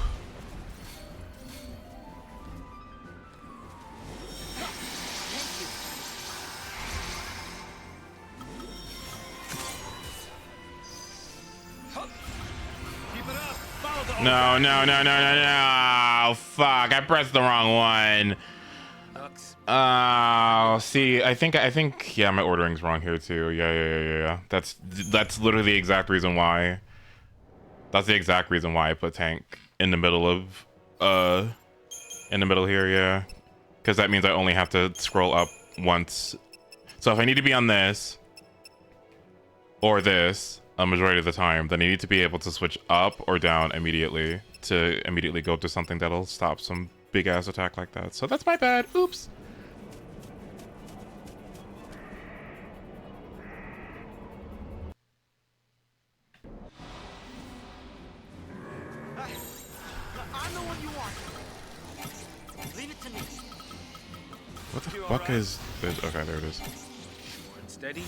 Keep it up. Follow the old No, no, no, no, no, no. Fuck, I pressed the wrong one. Lux, See, I think, yeah, my ordering's wrong here too. Yeah. That's literally the exact reason why. That's the exact reason why I put tank in the middle of, in the middle here, yeah. because that means I only have to scroll up once. So if I need to be on this or this a majority of the time, then I need to be able to switch up or down immediately to immediately go up to something that'll stop some big ass attack like that. So that's my bad. Oops. I'm the one you want. Leave it to me. What the fuck is this? Okay, there it is. Short and steady.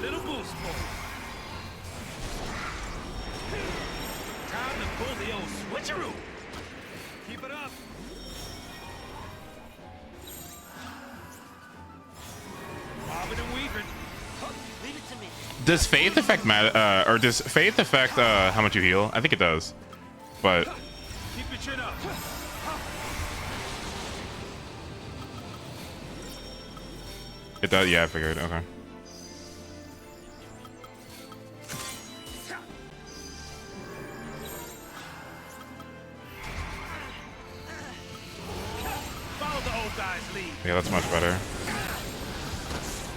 Little boost for you. Time to pull the old switcheroo. Keep it up. Bobbing and weaving. Leave it to me. Does faith affect or does faith affect how much you heal? I think it does, but Keep your chin up. it does. Yeah, I figured. Okay. Follow the old guy's lead. Yeah, that's much better.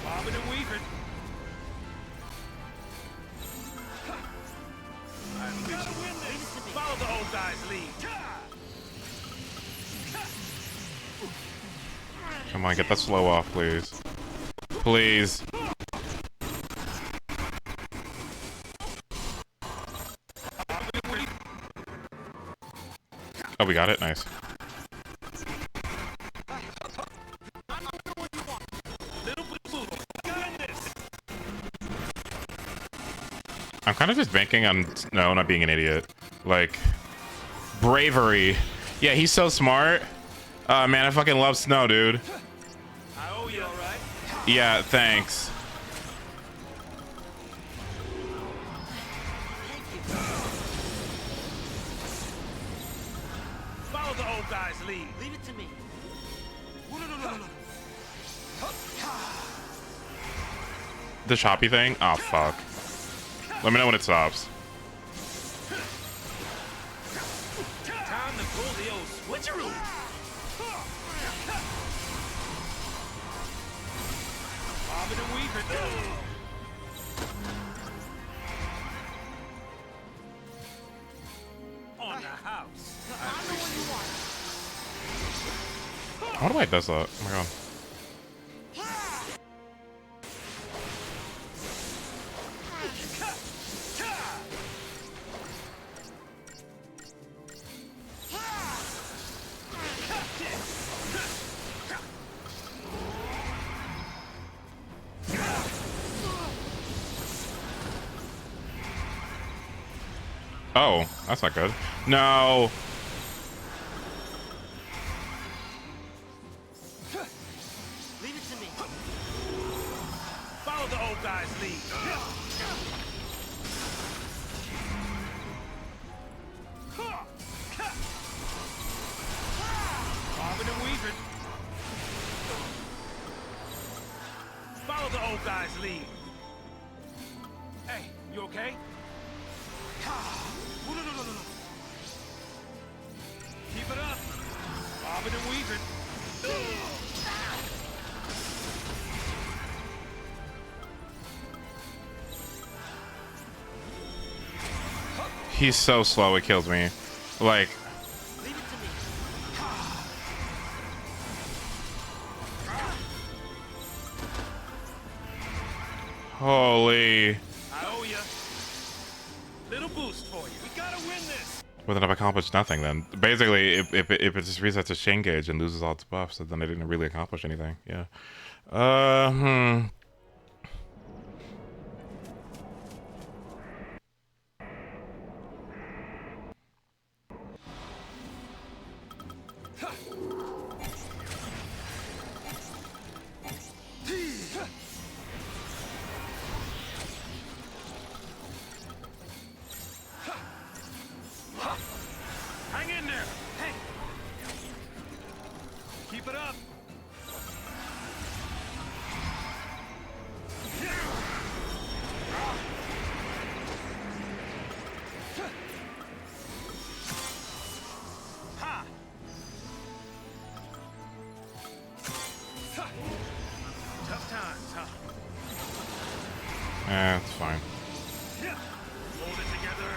Bobbing and weaving. Follow the old guy's lead. Come on, get that slow off, please. Please. Oh, we got it? Nice. I'm kind of just banking on Snow not being an idiot. Like, bravery. Yeah, he's so smart. Man, I fucking love Snow, dude. I owe you, all right? Yeah, thanks. Follow the old guy's lead. Leave it to me. The choppy thing? Oh, fuck. Let me know when it stops. Time to pull the old switcheroo. Bobbing and weaving. On the house. I'm the one you want. I wonder why it does that. Oh my god. Oh, that's not good. No. Leave it to me. Follow the old guy's lead. Bobbing and weaving. Follow the old guy's lead. Hey, you okay? Keep it up. Bobbing and weaving. He's so slow, it kills me. Like, Leave it to me. holy. I owe you. Little boost for you. We gotta win this. Well, then I've accomplished nothing then. Basically, if it just resets its chain gauge and loses all its buffs, then I didn't really accomplish anything. Yeah. Hang in there. Hey. Keep it up. Hold it together.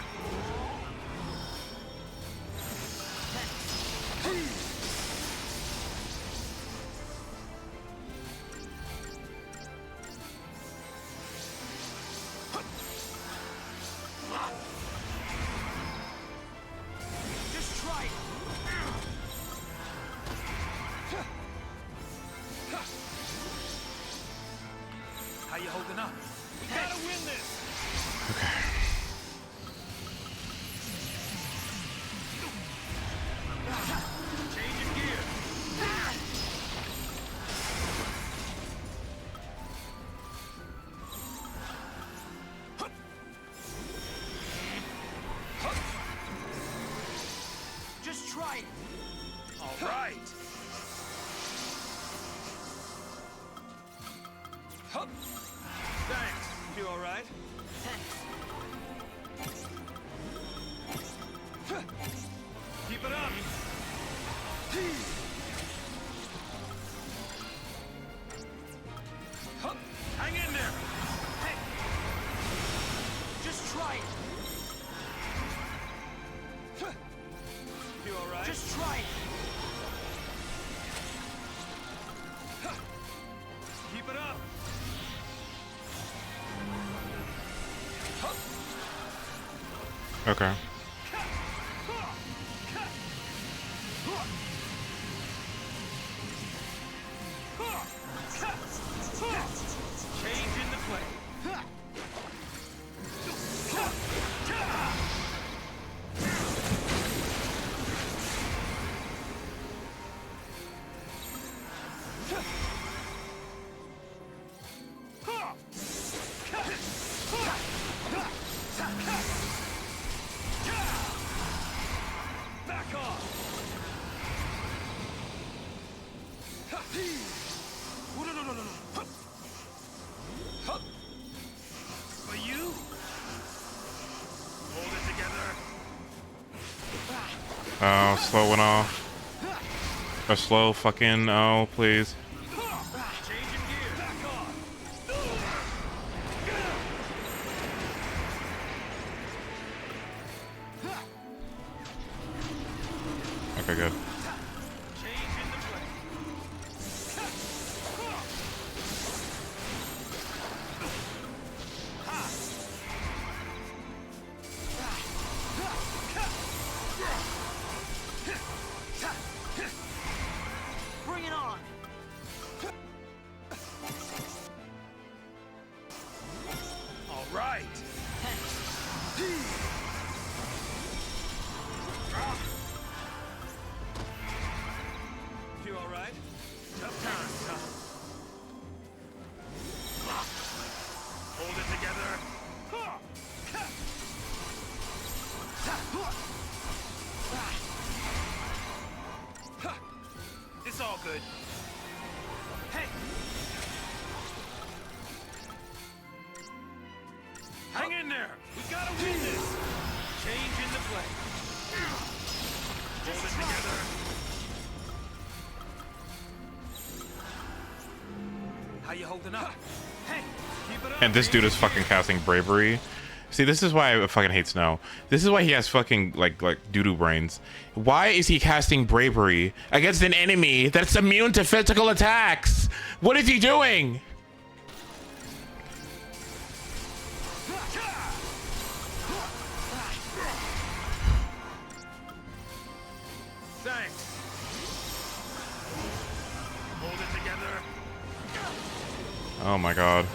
Just try it. How you holding up? We gotta win this. Okay. Changing gear. Just try it. All right. Hup. Thanks. You all right? Keep it up. Hup. Hang in there. Hey. Just try it. You all right? Just try it. Keep it up. Okay. Change in the play. Back off. For you. Hold it together. Oh, slow one off. A slow fucking, oh, please. Changing gear. Back off. Okay, good. Change in the play. Bring it on. All right. You all right? Tough times, huh? Hold it together. It's all good. Hey! Hang in there! We gotta win this! Change in the play. Hold it together. How you holding up? Hey! Keep it up! And this dude is fucking casting bravery. See, this is why I fucking hate Snow. This is why he has fucking like doo-doo brains. Why is he casting bravery against an enemy that's immune to physical attacks? What is he doing? Thanks. Hold it together. Oh my god.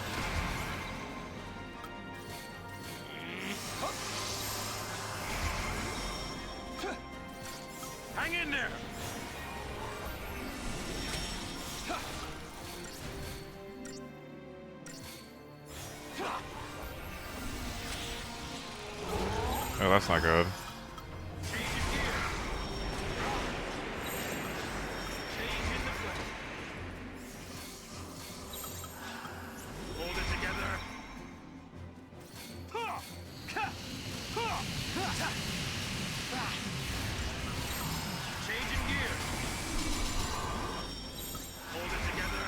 Hang in there. Oh, that's not good. Change in gear. Change in the play. Hold it together. Change in gear. Hold it together.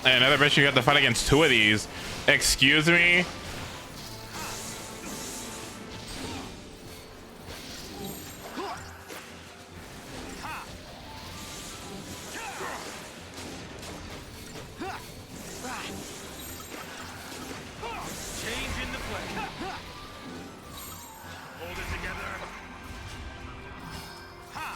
And another mission, you have to fight against 2 of these. Excuse me? Change in the play. Hold it together. Ha!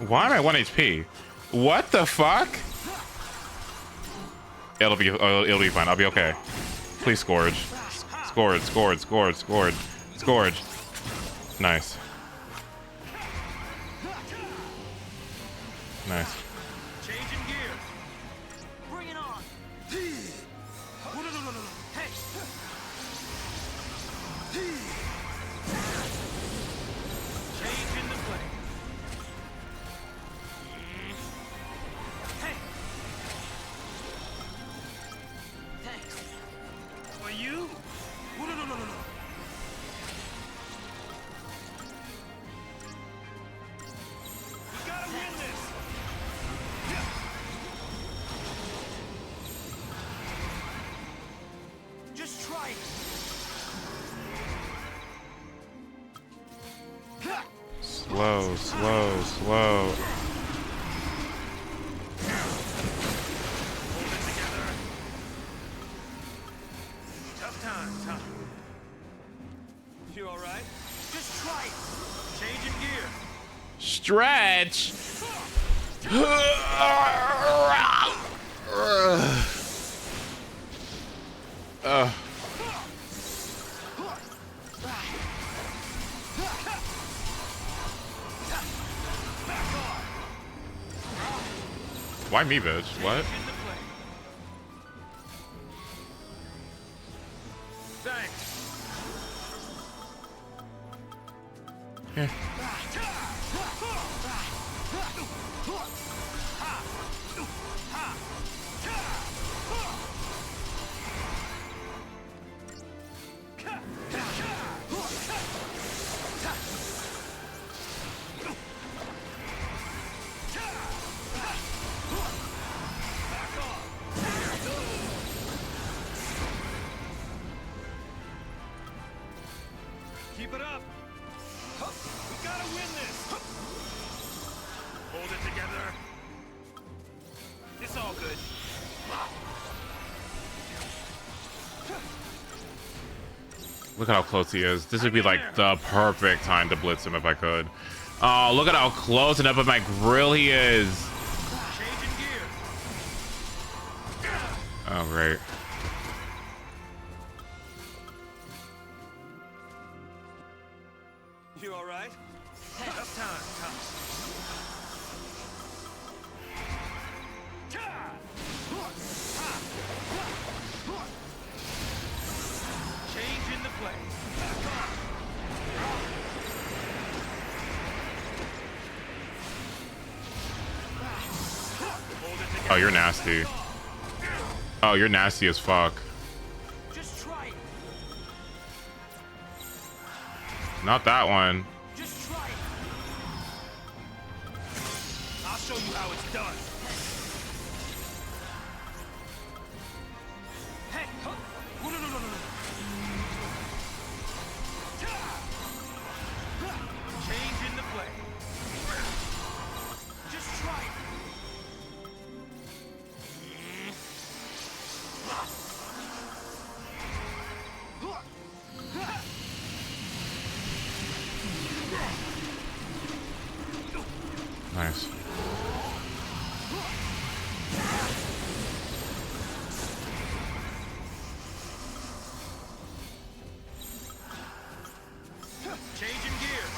Why am I 1 HP? What the fuck? It'll be fine. I'll be okay. Please Scourge. Scourge, Scourge, Scourge, Scourge, Scourge. Nice. Nice. Changing gears. Bring it on. Hey. Change in the play. Hey. Thanks. For you. We gotta win this. Just try it. Slow, slow, slow. Hold it together. Tough times, huh? You all right? Just try it. Changing gear. Stretch. Why me, bitch? What? In the play. Thanks. Yeah. Keep it up. We gotta win this. Hold it together. It's all good. Look at how close he is. This would be like the perfect time to blitz him if I could. Oh, look at how close and up at my grill he is. Changing gears. Oh, great. You all right? Tough time, huh? Change in the play. Oh, you're nasty. Oh, you're nasty as fuck. Just try it. Not that one. Just try it. I'll show you how it's done. Hey, huh? No. Change in the play. Just try it. Nice. Changing gears.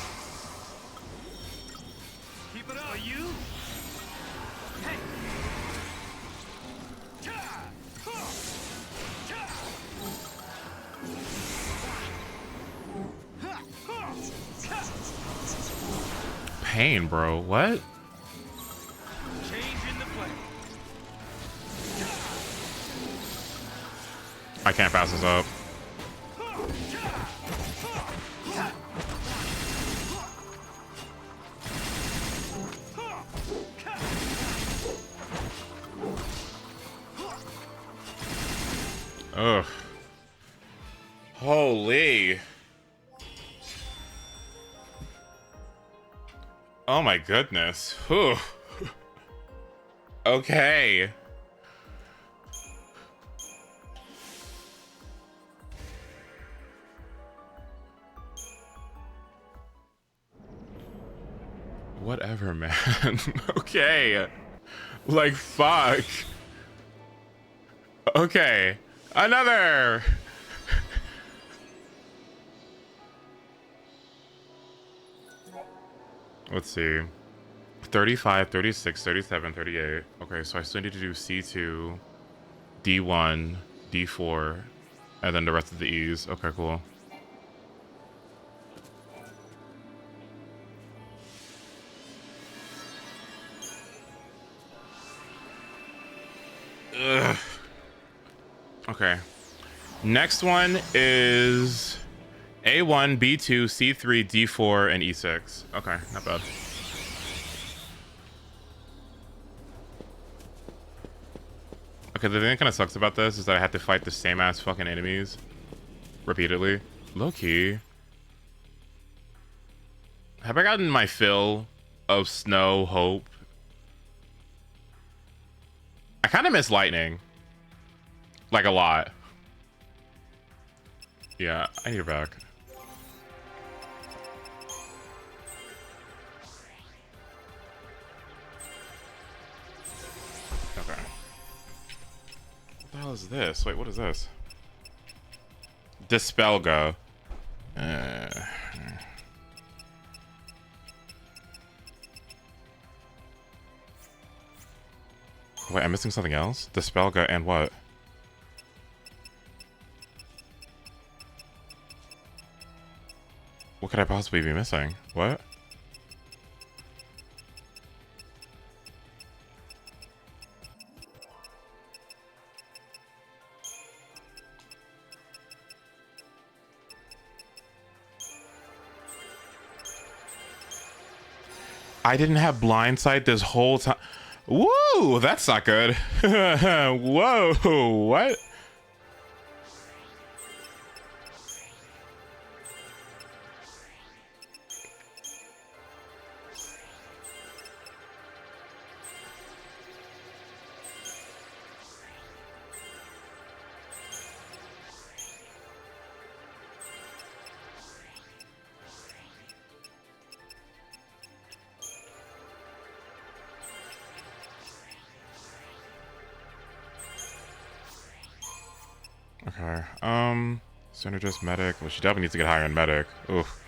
Keep it up. Are you? Hey. Pain, bro. What? Change in the play. I can't pass this up. Ugh. Holy. Oh my goodness. Whew. Okay. Whatever, man. Okay. Like, fuck. Okay. Another. Let's see. 35, 36, 37, 38. Okay, so I still need to do C2, D1, D4, and then the rest of the E's. Okay, cool. Ugh. Okay. Next one is A1, B2, C3, D4, and E6. Okay, not bad. Okay, the thing that kind of sucks about this is that I have to fight the same ass fucking enemies repeatedly. Low key. Have I gotten my fill of Snow Hope? I kind of miss Lightning. Like a lot. Yeah, I need her back. Okay. What the hell is this? Wait, what is this? Dispelga. Wait, I'm missing something else? Dispelga and what? What could I possibly be missing? What? I didn't have blindsight this whole time. Whoa, that's not good. Whoa, what? Okay, Synergist, Medic. Well, she definitely needs to get higher in Medic. Oof.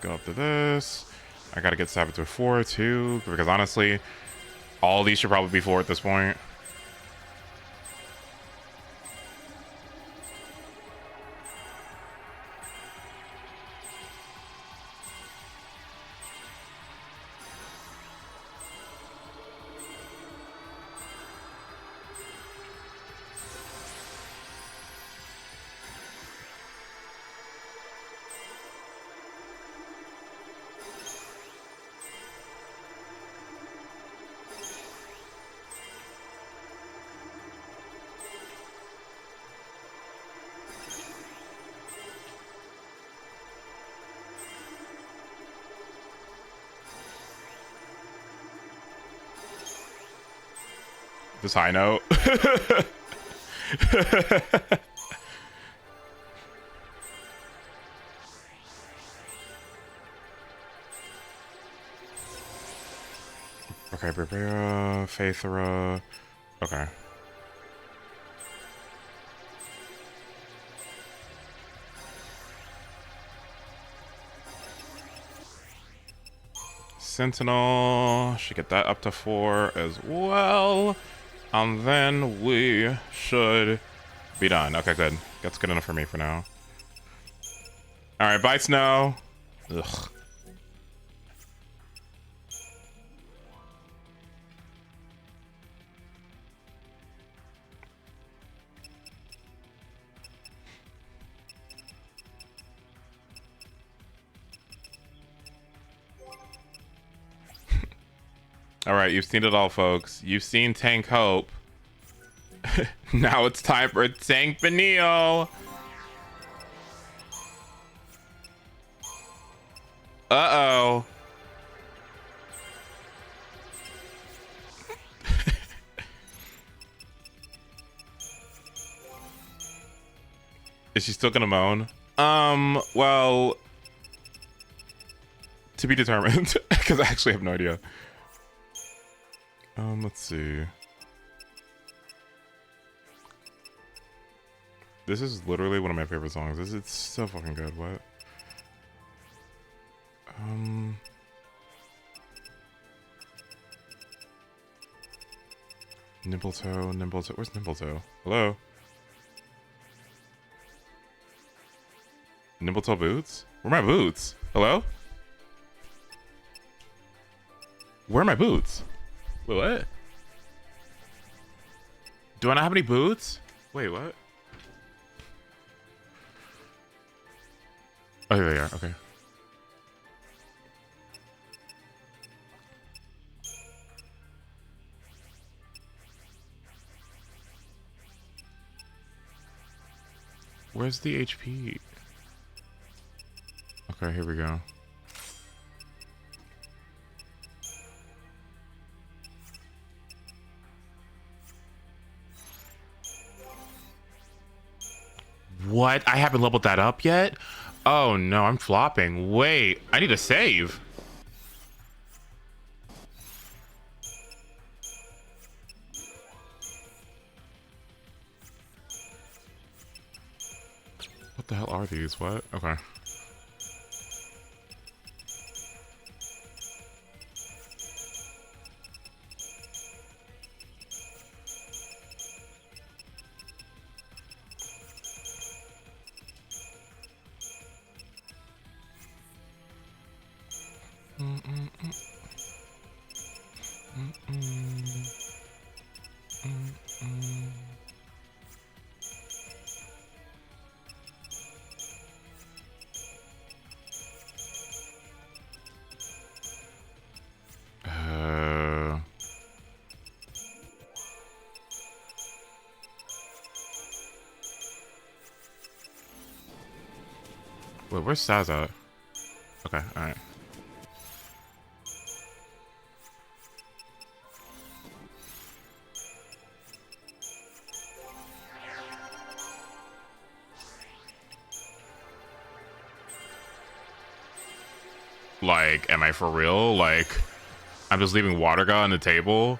Go up to this. I gotta get Saboteur 4 too, because honestly, all these should probably be 4 at this point. This high note. Okay, Berbera, Phaethra. Okay. Sentinel. Should get that up to 4 as well. And then we should be done. Okay, good. That's good enough for me for now. Alright, bye, Snow. Ugh. Alright, you've seen it all, folks. You've seen Tank Hope. Now it's time for Tank Benio. Uh-oh. Is she still gonna moan? Well, to be determined, because I actually have no idea. Let's see. This is literally one of my favorite songs. It's so fucking good. What? Nimbletoe, Nimbletoe. Where's Nimbletoe? Hello? Nimbletoe boots? Where are my boots? Hello? Where are my boots? Wait, what? Do I not have any boots? Wait, what? Oh, here they are. Okay. Where's the HP? Okay, here we go. What? I haven't leveled that up yet? Oh no, I'm flopping. Wait, I need to save. What the hell are these? What? Okay. Wait, where's Saz at? Okay, alright. Like, am I for real? Like, I'm just leaving Waterga on the table?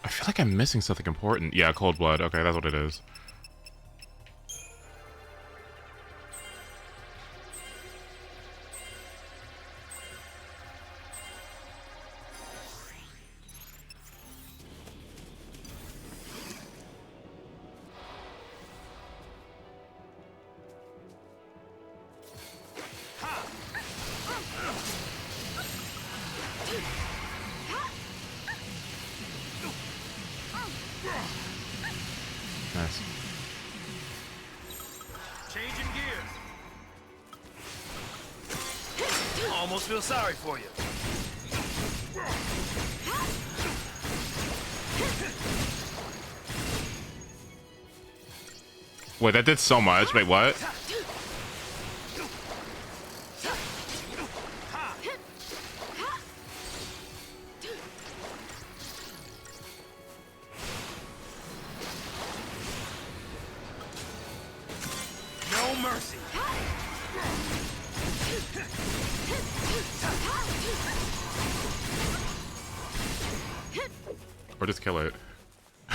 I feel like I'm missing something important. Yeah, Cold Blood. Okay, that's what it is. Nice. Changing gears. Almost feel sorry for you. Wait, that did so much. Wait, what? No mercy. Or just kill it.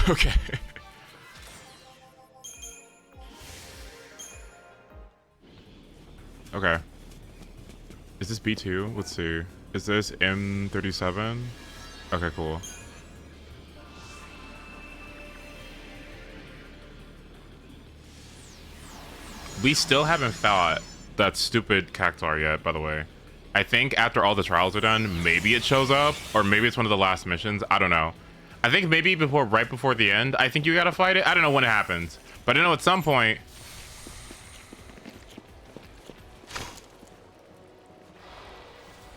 Okay. Okay. Is this B2? Let's see. Is this M37? Okay, cool. We still haven't fought that stupid Cactuar yet, by the way. I think after all the trials are done, maybe it shows up, or maybe it's one of the last missions. I don't know. I think maybe right before the end, I think you gotta fight it. I don't know when it happens, but I know at some point.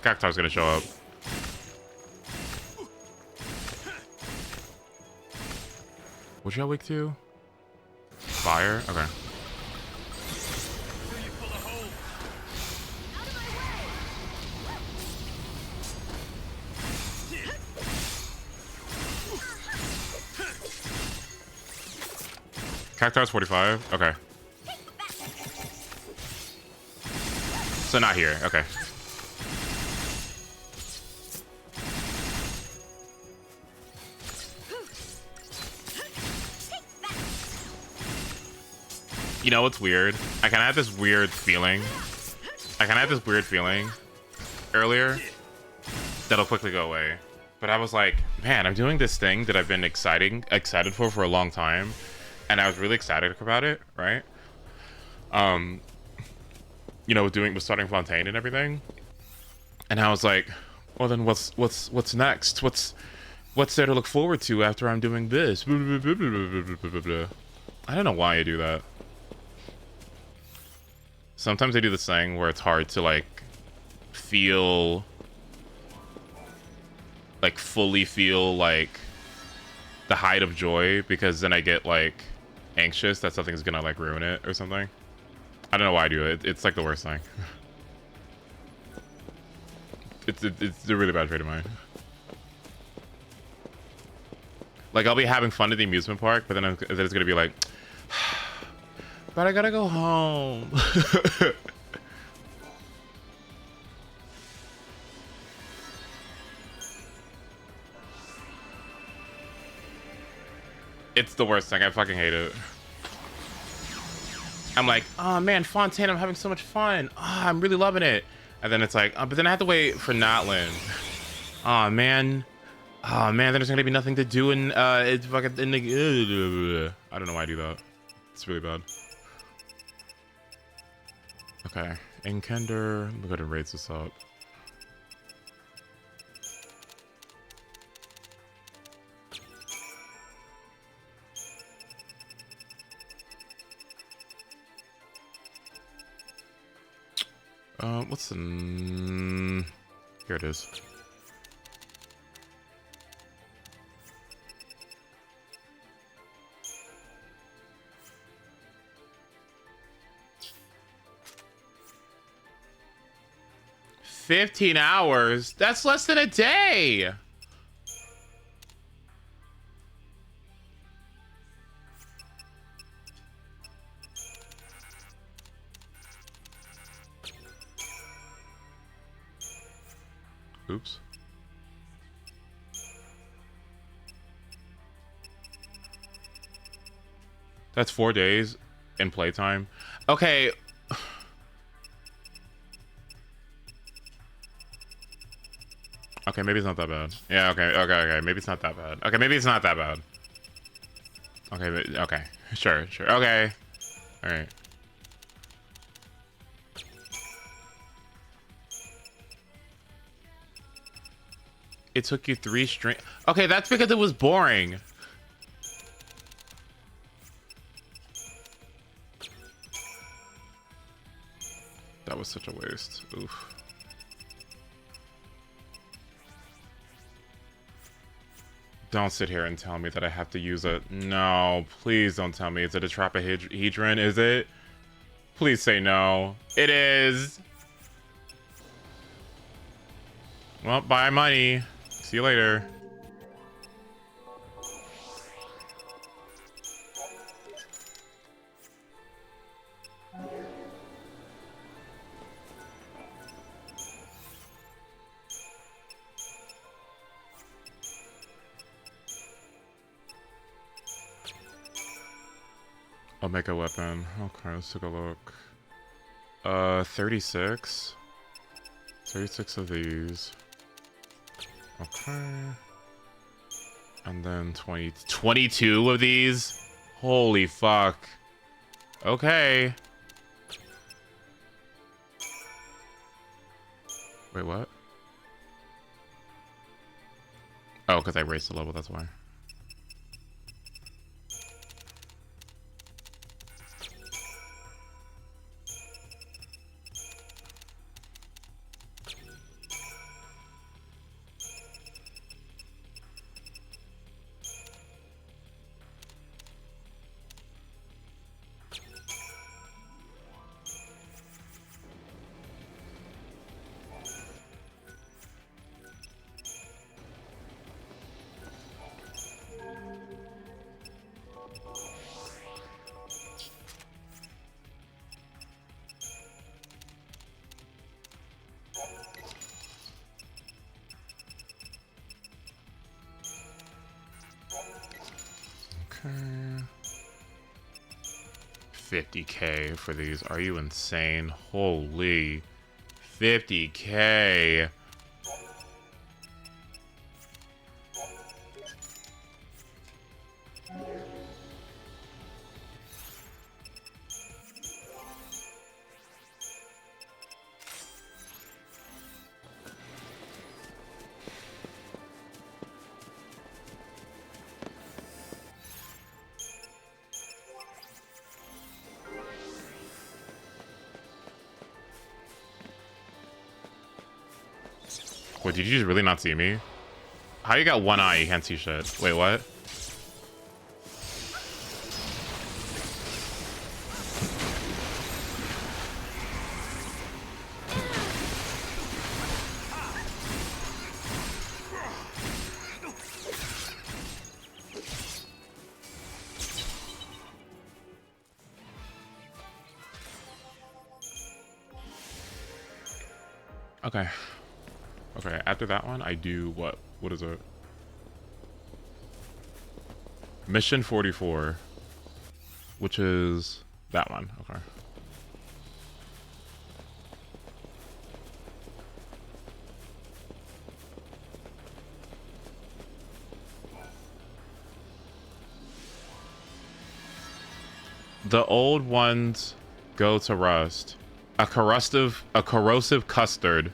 Cactuar's gonna show up. What y'all weak to? Fire? Okay. Cactuar's 45? Okay. So not here. Okay. You know what's weird? I kind of had this weird feeling. Earlier that'll quickly go away. But I was like, man, I'm doing this thing that I've been excited for a long time. And I was really excited about it, right? You know, with starting Fontaine and everything. And I was like, well then what's next? What's there to look forward to after I'm doing this? I don't know why I do that. Sometimes I do this thing where it's hard to like feel like fully feel like the height of joy, because then I get like anxious that something's gonna like ruin it or something. I don't know why I do it. It's like the worst thing. It's a really bad trait of mine. Like I'll be having fun at the amusement park, but then it's gonna be like, but I gotta go home. It's the worst thing. I fucking hate it. I'm like, oh man, Fontaine, I'm having so much fun. Oh, I'm really loving it. And then it's like, oh, but then I have to wait for Notland. Oh man. Oh man, then there's gonna be nothing to do in it's fucking in the I don't know why I do that. It's really bad. Okay. Inkender, let me go ahead and raise this up. What's the... Here it is. $15 hours? That's less than a day! Oops. That's 4 days in playtime. Okay. Okay, maybe it's not that bad. Yeah, okay. Maybe it's not that bad. Okay, maybe it's not that bad. Okay, okay. Sure. Okay. Alright. It took you 3 string. Okay, that's because it was boring. That was such a waste. Oof. Don't sit here and tell me that I have to use a... No, please don't tell me. Is it a Tetrahedron? Is it? Please say no. It is. Well, buy money. See you later. Omega weapon. Okay, let's take a look. 36. 36 of these. Okay. And then 22 of these? Holy fuck. Okay. Wait, what? Oh, because I raised the level, that's why. Okay. 50k for these. Are you insane? Holy. 50k. Wait, did you just really not see me? How you got one eye? You can't see shit. Wait, what? Okay. Okay, after that one, I do what? What is it? Mission 44. Which is that one. Okay. The old ones go to rust. A corrosive custard.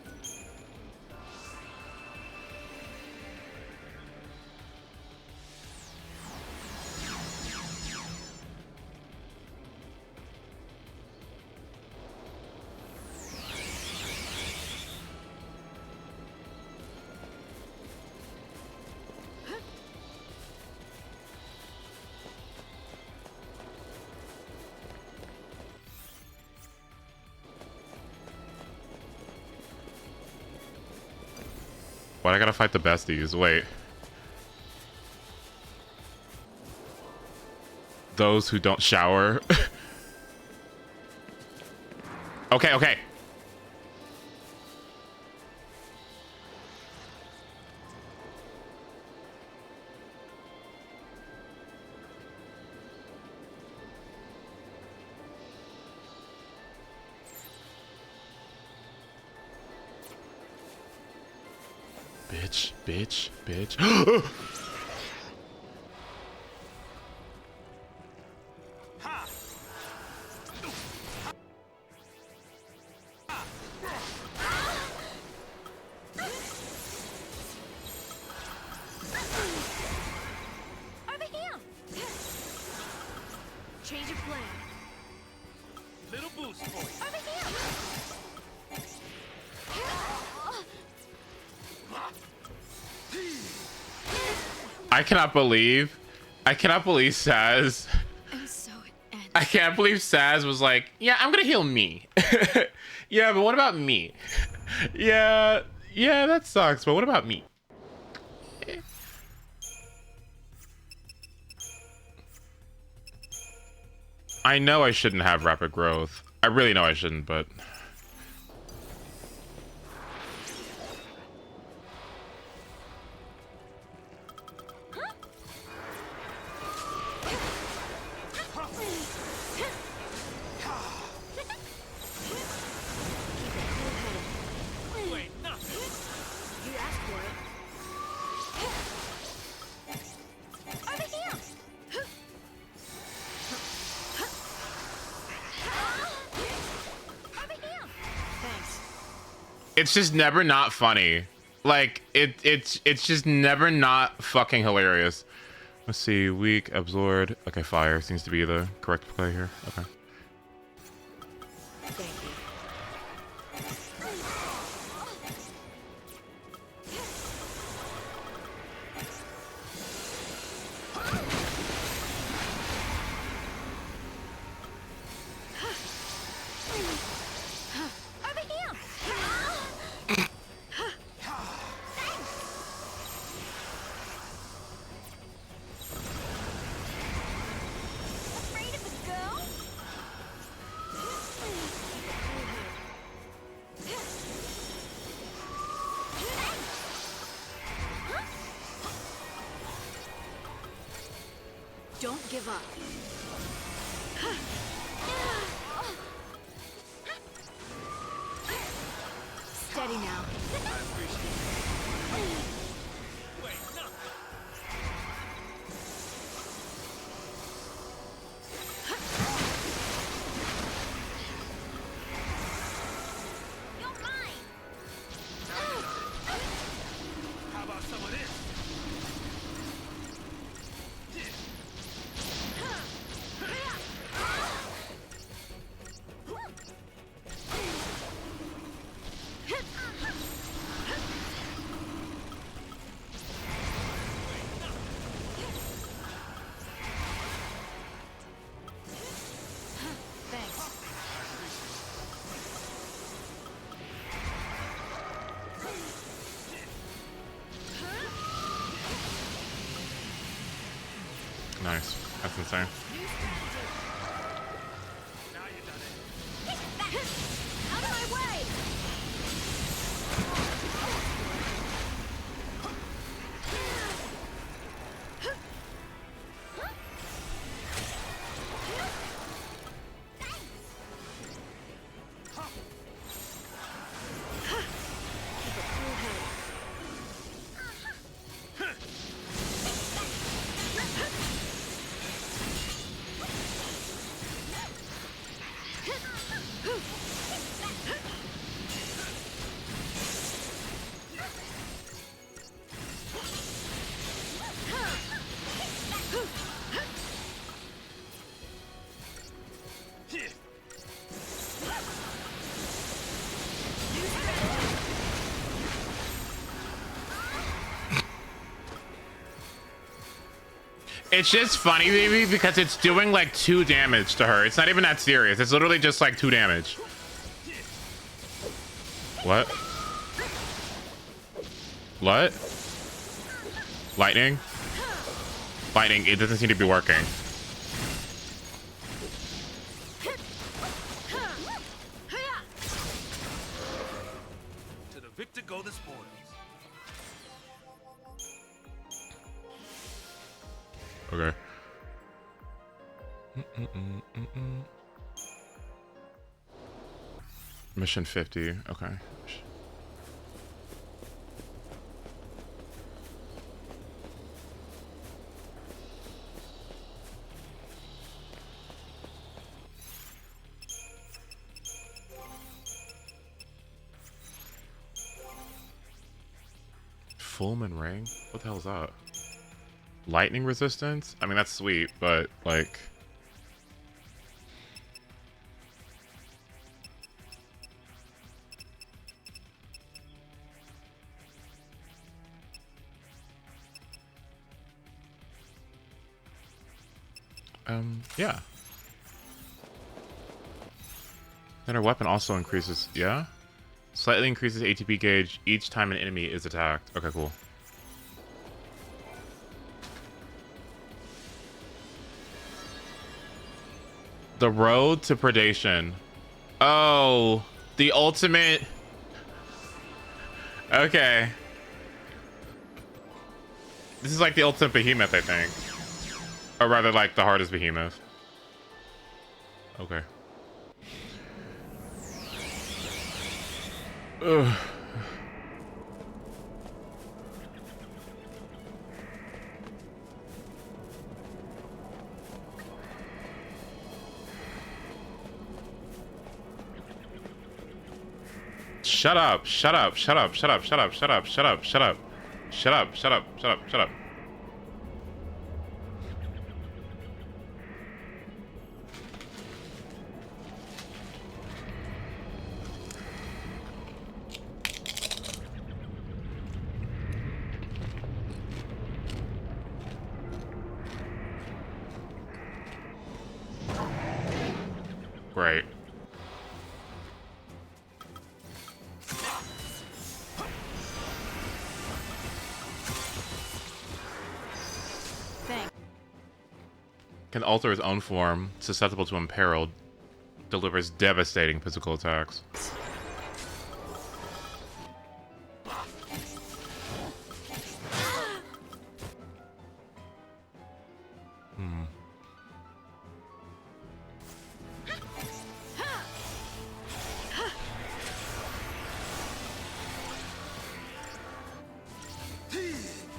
Why I gotta fight the besties? Wait. Those who don't shower. Okay, okay. Bitch, bitch, bitch. Over here. Change of plan. Little boost for you. Over here. I cannot believe Saz. I'm so angry. I can't believe Saz was like, yeah, I'm gonna heal me. Yeah, but what about me? Yeah, that sucks, but what about me? I know I shouldn't have rapid growth. I really know I shouldn't, but... It's just never not funny. Like it's just never not fucking hilarious. Let's see, weak, absorbed. Okay, fire seems to be the correct play here. Okay. Thank you. Over here! Afraid of the girl? Don't give up. Steady now. You're mine! How about some of this? Thanks. Nice. That's insane. Now you done it. Out of my way! It's just funny, baby, because it's doing like 2 damage to her. It's not even that serious. It's literally just like 2 damage. What? What? Lightning? Lightning, it doesn't seem to be working. To the victor go the spoils. Okay. Mission 50. Okay. Fullman ring? What the hell is that? Lightning resistance? I mean, that's sweet, but like... yeah. Then her weapon also increases, yeah? Slightly increases ATP gauge each time an enemy is attacked. Okay, cool. The road to predation. Oh, the ultimate. Okay. This is like the ultimate behemoth, I think. Or rather, like the hardest behemoth. Okay. Ugh. Shut up, shut up, shut up, shut up, shut up, shut up, shut up, shut up. Shut up, shut up, shut up, shut up. Great. Thanks. Can alter his own form, susceptible to imperiled, delivers devastating physical attacks.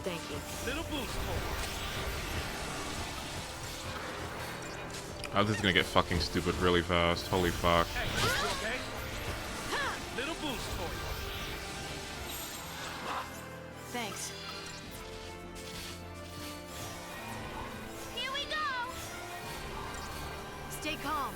Thank you. Little boost for Oh, this is gonna get fucking stupid really fast. Holy fuck. Hey, you okay? Little boost for you. Thanks. Here we go. Stay calm.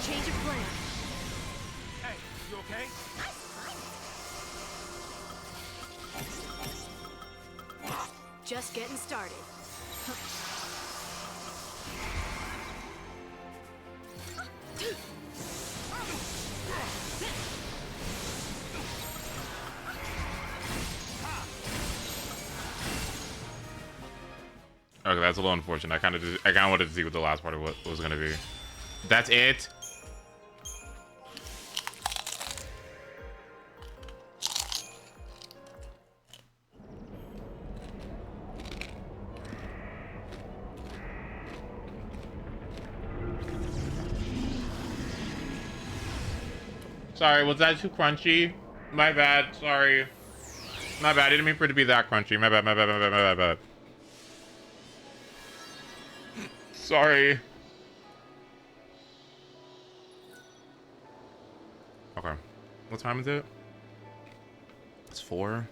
Change of plan. Hey, you okay? Just getting started. Okay, that's a little unfortunate. I kind of wanted to see what the last part of what was gonna be. That's it. Sorry, was that too crunchy? My bad, sorry. My bad, I didn't mean for it to be that crunchy. My bad, my bad, my bad, my bad. Sorry. Okay. What time is it? It's 4.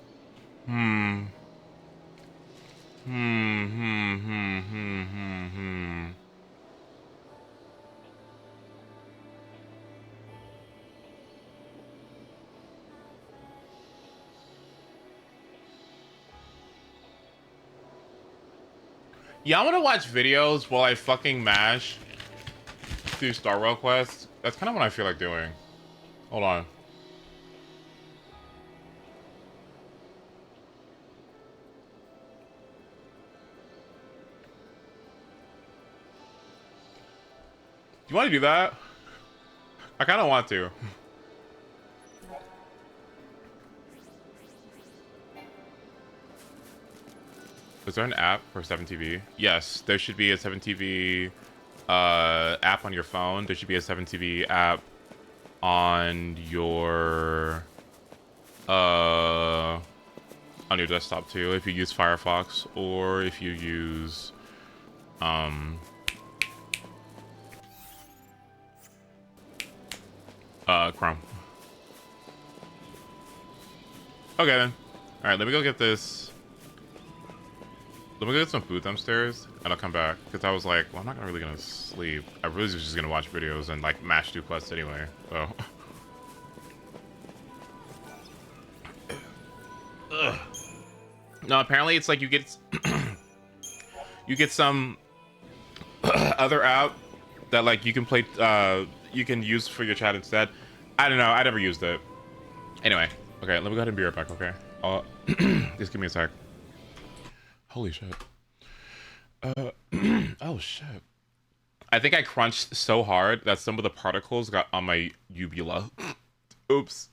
Yeah, I want to watch videos while I fucking mash through Star Rail quests. That's kind of what I feel like doing. Hold on. You want to do that? I kind of want to. Is there an app for 7TV? Yes, there should be a 7TV app on your phone. There should be a 7TV app on your desktop too. If you use Firefox or if you use Chrome. Okay then. All right, let me go get this. Let me go get some food downstairs, and I'll come back. Because I was like, well, I'm not really gonna sleep. I really was just gonna watch videos and like mash through quests anyway. So. Ugh. No, apparently it's like you get you get some other app that like you can play, you can use for your chat instead. I don't know. I never used it. Anyway, okay. Let me go ahead and be right back. Okay. Just give me a sec. Holy shit. Oh shit. I think I crunched so hard that some of the particles got on my uvula. Oops.